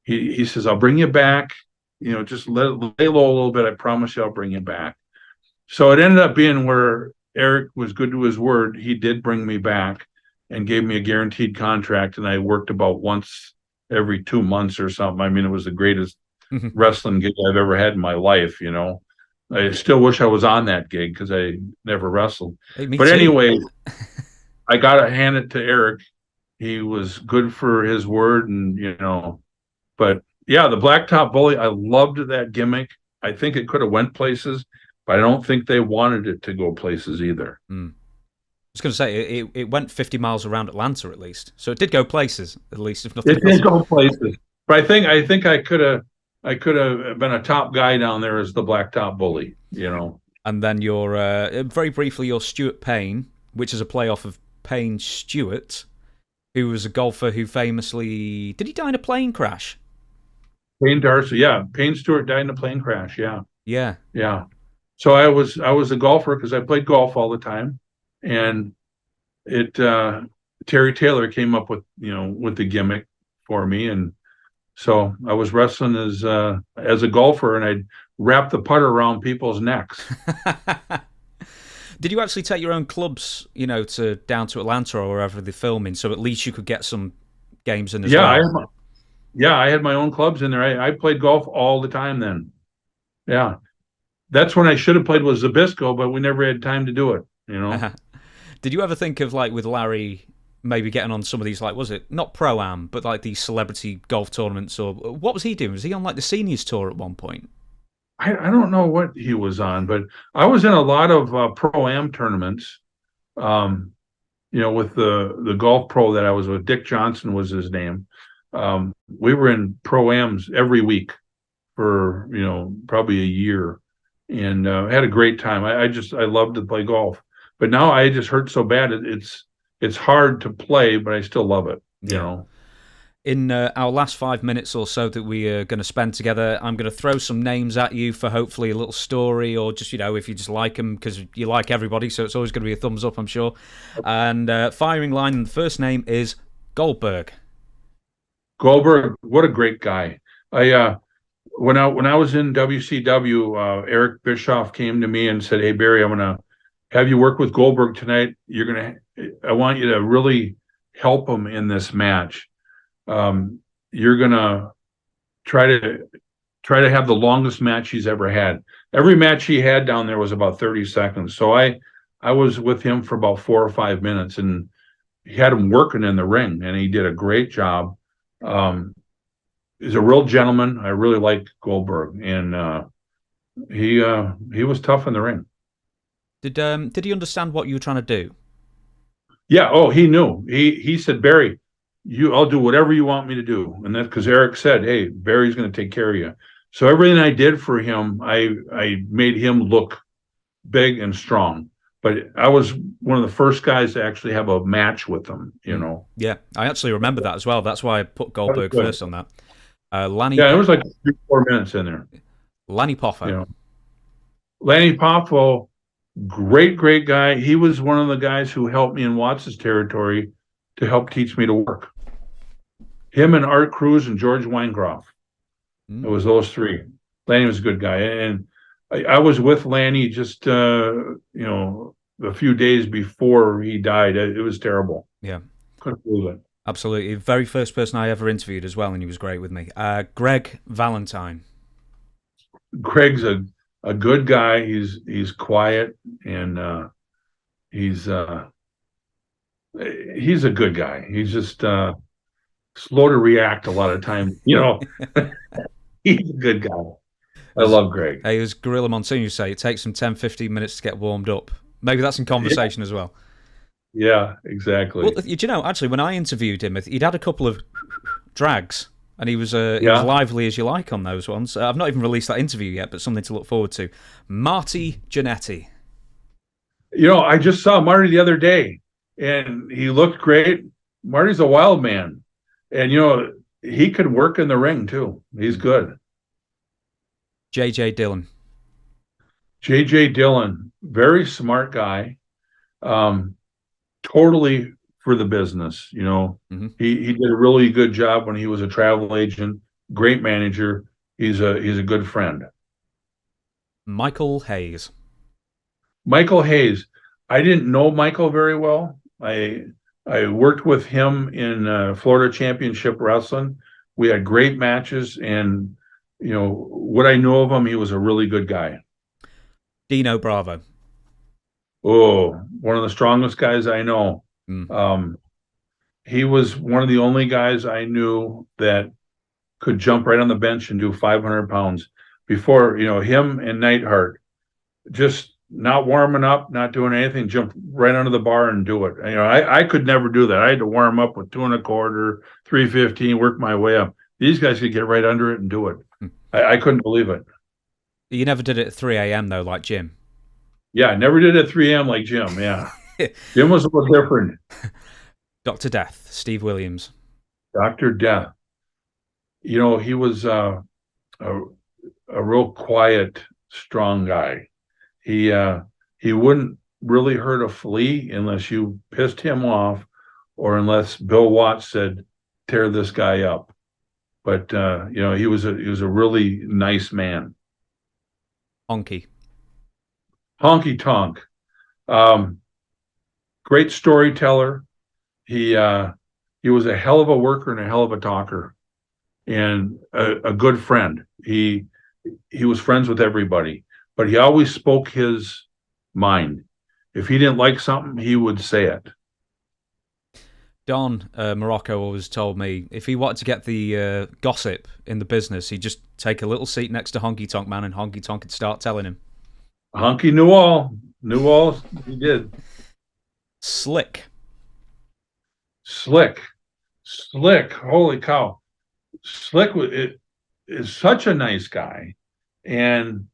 He says, I'll bring you back. Just lay low a little bit. I promise you I'll bring you back. So it ended up being where Eric was good to his word. He did bring me back and gave me a guaranteed contract. And I worked about once every 2 months or something. I mean, it was the greatest wrestling gig I've ever had in my life. I still wish I was on that gig because I never wrestled. Hey, but anyway, I got to hand it to Eric. He was good for his word, and but yeah, the Blacktop Bully, I loved that gimmick. I think it could have went places, but I don't think they wanted it to go places either. I was going to say it went 50 miles around Atlanta at least, so it did go places at least. If nothing, it did go places. But I think I could have been a top guy down there as the Blacktop Bully, And then very briefly, your Stuart Payne, which is a playoff of Payne Stewart, who was a golfer who famously... Did he die in a plane crash? Payne Darsow, yeah. Payne Stewart died in a plane crash, yeah. Yeah. Yeah. So I was a golfer because I played golf all the time. And Terry Taylor came up with the gimmick for me. And so I was wrestling as a golfer, and I'd wrap the putter around people's necks. Did you actually take your own clubs, down to Atlanta or wherever they're filming, so at least you could get some games in as well? Yeah, Yeah, I had my own clubs in there. I played golf all the time then. Yeah. That's when I should have played was Zabisco, but we never had time to do it, you know. Did you ever think of, like, with Larry, maybe getting on some of these, like, was it not Pro-Am, but like these celebrity golf tournaments, or what was he doing? Was he on like the seniors tour at one point? I don't know what he was on, but I was in a lot of Pro-Am tournaments. Um, with the golf pro that I was with, Dick Johnson was his name. We were in Pro-Ams every week for, probably a year, and had a great time. I loved to play golf, but now I just hurt so bad. It's hard to play, but I still love it, you know. In our last 5 minutes or so that we are going to spend together, I'm going to throw some names at you for hopefully a little story, or just, if you just like them, because you like everybody, so it's always going to be a thumbs up, I'm sure. And firing line, the first name is Goldberg. Goldberg, what a great guy. When I was in WCW, Eric Bischoff came to me and said, "Hey Barry, I'm gonna have you work with Goldberg tonight. I want you to really help him in this match. You're gonna try to have the longest match he's ever had. Every match he had down there was about 30 seconds. So I was with him for about 4 or 5 minutes, and he had him working in the ring, and he did a great job. He's a real gentleman. I really liked Goldberg, and he was tough in the ring. Did he understand what you were trying to do? Yeah. Oh, he knew. He said, "Barry, I'll do whatever you want me to do." And that's because Eric said, "Hey, Barry's going to take care of you." So everything I did for him, I made him look big and strong. But I was one of the first guys to actually have a match with him, Yeah, I actually remember that as well. That's why I put Goldberg first on that. Lanny. Yeah, it was like 3-4 minutes in there. Lanny Poffo. Lanny Poffo, great guy. He was one of the guys who helped me in Watts' territory to help teach me to work. Him and Art Cruz and George Weingroff. It was those three. Lanny was a good guy. And I was with Lanny just, a few days before he died. It was terrible. Yeah. Couldn't believe it. Absolutely. Very first person I ever interviewed as well, and he was great with me. Greg Valentine. Greg's a good guy. He's quiet, and he's a good guy. He's just slow to react a lot of times. He's a good guy. I love Greg. Hey, as Gorilla Monsoon you say, it takes him 10, 15 minutes to get warmed up. Maybe that's in conversation as well. Yeah, exactly. Well, actually, when I interviewed him, he'd had a couple of drags, and he was as lively as you like on those ones. I've not even released that interview yet, but something to look forward to. Marty Jannetty. I just saw Marty the other day, and he looked great. Marty's a wild man, and he could work in the ring too. He's good. J.J. Dillon. J.J. Dillon, very smart guy. Totally for the business. He did a really good job when he was a travel agent. Great manager. He's a good friend. Michael Hayes. Michael Hayes. I didn't know Michael very well. I worked with him in Florida Championship Wrestling. We had great matches, and what I know of him, he was a really good guy. Dino Bravo. Oh, one of the strongest guys I know. He was one of the only guys I knew that could jump right on the bench and do 500 pounds. Before, him and Neidhart, just not warming up, not doing anything, jump right under the bar and do it. I could never do that. I had to warm up with 2 1/4, 315, work my way up. These guys could get right under it and do it. I couldn't believe it. You never did it at 3 a.m. though, like Jim. Yeah, I never did it at 3 a.m. like Jim. Yeah, Jim was a little different. Dr. Death, Steve Williams. Dr. Death. He was a real quiet, strong guy. He wouldn't really hurt a flea unless you pissed him off, or unless Bill Watts said, "Tear this guy up." But he was a really nice man. Honky Tonk. Great storyteller. He was a hell of a worker and a hell of a talker. and a good friend. He was friends with everybody, but he always spoke his mind. If he didn't like something, he would say it. Don Morocco always told me if he wanted to get the gossip in the business, he'd just take a little seat next to Honky Tonk Man, and Honky Tonk would start telling him. Honky knew all. He did. Slick. Holy cow! Slick is such a nice guy, and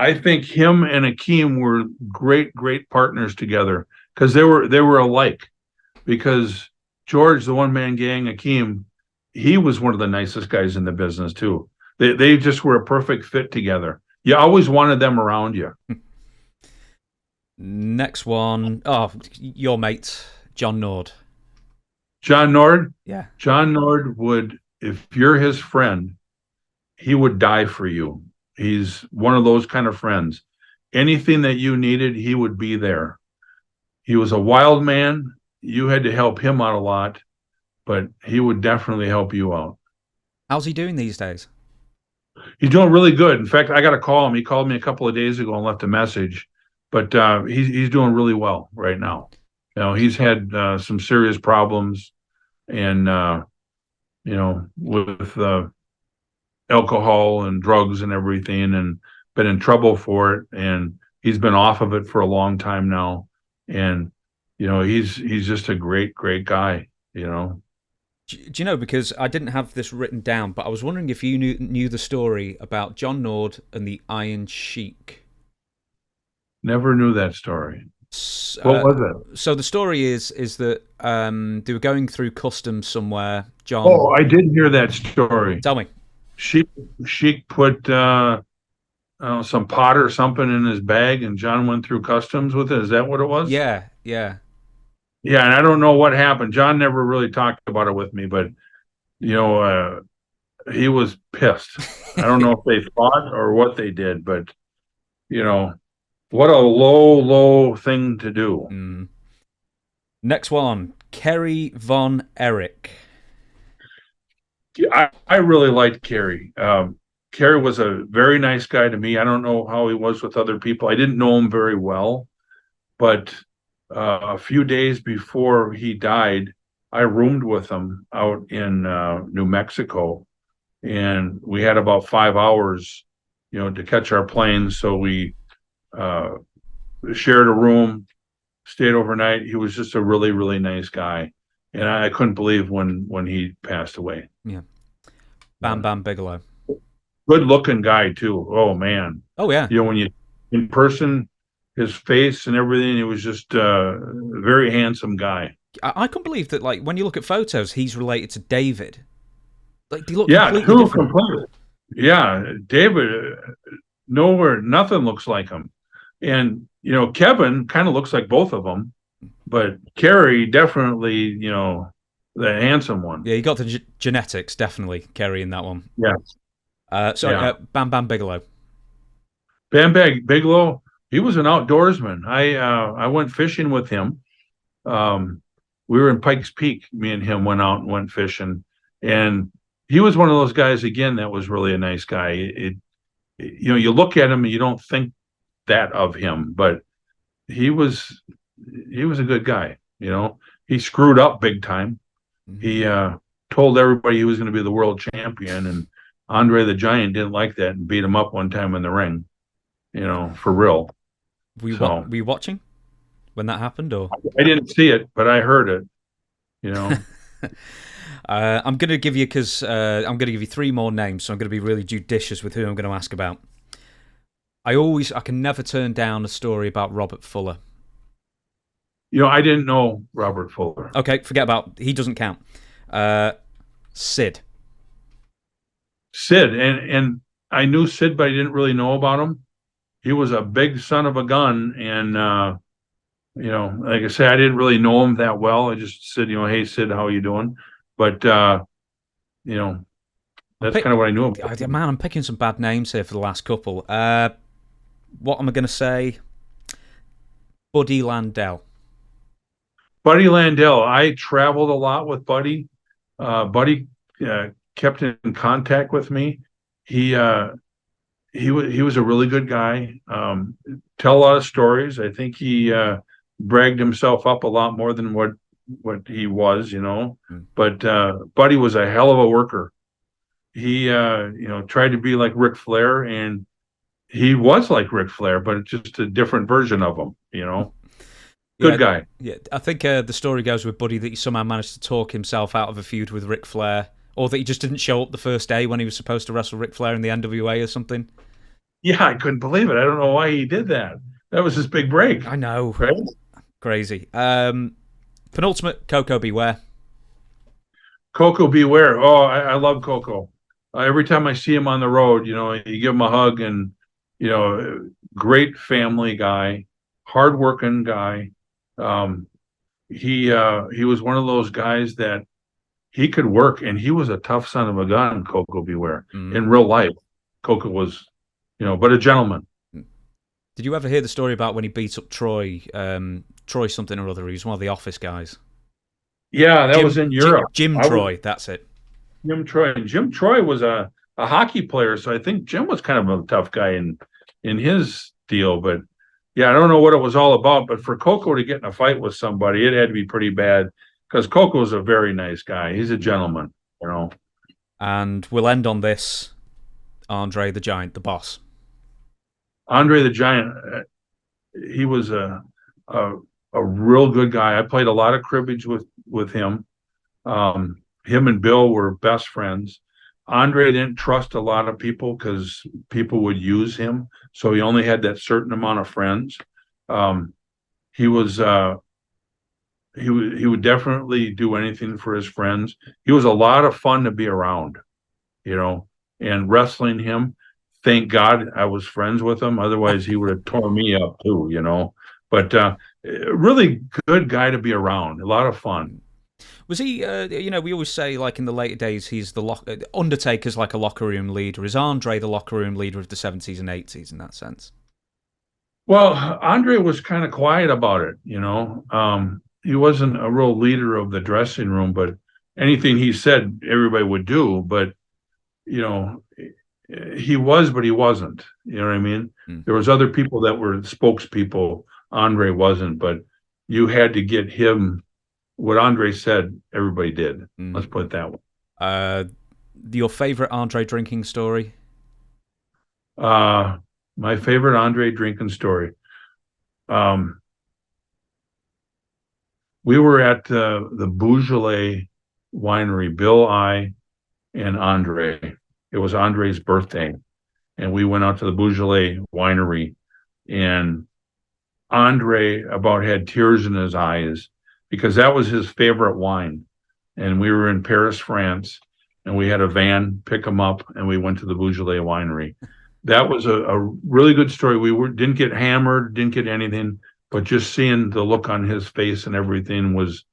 I think him and Akeem were great partners together because they were alike. Because George, the one man gang, Akeem, he was one of the nicest guys in the business too. They just were a perfect fit together. You always wanted them around you. Next one, oh, your mate, John Nord. John Nord? Yeah. John Nord would, if you're his friend, he would die for you. He's one of those kind of friends. Anything that you needed, he would be there. He was a wild man. You had to help him out a lot, but he would definitely help you out. How's he doing these days? He's doing really good. In fact, I got to call him. He called me a couple of days ago and left a message, but he's doing really well right now. You know, he's had some serious problems, and with alcohol and drugs and everything, and been in trouble for it. And he's been off of it for a long time now. And he's just a great guy. Do you know, because I didn't have this written down, but I was wondering if you knew the story about John Nord and the Iron Sheik. Never knew that story. What was it? So the story is that they were going through customs somewhere. John. Oh, I did hear that story. Tell me. Sheik put some pot or something in his bag, and John went through customs with it. Is that what it was? Yeah. And I don't know what happened. John never really talked about it with me, but he was pissed. I don't know if they fought or what they did, but what a low thing to do. Mm. Next one, Kerry Von Erich. I really liked Kerry. Kerry was a very nice guy to me. I don't know how he was with other people. I didn't know him very well, but a few days before he died, I roomed with him out in New Mexico, and we had about 5 hours, to catch our planes. So we shared a room, stayed overnight. He was just a really nice guy, and I couldn't believe when he passed away. Yeah, Bam Bigelow. Good looking guy too. Oh man. Oh yeah. When you in person, his face and everything, it was just a very handsome guy. I couldn't believe that. Like when you look at photos, he's related to David. Like they look completely. Yeah, David. Nothing looks like him. And Kevin kind of looks like both of them, but Kerry definitely, the handsome one. Yeah, you got the genetics, definitely, Kerry, in that one. Yeah. Bam Bigelow. Bam Bigelow, he was an outdoorsman. I went fishing with him. We were in Pikes Peak. Me and him went out and went fishing, and he was one of those guys again that was really a nice guy. You look at him and you don't think that of him, but he was a good guy. He screwed up big time. Mm-hmm. He told everybody he was going to be the world champion, and Andre the Giant didn't like that and beat him up one time in the ring. For real. Were you watching when that happened, or? I didn't see it, but I heard it. I'm going to give you I'm going to give you 3 more names, so I'm going to be really judicious with who I'm going to ask about. I can never turn down a story about Robert Fuller. I didn't know Robert Fuller. Okay, forget about, he doesn't count. Sid, and I knew Sid, but I didn't really know about him. He was a big son of a gun, and like I say, I didn't really know him that well. I just said, hey Sid, how are you doing? But that's kind of what I knew about. Man, I'm picking some bad names here for the last couple. What am I going to say? Buddy Landell. Buddy Landell. I traveled a lot with Buddy. Buddy kept in contact with me. He was a really good guy. Tell a lot of stories. I think he bragged himself up a lot more than what he was, But Buddy was a hell of a worker. He tried to be like Ric Flair, and he was like Ric Flair, but it's just a different version of him, Good guy. Yeah, I think the story goes with Buddy that he somehow managed to talk himself out of a feud with Ric Flair, or that he just didn't show up the first day when he was supposed to wrestle Ric Flair in the NWA or something. Yeah, I couldn't believe it. I don't know why he did that. That was his big break. I know. Right? Crazy. Penultimate, Coco Beware. Coco Beware. Oh, I love Coco. Every time I see him on the road, you give him a hug, and great family guy, hardworking guy. He was one of those guys that he could work, and he was a tough son of a gun. Coco Beware in real life. Coco was, but a gentleman. Did you ever hear the story about when he beat up Troy? Troy something or other. He was one of the Office guys. Yeah, that was in Europe. Jim Troy, that's it. Jim Troy. And Jim Troy was a hockey player, so I think Jim was kind of a tough guy in his deal. But yeah, I don't know what it was all about. But for Coco to get in a fight with somebody, it had to be pretty bad, because Coco's a very nice guy. He's a gentleman, And we'll end on this. Andre the Giant, the boss. Andre the Giant, he was a real good guy. I played a lot of cribbage with him. Him and Bill were best friends. Andre didn't trust a lot of people because people would use him, so he only had that certain amount of friends. He would definitely do anything for his friends. He was a lot of fun to be around, and wrestling him. Thank God I was friends with him. Otherwise, he would have torn me up too, But really good guy to be around. A lot of fun. Was he? We always say, like in the later days, he's the Undertaker's like a locker room leader. Is Andre the locker room leader of the 70s and 80s in that sense? Well, Andre was kind of quiet about it. He wasn't a real leader of the dressing room, but anything he said, everybody would do. But he was, but he wasn't. You know what I mean? There was other people that were spokespeople. Andre wasn't, but you had to get him. What Andre said, everybody did. Let's put it that way. Your favorite Andre drinking story? My favorite Andre drinking story. We were at the Beaujolais winery, Bill, I, and Andre. It was Andre's birthday, and we went out to the Beaujolais winery, and Andre about had tears in his eyes because that was his favorite wine. And we were in Paris, France, and we had a van pick him up, and we went to the Beaujolais winery. That was a really good story. We didn't get hammered, didn't get anything, but just seeing the look on his face and everything was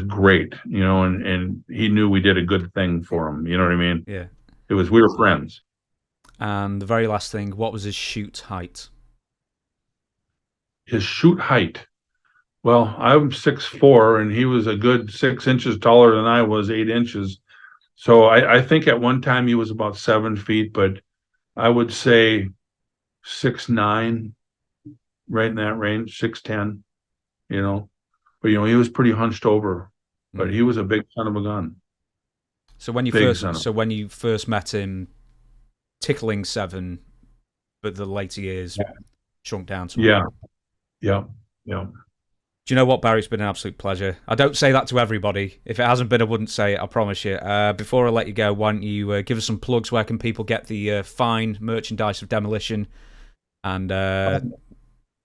great, and he knew we did a good thing for him. You know what I mean? Yeah. We were friends. And the very last thing, what was his shoot height? His shoot height. Well, I'm 6'4", and he was a good 6 inches taller than I was, 8 inches. So I think at one time he was about 7 feet, but I would say 6'9", right in that range, 6'10", But, he was pretty hunched over, but he was a big son of a gun. So when you first met him, tickling 7, but the later years shrunk down to Yeah. Do you know what, Barry? It's been an absolute pleasure. I don't say that to everybody. If it hasn't been, I wouldn't say it, I promise you. Before I let you go, why don't you give us some plugs? Where can people get the fine merchandise of Demolition? And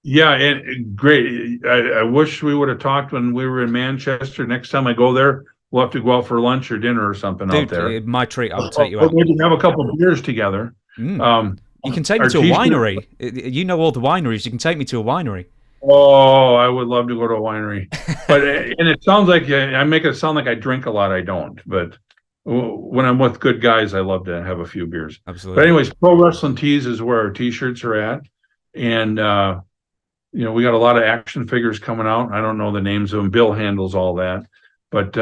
yeah, and great. I wish we would have talked when we were in Manchester. Next time I go there, we'll have to go out for lunch or dinner or something. Dude, out there. My treat. I'll take you out. We can have a couple of beers together. You can take me to a winery. You know all the wineries. You can take me to a winery. Oh, I would love to go to a winery. But and it sounds like I make it sound like I drink a lot. I don't. But when I'm with good guys, I love to have a few beers. Absolutely. But anyways, Pro Wrestling Tees is where our T-shirts are at. And, we got a lot of action figures coming out. I don't know the names of them. Bill handles all that. But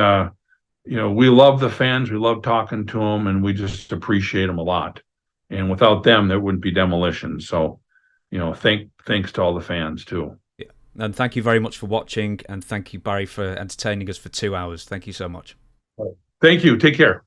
we love the fans. We love talking to them, and we just appreciate them a lot. And without them, there wouldn't be Demolition. So, thanks to all the fans too. Yeah. And thank you very much for watching, and thank you, Barry, for entertaining us for 2 hours. Thank you so much. Thank you. Take care.